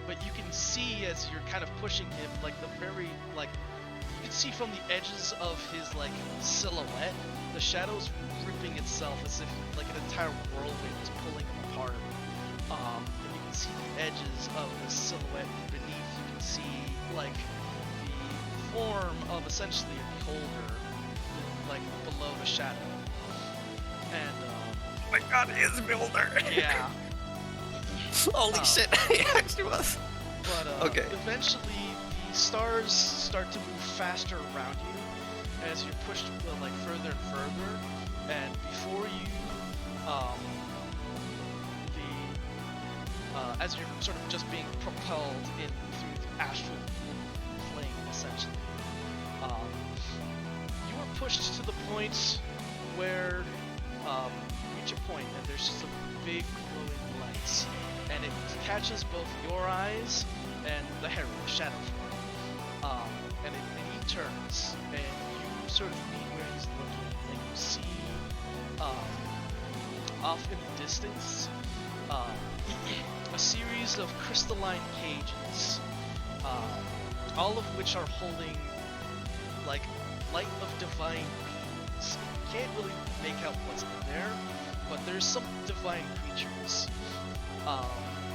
but you can see as you're kind of pushing him, like the very like you can see from the edges of his like silhouette, the shadow's ripping itself as if like an entire whirlwind is pulling him apart. And you can see the edges of his silhouette beneath. You can see like the form of essentially a beholder, like below the shadow. And Oh my god, it is Builder! yeah. Holy shit, he actually was. But Okay. eventually the stars start to move faster around you as you're pushed like further and further, and before you, as you're sort of just being propelled in through the astral plane, essentially, you are pushed to the point where you reach a point and there's just a big glowing light, and it catches both your eyes and the herald, the shadow form. And he turns, and you sort of meet where he's looking, and you see off in the distance a series of crystalline cages, all of which are holding like light of divine beings. You can't really make out what's in there, but there's some divine creatures,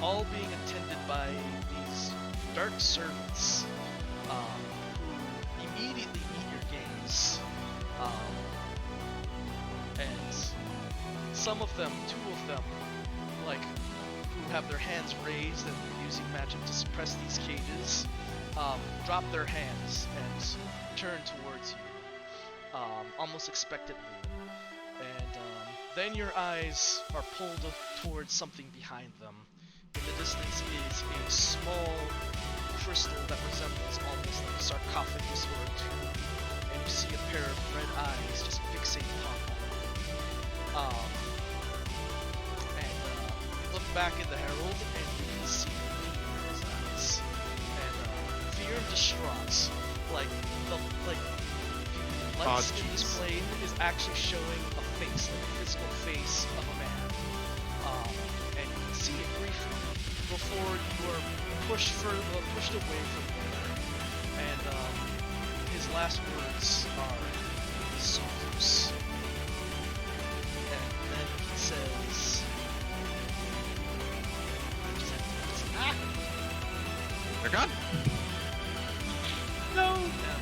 all being attended by these dark servants, who immediately meet your gaze, and some of them, two of them, like, who have their hands raised and they're using magic to suppress these cages, drop their hands and turn towards you, almost expectantly. And then your eyes are pulled towards something behind them. In the distance is a small crystal that resembles almost like a sarcophagus or a tomb, and you see a pair of red eyes just fixate upon them. You look back in the herald and you can see fear in his eyes, and fear and distraught. Like the lights in this plane is actually showing a face, like a physical face of a man. And you can see it briefly before you are pushed away from him. And his last words are "Sophos." And then he says, "Ah, They're gone. no!" And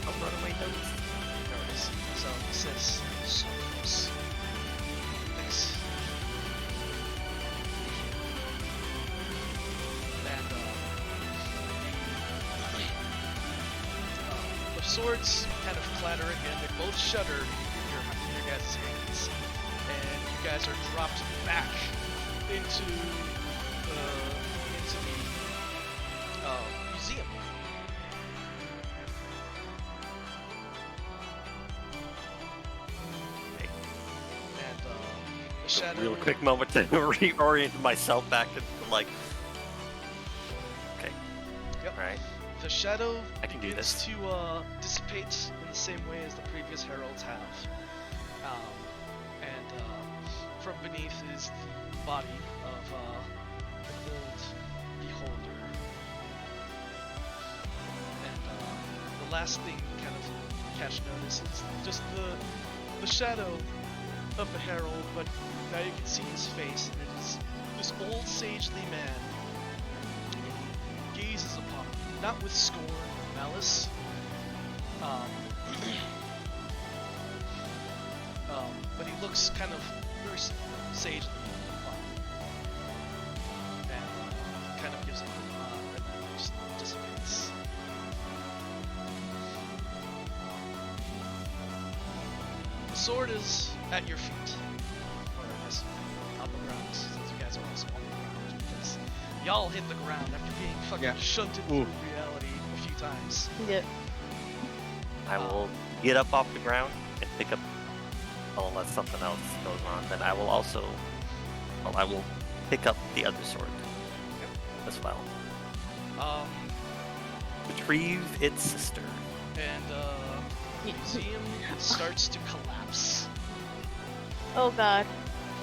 I'll run away notes. So he says, "Sophos." Thanks. And the swords kind of clatter again. They both shudder in your guys' hands, and you guys are dropped back into the museum. And the shadow. Real quick moment to reorient myself back to like. Okay. Yep. Alright. The shadow I can do begins this. to dissipate in the same way as the previous heralds have. And from beneath is the body of an old beholder. And the last thing you kind of catch notice is just the shadow of the herald, but now you can see his face, and it is this old sagely man. He seizes upon you, not with scorn or malice, um, but he looks kind of very sagely upon you, and kind of gives a nod, and then just dissipates. The sword is at your feet, or I guess on the ground, since you guys are also on the ground, because y'all hit the ground after being fucking shunted through reality a few times. Yeah. I will get up off the ground and pick up, unless something else goes on, then I will also, I will pick up the other sword as well. Retrieve its sister. And the museum starts to collapse. Oh god.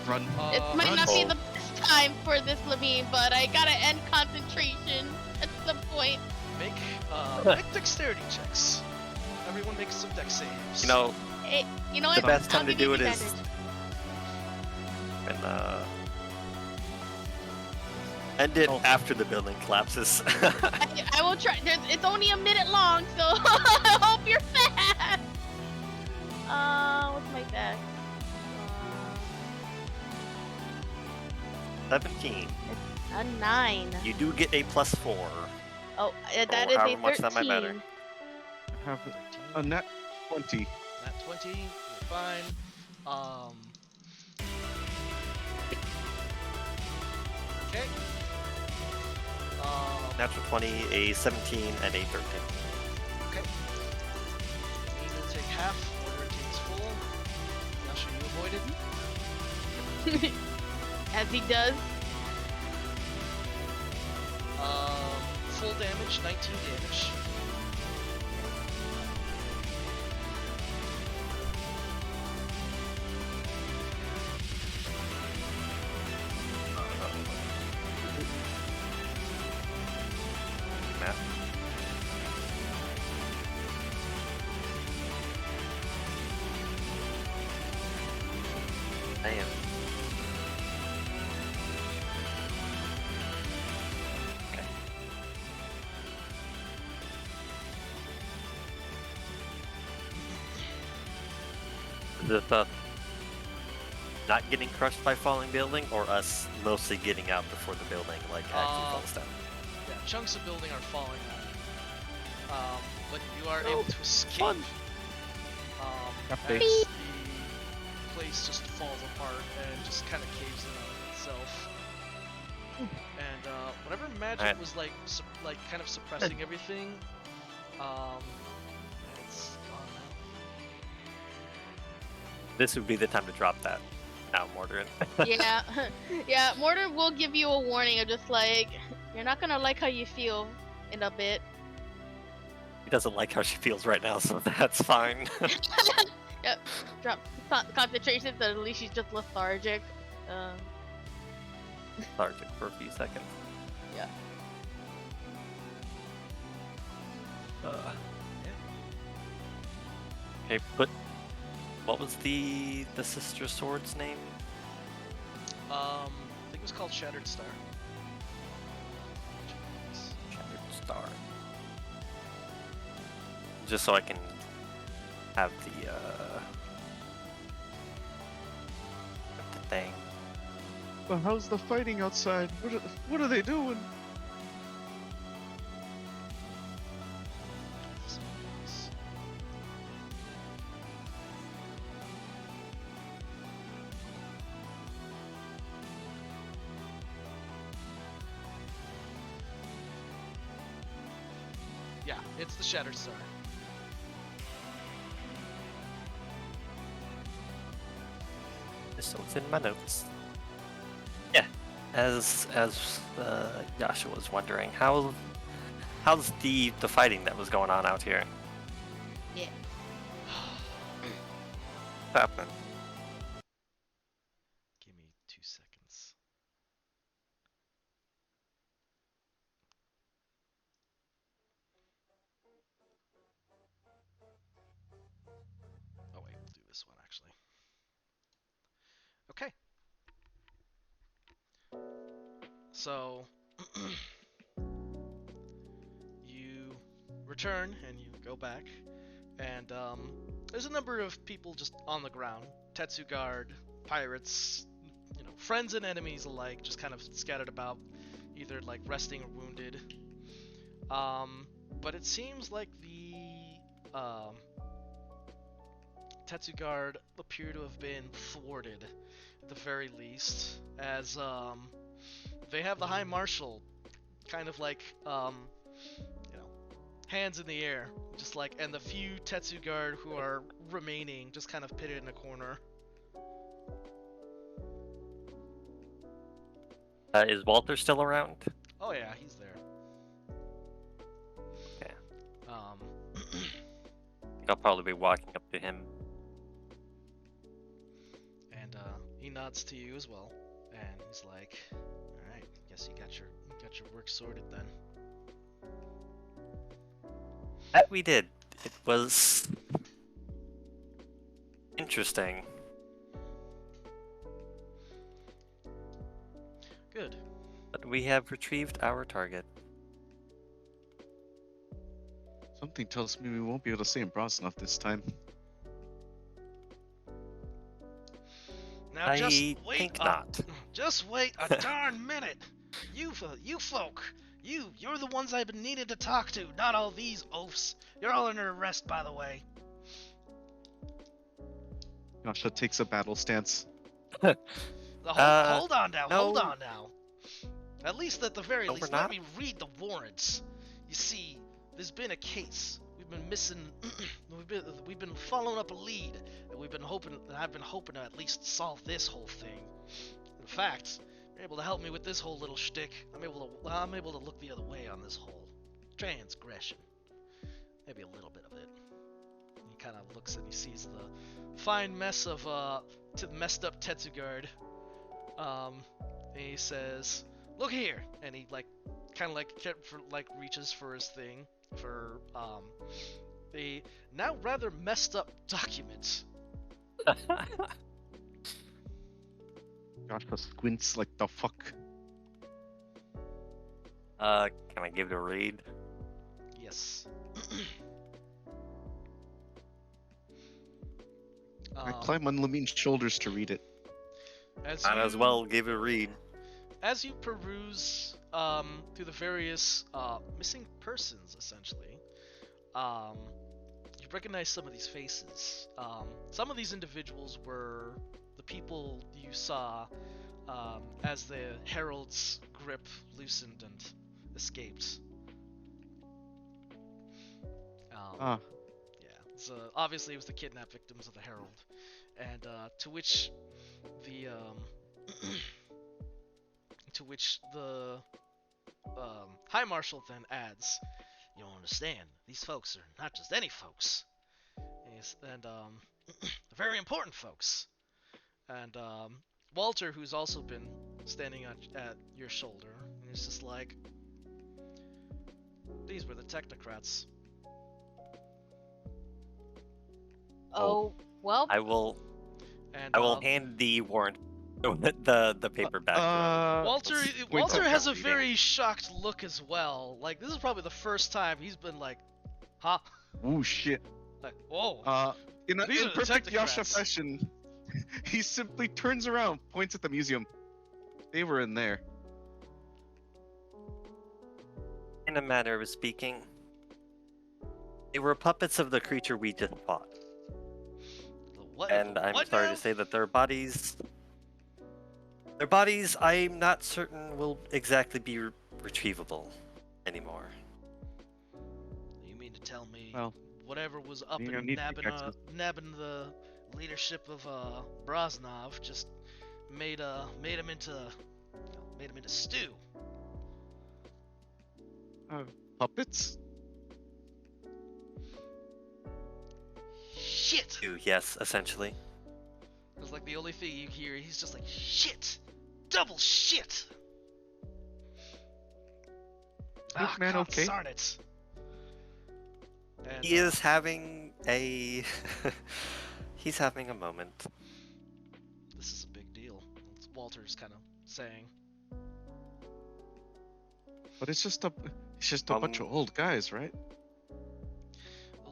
Run. It might not be Oh. the best time for this, Levine, but I gotta end concentration at some point. Make dexterity checks. Everyone makes some dex saves. You know, Hey, you know the what? best I'll time to give you do it is advantage. when, end it Oh. after the building collapses. I will try. It's only a minute long, so I hope you're fast. What's my dex? 17. A 9. You do get a +4. Oh, that Or is a however much 13. that might matter. I have a net 20. Nat 20, you're fine. Okay. Natural 20, a 17, and a 13. Okay. Aim will take half, order takes full. Yasha, you avoided. As he does. Full damage, 19 damage. Matt? Damn. Okay. The not getting crushed by falling building, or us mostly getting out before the building like actually falls down? Yeah, chunks of building are falling on. But you are Oh, able to escape. fun. As Updates. the place just falls apart and just kind of caves in on itself. And whatever magic Alright. was like, kind of suppressing everything, it's gone now. This would be the time to drop that. Now, Mordrin. Yeah. Yeah, Mortar will give you a warning of just like, you're not gonna like how you feel in a bit. He doesn't like how she feels right now, so that's fine. Yep. Drop concentration, so at least she's just lethargic. Sergeant for a few seconds. Yeah. Okay, but what was the sister sword's name? I think it was called Shattered Star. Shattered Star. Just so I can have the thing. But how's the fighting outside? What are they doing? Yeah, it's the Shattered Star. So it's in my notes. Yeah, as Yasha was wondering, how's the fighting that was going on out here? Yeah. What's happening? Give me 2 seconds. Oh wait, we'll do this one actually. Okay. So return and you go back, and there's a number of people just on the ground. Tetsu guard, pirates, friends and enemies alike, just kind of scattered about, either like resting or wounded. But it seems like the Tetsu guard appear to have been thwarted, at the very least, as they have the High Marshal kind of like hands in the air, just like, and the few Tetsu guard who are remaining just kind of pitted in a corner. Is Walter still around? Oh yeah, he's there. Okay. Um, I'll probably be walking up to him. and he nods to you as well, and he's like, "All right, guess you got your work sorted then." That we did. It was interesting. Good. But we have retrieved our target. Something tells me we won't be able to stay in Brosnov this time. Now I just wait think a- not. Just wait a darn minute. You folk, you're the ones I've been needing to talk to, not all these oafs. You're all under arrest, by the way. Yasha takes a battle stance. Hold on now, no. hold on now. At least at the very No, least, we're let not. me read the warrants. You see, there's been a case. We've been missing. we've been following up a lead, and I've been hoping to at least solve this whole thing. In fact, you're able to help me with this whole little shtick. I'm able to look the other way on this whole transgression. Maybe a little bit of it. He kind of looks and he sees the fine mess of messed up Tetsugard. And he says, "Look here," and he reaches for his thing for a now rather messed up document. Yasha squints like the fuck. Can I give it a read? Yes. I climb on Lamin's shoulders to read it. Might as well give it a read. As you peruse through the various missing persons, essentially, you recognize some of these faces. Some of these individuals were the people you saw as the Herald's grip loosened and escaped. Ah, Yeah, so obviously it was the kidnapped victims of the Herald, and to which the High Marshal then adds, "You don't understand. These folks are not just any folks, and they're very important folks." And Walter, who's also been standing at your shoulder, and is just like, "These were the technocrats." Oh, well. I will And hand the warrant, the paper back. to him. Walter Points out has a reading. very shocked look as well. Like, this is probably the first time he's been like, "Huh?" ooh shit. Like, whoa. In These are the perfect Yasha technocrats. fashion, he simply turns around, points at the museum. They were in there. In a manner of speaking, they were puppets of the creature we just fought. What? And I'm what sorry now? to say that their bodies, I'm not certain will exactly be retrievable anymore. You mean to tell me Well, whatever was up you and don't need nabbing pickaxes. the leadership of Brosnov just made him into stew? Puppets? Shit! Yes, essentially. It's like the only thing you hear. He's just like, "Shit! Double shit!" Man, okay. Darn it. And, He is having a he's having a moment. This is a big deal. It's Walter's kind of saying. But it's just a bunch of old guys, right?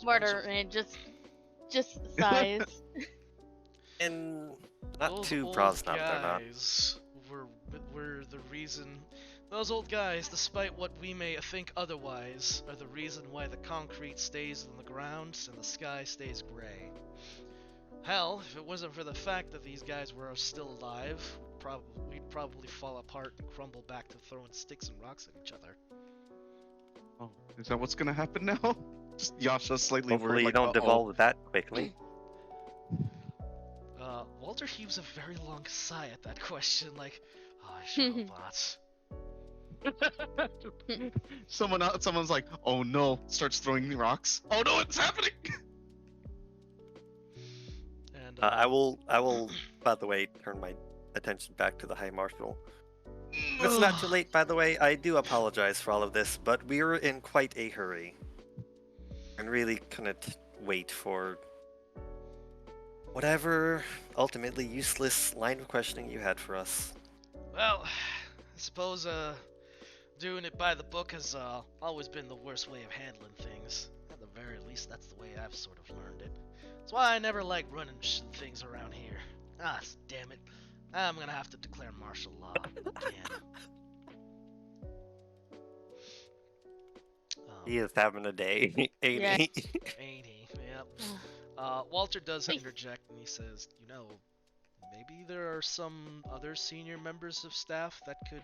Mortar and just sighs. And not Those too old Brosnan, they're not. guys were the reason. Those old guys, despite what we may think otherwise, are the reason why the concrete stays on the ground and the sky stays gray. Hell, if it wasn't for the fact that these guys were still alive, we'd probably fall apart and crumble back to throwing sticks and rocks at each other. Oh, is that what's gonna happen now? Just Yasha slightly Hopefully worried, you like, don't uh-oh. devolve that quickly. Walter heaves a very long sigh at that question, like, oh, I sure hope not. Someone's like, oh no, starts throwing rocks. Oh no, it's happening! And I will, by the way, turn my attention back to the High Marshal. It's not too late, by the way. I do apologize for all of this, but we were in quite a hurry. And really couldn't wait for whatever ultimately useless line of questioning you had for us. Well, I suppose doing it by the book has always been the worst way of handling things. At the very least, that's the way I've sort of learned it. That's why I never like running things around here. Ah, damn it. I'm gonna have to declare martial law again. He is having a day, ain't Yeah. he? Ain't he? Yep. Walter does interject and he says, you know, maybe there are some other senior members of staff that could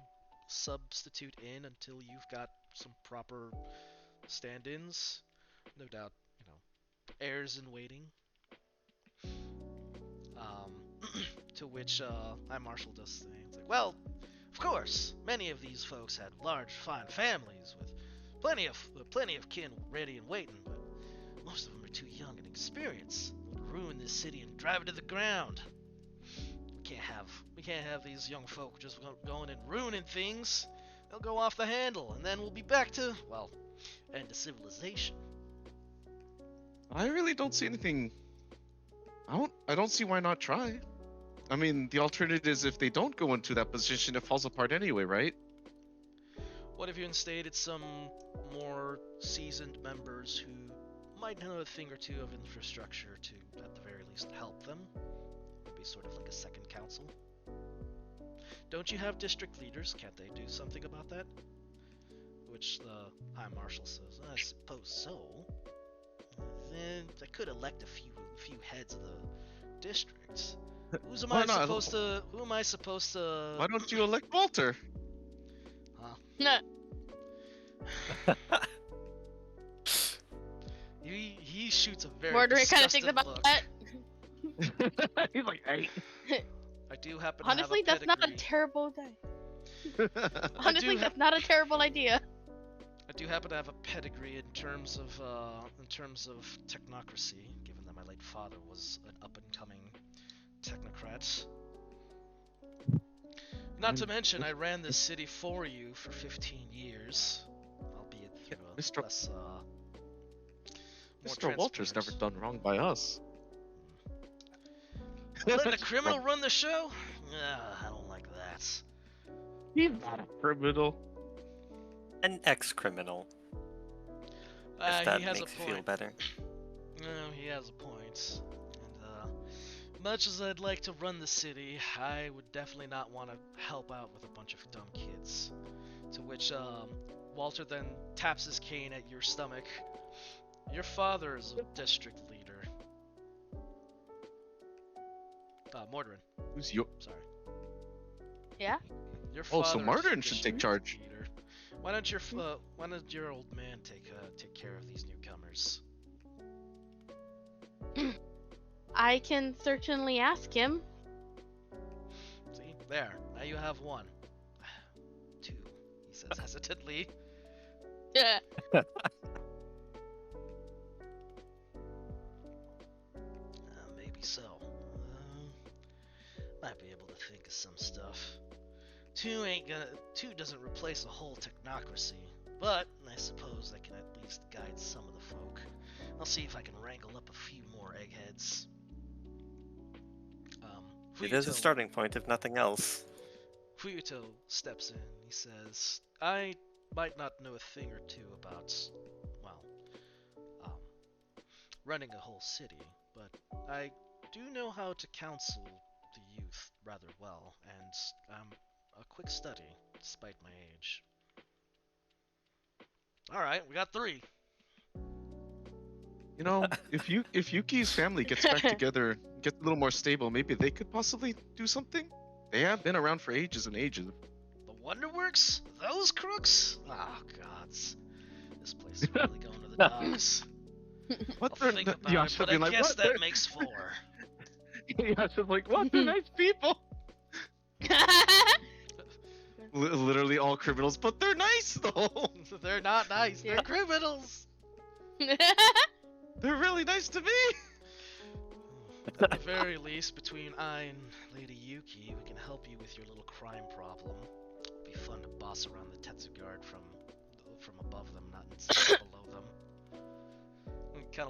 substitute in until you've got some proper stand-ins. No doubt, you know, heirs in waiting. To which High Marshal does things like, well, of course, many of these folks had large, fine families with plenty of kin ready and waiting, but most of them are too young and inexperienced. They'll ruin this city and drive it to the ground. We can't have these young folk just going and ruining things. They'll go off the handle, and then we'll be back to, well, end of civilization. I really don't see anything. I don't see why not try. I mean, the alternative is if they don't go into that position, it falls apart anyway, right? What if you instated some more seasoned members who might know a thing or two of infrastructure to, at the very least, help them? Maybe sort of like a second council. Don't you have district leaders? Can't they do something about that? Which the High Marshal says, I suppose so. Then I could elect a few heads of the districts. Who am I supposed to? Why don't you elect Walter? Huh? No. He shoots a very Mortar kind of disgusted thinks about look. that. He's like, hey. I do happen Honestly, to have that's a not a pedigree. terrible idea. Honestly, that's not a terrible idea. I do happen to have a pedigree in terms of technocracy, given that my late father was an up-and-coming technocrat. Not to mention, I ran this city for you for 15 years, albeit through a Mr. less, more Mr. Walter's never transparent- done wrong by us. Letting a criminal run the show? I don't like that. He's not a criminal. An ex-criminal. If He that has makes a you point. feel better. No, he has a point. And much as I'd like to run the city, I would definitely not want to help out with a bunch of dumb kids. To which Walter then taps his cane at your stomach. Your father is a district leader. Mordarin. Who's your? Sorry. Yeah? Your Oh, so father is Mordarin the should take district charge. leader. Why don't your old man take care of these newcomers? I can certainly ask him. See, there. Now you have one. Two, he says hesitantly. Maybe so. Might be able to think of some stuff. Two doesn't replace a whole technocracy, but I suppose I can at least guide some of the folk. I'll see if I can wrangle up a few more eggheads. It is a starting point, if nothing else. Fuyuto steps in. He says, I might not know a thing or two about, well, running a whole city, but I do know how to counsel the youth rather well, and I'm a quick study, despite my age. Alright, we got 3. You know, if Yuki's family gets back together, get a little more stable, maybe they could possibly do something. They have been around for ages and ages. The Wonderworks? Those crooks? Oh, gods. This place is really going to the dogs. What I'll think about it, but I guess that makes 4. Yasha's like, what? They're nice people. Literally all criminals, but they're nice though. They're not nice, Yeah. they're criminals! They're really nice to me. At the very least, between I and Lady Yuki, we can help you with your little crime problem. It'll be fun to boss around the Tetsugard from above them, not below them.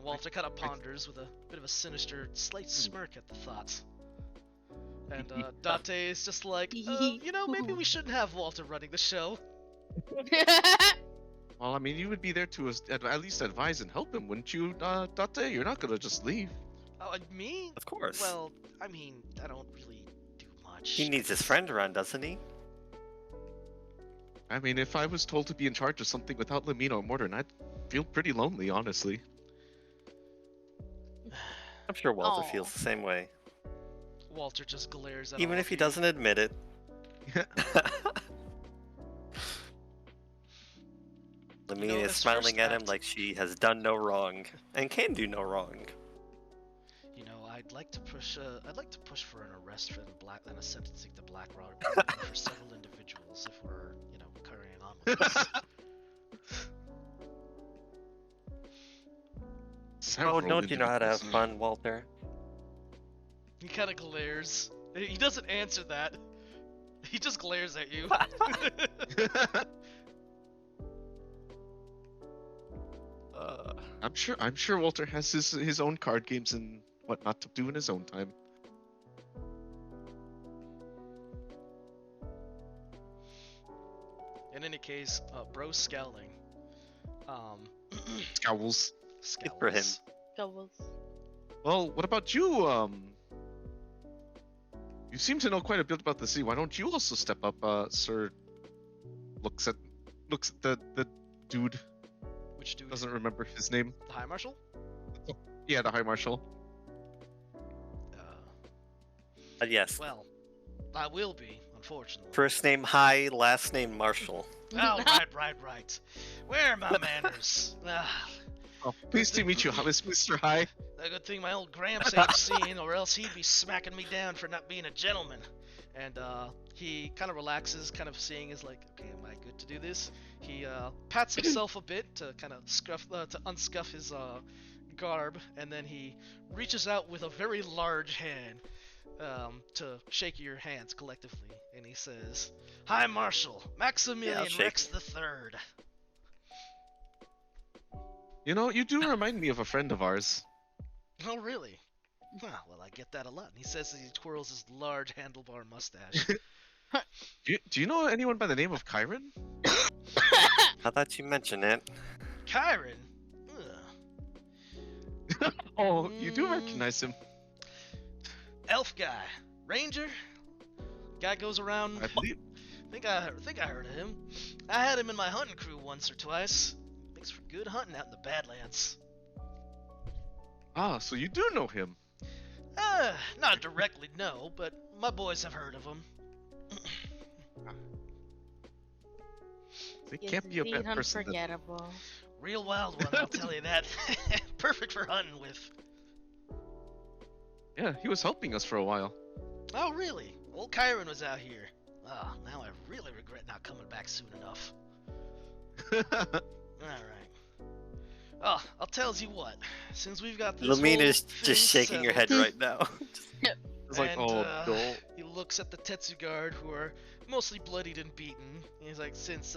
Walter kind of ponders with a bit of a sinister, slight smirk at the thought. And Date is just like, maybe we shouldn't have Walter running the show. Well, I mean, you would be there to at least advise and help him, wouldn't you, Date? You're not gonna just leave. Oh, me? Of course. Well, I mean, I don't really do much. He needs his friend around, doesn't he? I mean, if I was told to be in charge of something without Lamina or Morton, I'd feel pretty lonely, honestly. I'm sure Walter Aw. feels the same way. Walter just glares at Even all if of he you. doesn't admit it. Lamina is as smiling first at him act- like she has done no wrong and can do no wrong. I'd like to push for an arrest for and a sentencing to Black Rock for several individuals if we're, carrying on with this. Oh, don't you know how to have fun, Walter? He kind of glares. He doesn't answer that. He just glares at you. I'm sure Walter has his own card games and whatnot to do in his own time. In any case, bro's scowling. Scowls. Scowls. for him. Doubles. Well, what about you? You seem to know quite a bit about the city. Why don't you also step up, Sir? Looks at the dude. Which dude? Doesn't remember his name. The High Marshal? Yeah, the High Marshal. Yes. Well, I will be, unfortunately. First name High, last name Marshall. Oh, right. Where are my manners? Oh, pleased to meet you, Mr. High. A good thing my old Gramps ain't seen, or else he'd be smacking me down for not being a gentleman. And he kind of relaxes, kind of seeing is like, okay, am I good to do this? He pats himself a bit to kind of unscuff his garb, and then he reaches out with a very large hand to shake your hands collectively, and he says, "Hi, Marshal, Maximilian shake. Rex the Third." You know, you do remind me of a friend of ours. Oh, really? Well, I get that a lot. And he says as he twirls his large handlebar mustache. Do you know anyone by the name of Kyron? Now that you mention it. Kyron? Ugh. Oh, you do recognize him. Elf guy. Ranger? Guy goes around. I believe. think I heard of him. I had him in my hunting crew once or twice. Makes for good hunting out in the Badlands. Ah, so you do know him. Not directly, no, but my boys have heard of him. They Yes, can't be a indeed, bad person. unforgettable. Real wild one, I'll tell you that. Perfect for hunting with. Yeah, he was helping us for a while. Oh, really? Old Kyron was out here. Ah, now I really regret not coming back soon enough. Alright. Oh, I'll tell you what. Since we've got this Lamina's whole just thing shaking her head settled, right now. It's like, and, oh, no. he looks at the Tetsugard, who are mostly bloodied and beaten. And he's like, since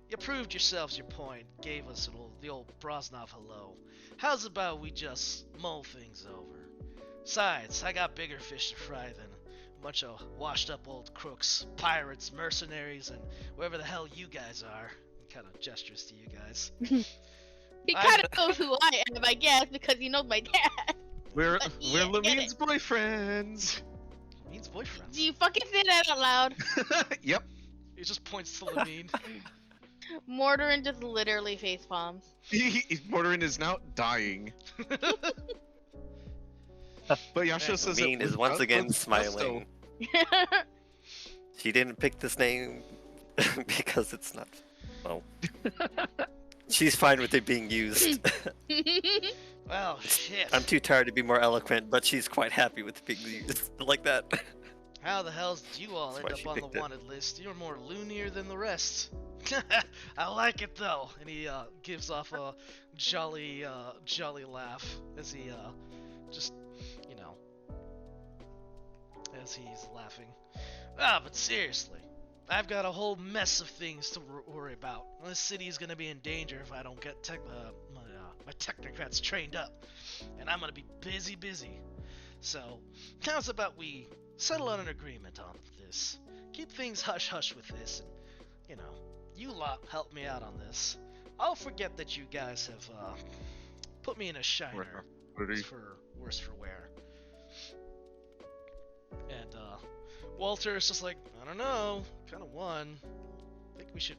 you proved yourselves your point, gave us the old Brosnov hello, how's about we just mull things over? Besides, I got bigger fish to fry than a bunch of washed up old crooks, pirates, mercenaries, and whoever the hell you guys are. He kind of gestures to you guys. He I- kind of knows who I am, I guess, because he knows my dad. We're Yeah, we're get Lamine's boyfriends. Means Do boyfriends. you fucking say that out loud? Yep. He just points to Lamine. Mortarin just literally face palms. Mortarin is now dying. But Yasha says Mean it is with once again gusto. smiling. She didn't pick this name because it's not. Well, she's fine with it being used. Well, shit. I'm too tired to be more eloquent, but she's quite happy with it being used like that. How the hell did you all That's end why up she on the picked it. wanted list? You're more loonier than the rest. I like it though, and he gives off a jolly laugh as he just, you know, as he's laughing. But seriously, I've got a whole mess of things to worry about. This city's gonna be in danger if I don't get my technocrats trained up, and I'm gonna be busy. So, how's about we settle on an agreement on this? Keep things hush-hush with this, and, you know, you lot help me out on this. I'll forget that you guys have put me in a shiner, for worse for wear. And Walter is just like, I don't know, kind of won. I think you should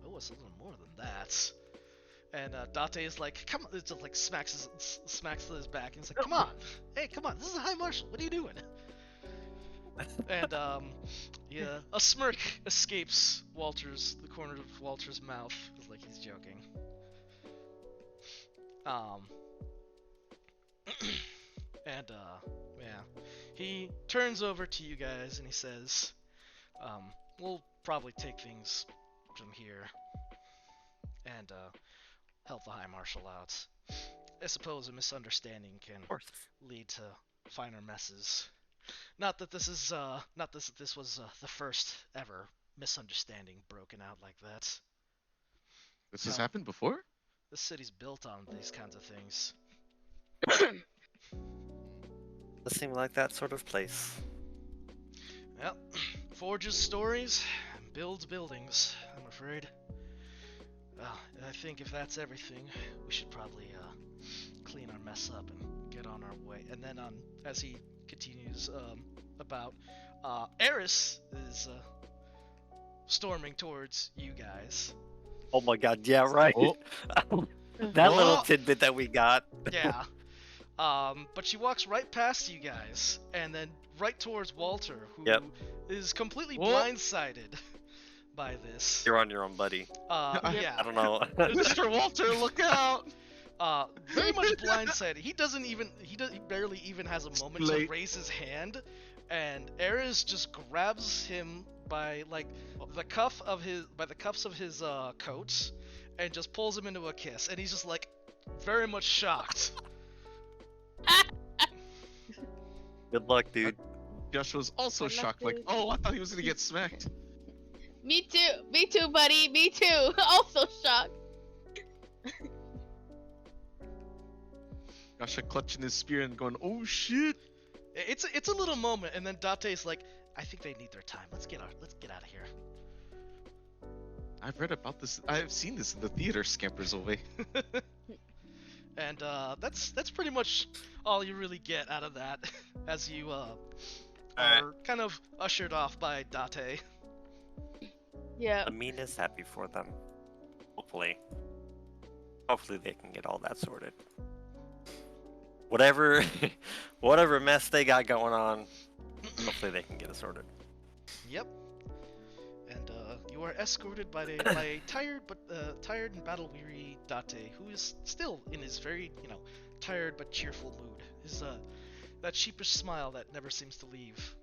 owe us a little more than that. And Date is like, come on, it just like smacks his back, and he's like, come on, hey, come on, this is a high marshal, what are you doing? And yeah, a smirk escapes the corner of Walter's mouth, it's like he's joking. And yeah, he turns over to you guys and he says, we'll probably take things from here and help the High Marshal out. I suppose a misunderstanding can Of course. lead to finer messes. Not that this was the first ever misunderstanding broken out like that. This has No. happened before? This city's built on these kinds of things. Does seem like that sort of place. Well, forges stories and builds buildings, I'm afraid. Well, I think if that's everything, we should probably clean our mess up and get on our way. And then as he continues about, Eris is storming towards you guys. Oh my god, yeah, right. Oh. That little Oh. tidbit that we got. Yeah. But she walks right past you guys, and then right towards Walter, who is completely Whoa. blindsided by this. You're on your own, buddy. Yeah. I don't know. Mr. Walter, look out! Very much blindsided. He barely even has a moment to Late. raise his hand, and Eris just grabs him by the cuffs of his coat, and just pulls him into a kiss, and he's just like very much shocked. Good luck, dude. Josh was also Good luck, shocked, like, dude. oh, I thought he was gonna get smacked. Me too, buddy, me too. Also shocked. Josh clutching his spear and going, oh shit! It's a little moment, and then Date's like, I think they need their time. Let's get out of here. I've read about this. I've seen this in the theater. Scampers away. And that's pretty much all you really get out of that, as you are kind of ushered off by Date. Yeah. Amin is happy for them. Hopefully. Hopefully they can get all that sorted. Whatever mess they got going on, hopefully they can get it sorted. Yep. And you are escorted by a tired and battle-weary Date, who is still in his very, tired but cheerful mood. His that sheepish smile that never seems to leave.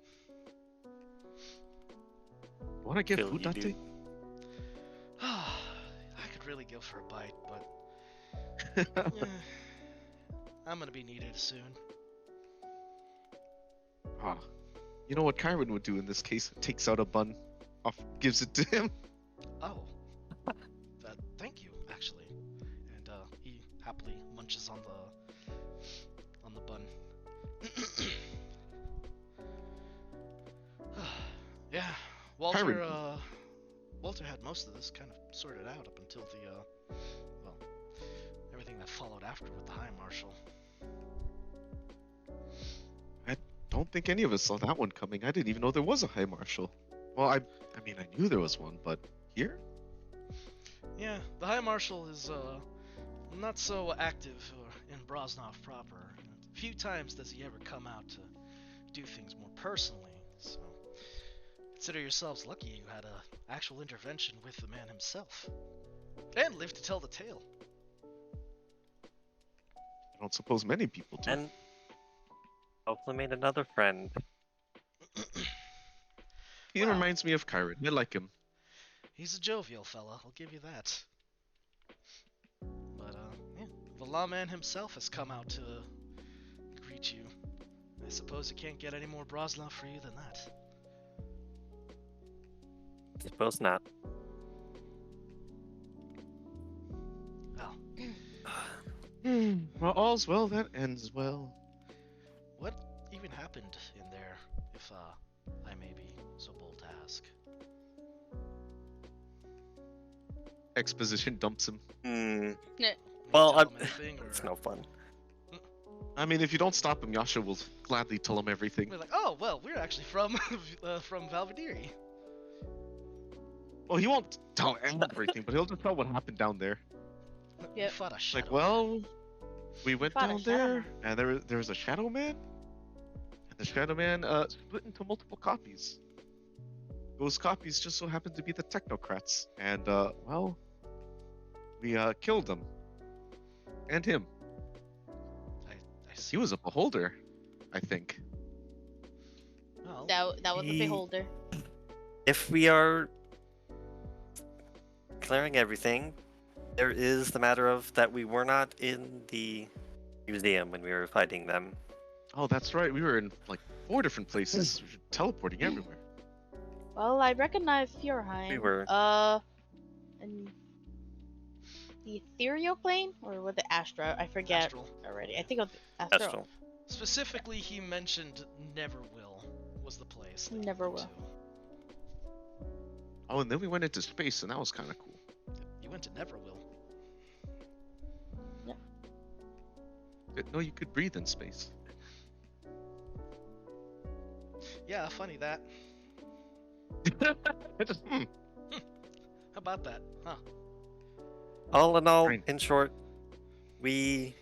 Wanna get Feel food, you, Dante? dude. I could really go for a bite, but I'm gonna be needed soon. Ah, you know what Kyron would do in this case? Takes out a bun, gives it to him. Oh, thank you, actually. And he happily munches on the bun. Yeah, Walter had most of this kind of sorted out up until followed after with the High Marshal. Don't think any of us saw that one coming. I didn't even know there was a High Marshal. Well, I mean, I knew there was one, but here? Yeah, the High Marshal is not so active in Brosnov proper. Few times does he ever come out to do things more personally. So consider yourselves lucky you had a actual intervention with the man himself, and lived to tell the tale. I don't suppose many people do. And hopefully made another friend. He Well. reminds me of Kyron. I like him. He's a jovial fella, I'll give you that. But yeah, the lawman himself has come out to greet you. I suppose you can't get any more Brosnov for you than that. Suppose not. Well, Well, all's well that ends well. what even happened in there, if I may be so bold to ask? Exposition dumps him. Hmm. You Well, tell him anything, or It's no fun. I mean, if you don't stop him, Yasha will gladly tell him everything. we're like, oh well, we're actually from from Valvadiri. Well, he won't tell everything, but he'll just tell what happened down there. We Yep. fought a shadow. Like, well, we went Fought a down shadow there, man. and there was a Shadow Man, and the Shadow Man split into multiple copies. Those copies just so happened to be the Technocrats, and well, we killed them, and him. I see. He was a beholder, I think. Well, That was a He- beholder. If we are clearing everything, there is the matter of that we were not in the museum when we were fighting them. Oh, that's right. We were in like 4 different places, teleporting everywhere. Well, I recognize Fjordheim. We were. And the ethereal plane, or was it Astra? I forget Astral. already. I think it was Astral. Astral. Specifically, he mentioned Neverwill was the place. that he went Neverwill. to. Oh, and then we went into space, and that was kind of cool. You went to Neverwill. Didn't know you could breathe in space. Yeah, funny that. I just, How about that? Huh? All in all, Fine. in short, we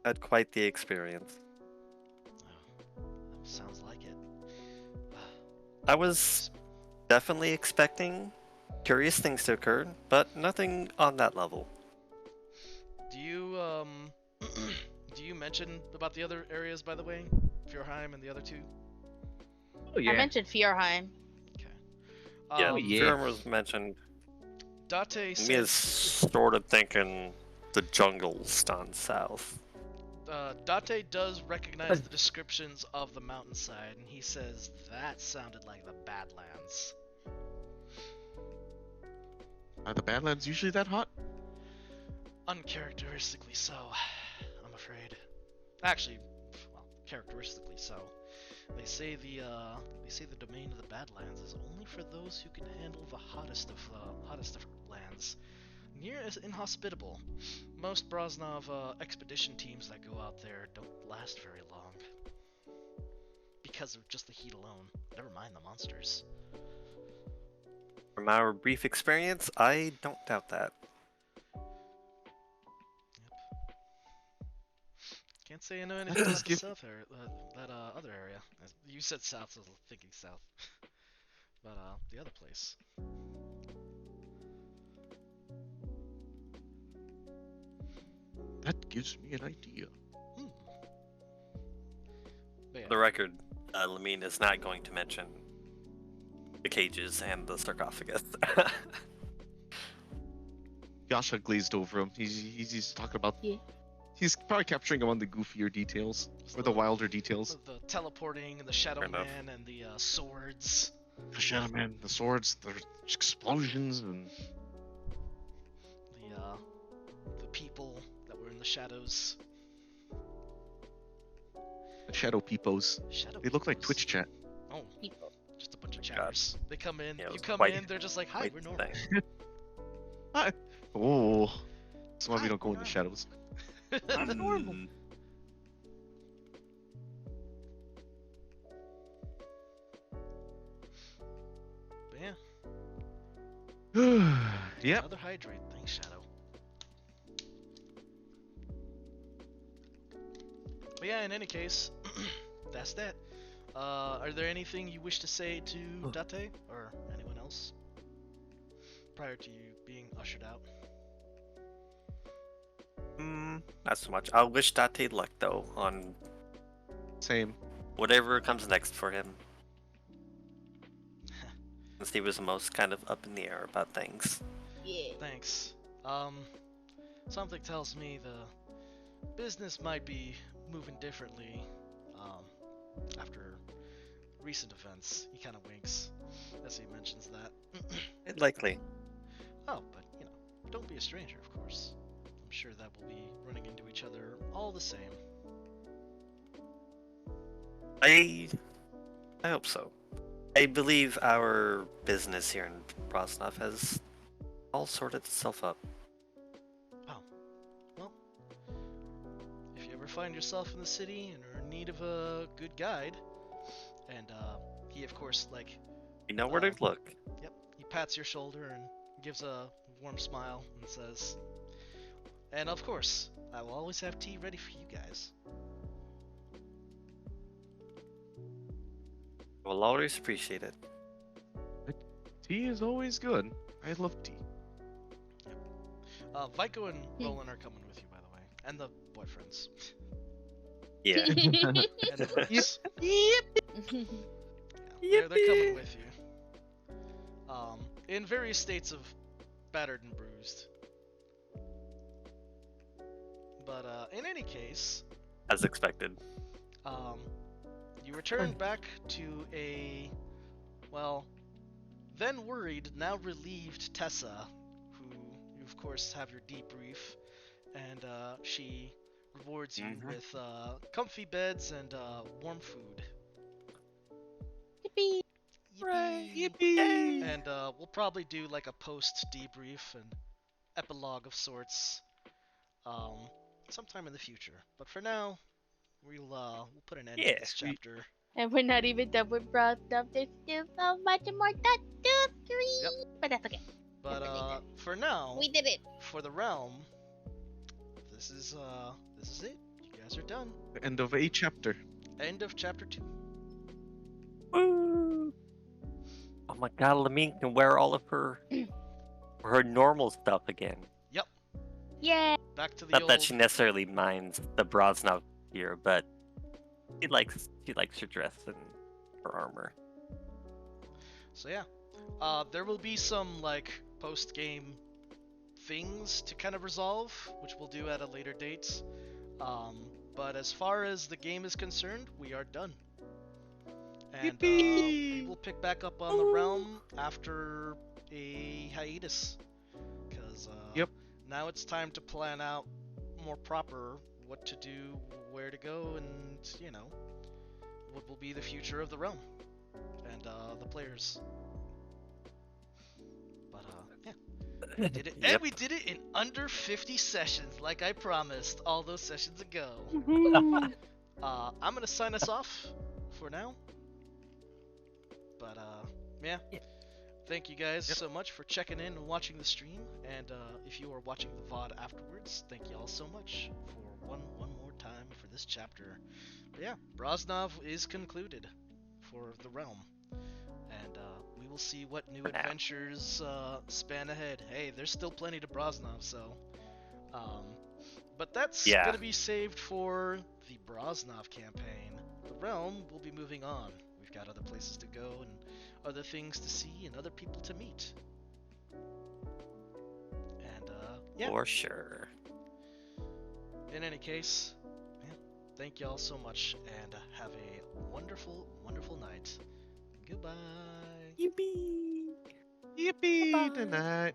had quite the experience. Oh, sounds like it. I was definitely expecting curious things to occur, but nothing on that level. Do you do you mention about the other areas, by the way? Fjordheim and the other two? oh I mentioned Fjordheim. Okay. Yeah, yeah. Firm was mentioned. Date Me is says sort of thinking the jungles down south. Date does recognize the descriptions of the mountainside, and he says that sounded like the Badlands. Are the Badlands usually that hot? Uncharacteristically so, I'm afraid. Actually, well, characteristically so. They say the domain of the Badlands is only for those who can handle the hottest of lands. Near as inhospitable. Most Brosnov expedition teams that go out there don't last very long. Because of just the heat alone. Never mind the monsters. From our brief experience, I don't doubt that. Can't say I know anything does about the give- south area, that other area. You said south, so I was thinking south. But the other place. That gives me an idea. Hmm. But yeah, For the record, Lamine is not going to mention the cages and the sarcophagus. Yasha glazed over him. He's talking about. Yeah. He's probably capturing him on the goofier details or the wilder details. the teleporting and the Shadow Fair enough. Man and the swords. The Shadow Man, the swords, the explosions, and The people that were in the shadows. the Shadow Peepos. Shadow They look like peoples. Twitch chat. Oh, People. just a bunch of God. chatters. They come in, Yeah, it you was come quite- in, they're just like, hi, quite we're the normal. thing. Oh, that's why we Hi, don't go in we're the shadows. That's normal. But yeah, Yep. another hydrate. Thanks, Shadow. But yeah, in any case, that's that. Are there anything you wish to say to Date or anyone else prior to you being ushered out? Not so much. I'll wish Date luck though on Same. whatever comes next for him. Since he was the most kind of up in the air about things. Yeah. Thanks. Something tells me the business might be moving differently after recent events. He kind of winks as he mentions that. Likely. Oh, but don't be a stranger, of course. I'm sure that we'll be running into each other all the same. I hope so. I believe our business here in Brosnov has all sorted itself up. Oh, well, if you ever find yourself in the city and are in need of a good guide, and he, of course, You know where to look. Yep, he pats your shoulder and gives a warm smile and says, and of course, I will always have tea ready for you guys. We'll always appreciate it. Tea is always good. I love tea. Vico and Roland are coming with you, by the way, and the boyfriends. Yeah. And the Brooks. Yeah, they're coming with you. In various states of battered and bruised. But in any case, As expected. you return back to a, well, then worried, now relieved Tessa, who you of course have your debrief, and she rewards you with comfy beds and warm food. Yippee. Yippee! And we'll probably do like a post debrief and epilogue of sorts, sometime in the future. But for now, we'll put an end to this Sweet. chapter. And we're not even done with Broad Stuff. There's still so much more to do. Yep. But that's okay. But That's for now, We did it. for the realm, this is it. You guys are done. The end of a chapter. End of chapter 2. Woo! Oh my god, Lamine can wear all of her normal stuff again. Yep. Yeah. Back to the Not old. that she necessarily minds the Brosnov here, but she likes her dress and her armor. So yeah, there will be some post game things to kind of resolve, which we'll do at a later date. But as far as the game is concerned, we are done. And we will pick back up on the realm after a hiatus, because Yep. now it's time to plan out more proper what to do, where to go, and what will be the future of the realm and the players. But yeah, we did it, and Yep. we did it in under 50 sessions, like I promised all those sessions ago. I'm gonna sign us off for now. But yeah. Thank you guys so much for checking in and watching the stream, and if you are watching the VOD afterwards, thank you all so much for one more time for this chapter. But yeah, Brosnov is concluded for the realm, and we will see what new adventures span ahead. Hey, there's still plenty to Brosnov, so but that's gonna be saved for the Brosnov campaign. The realm will be moving on. We've got other places to go and other things to see and other people to meet. And yeah. For sure. In any case, yeah, thank y'all so much and have a wonderful, wonderful night. Goodbye. Yippee! Yippee tonight.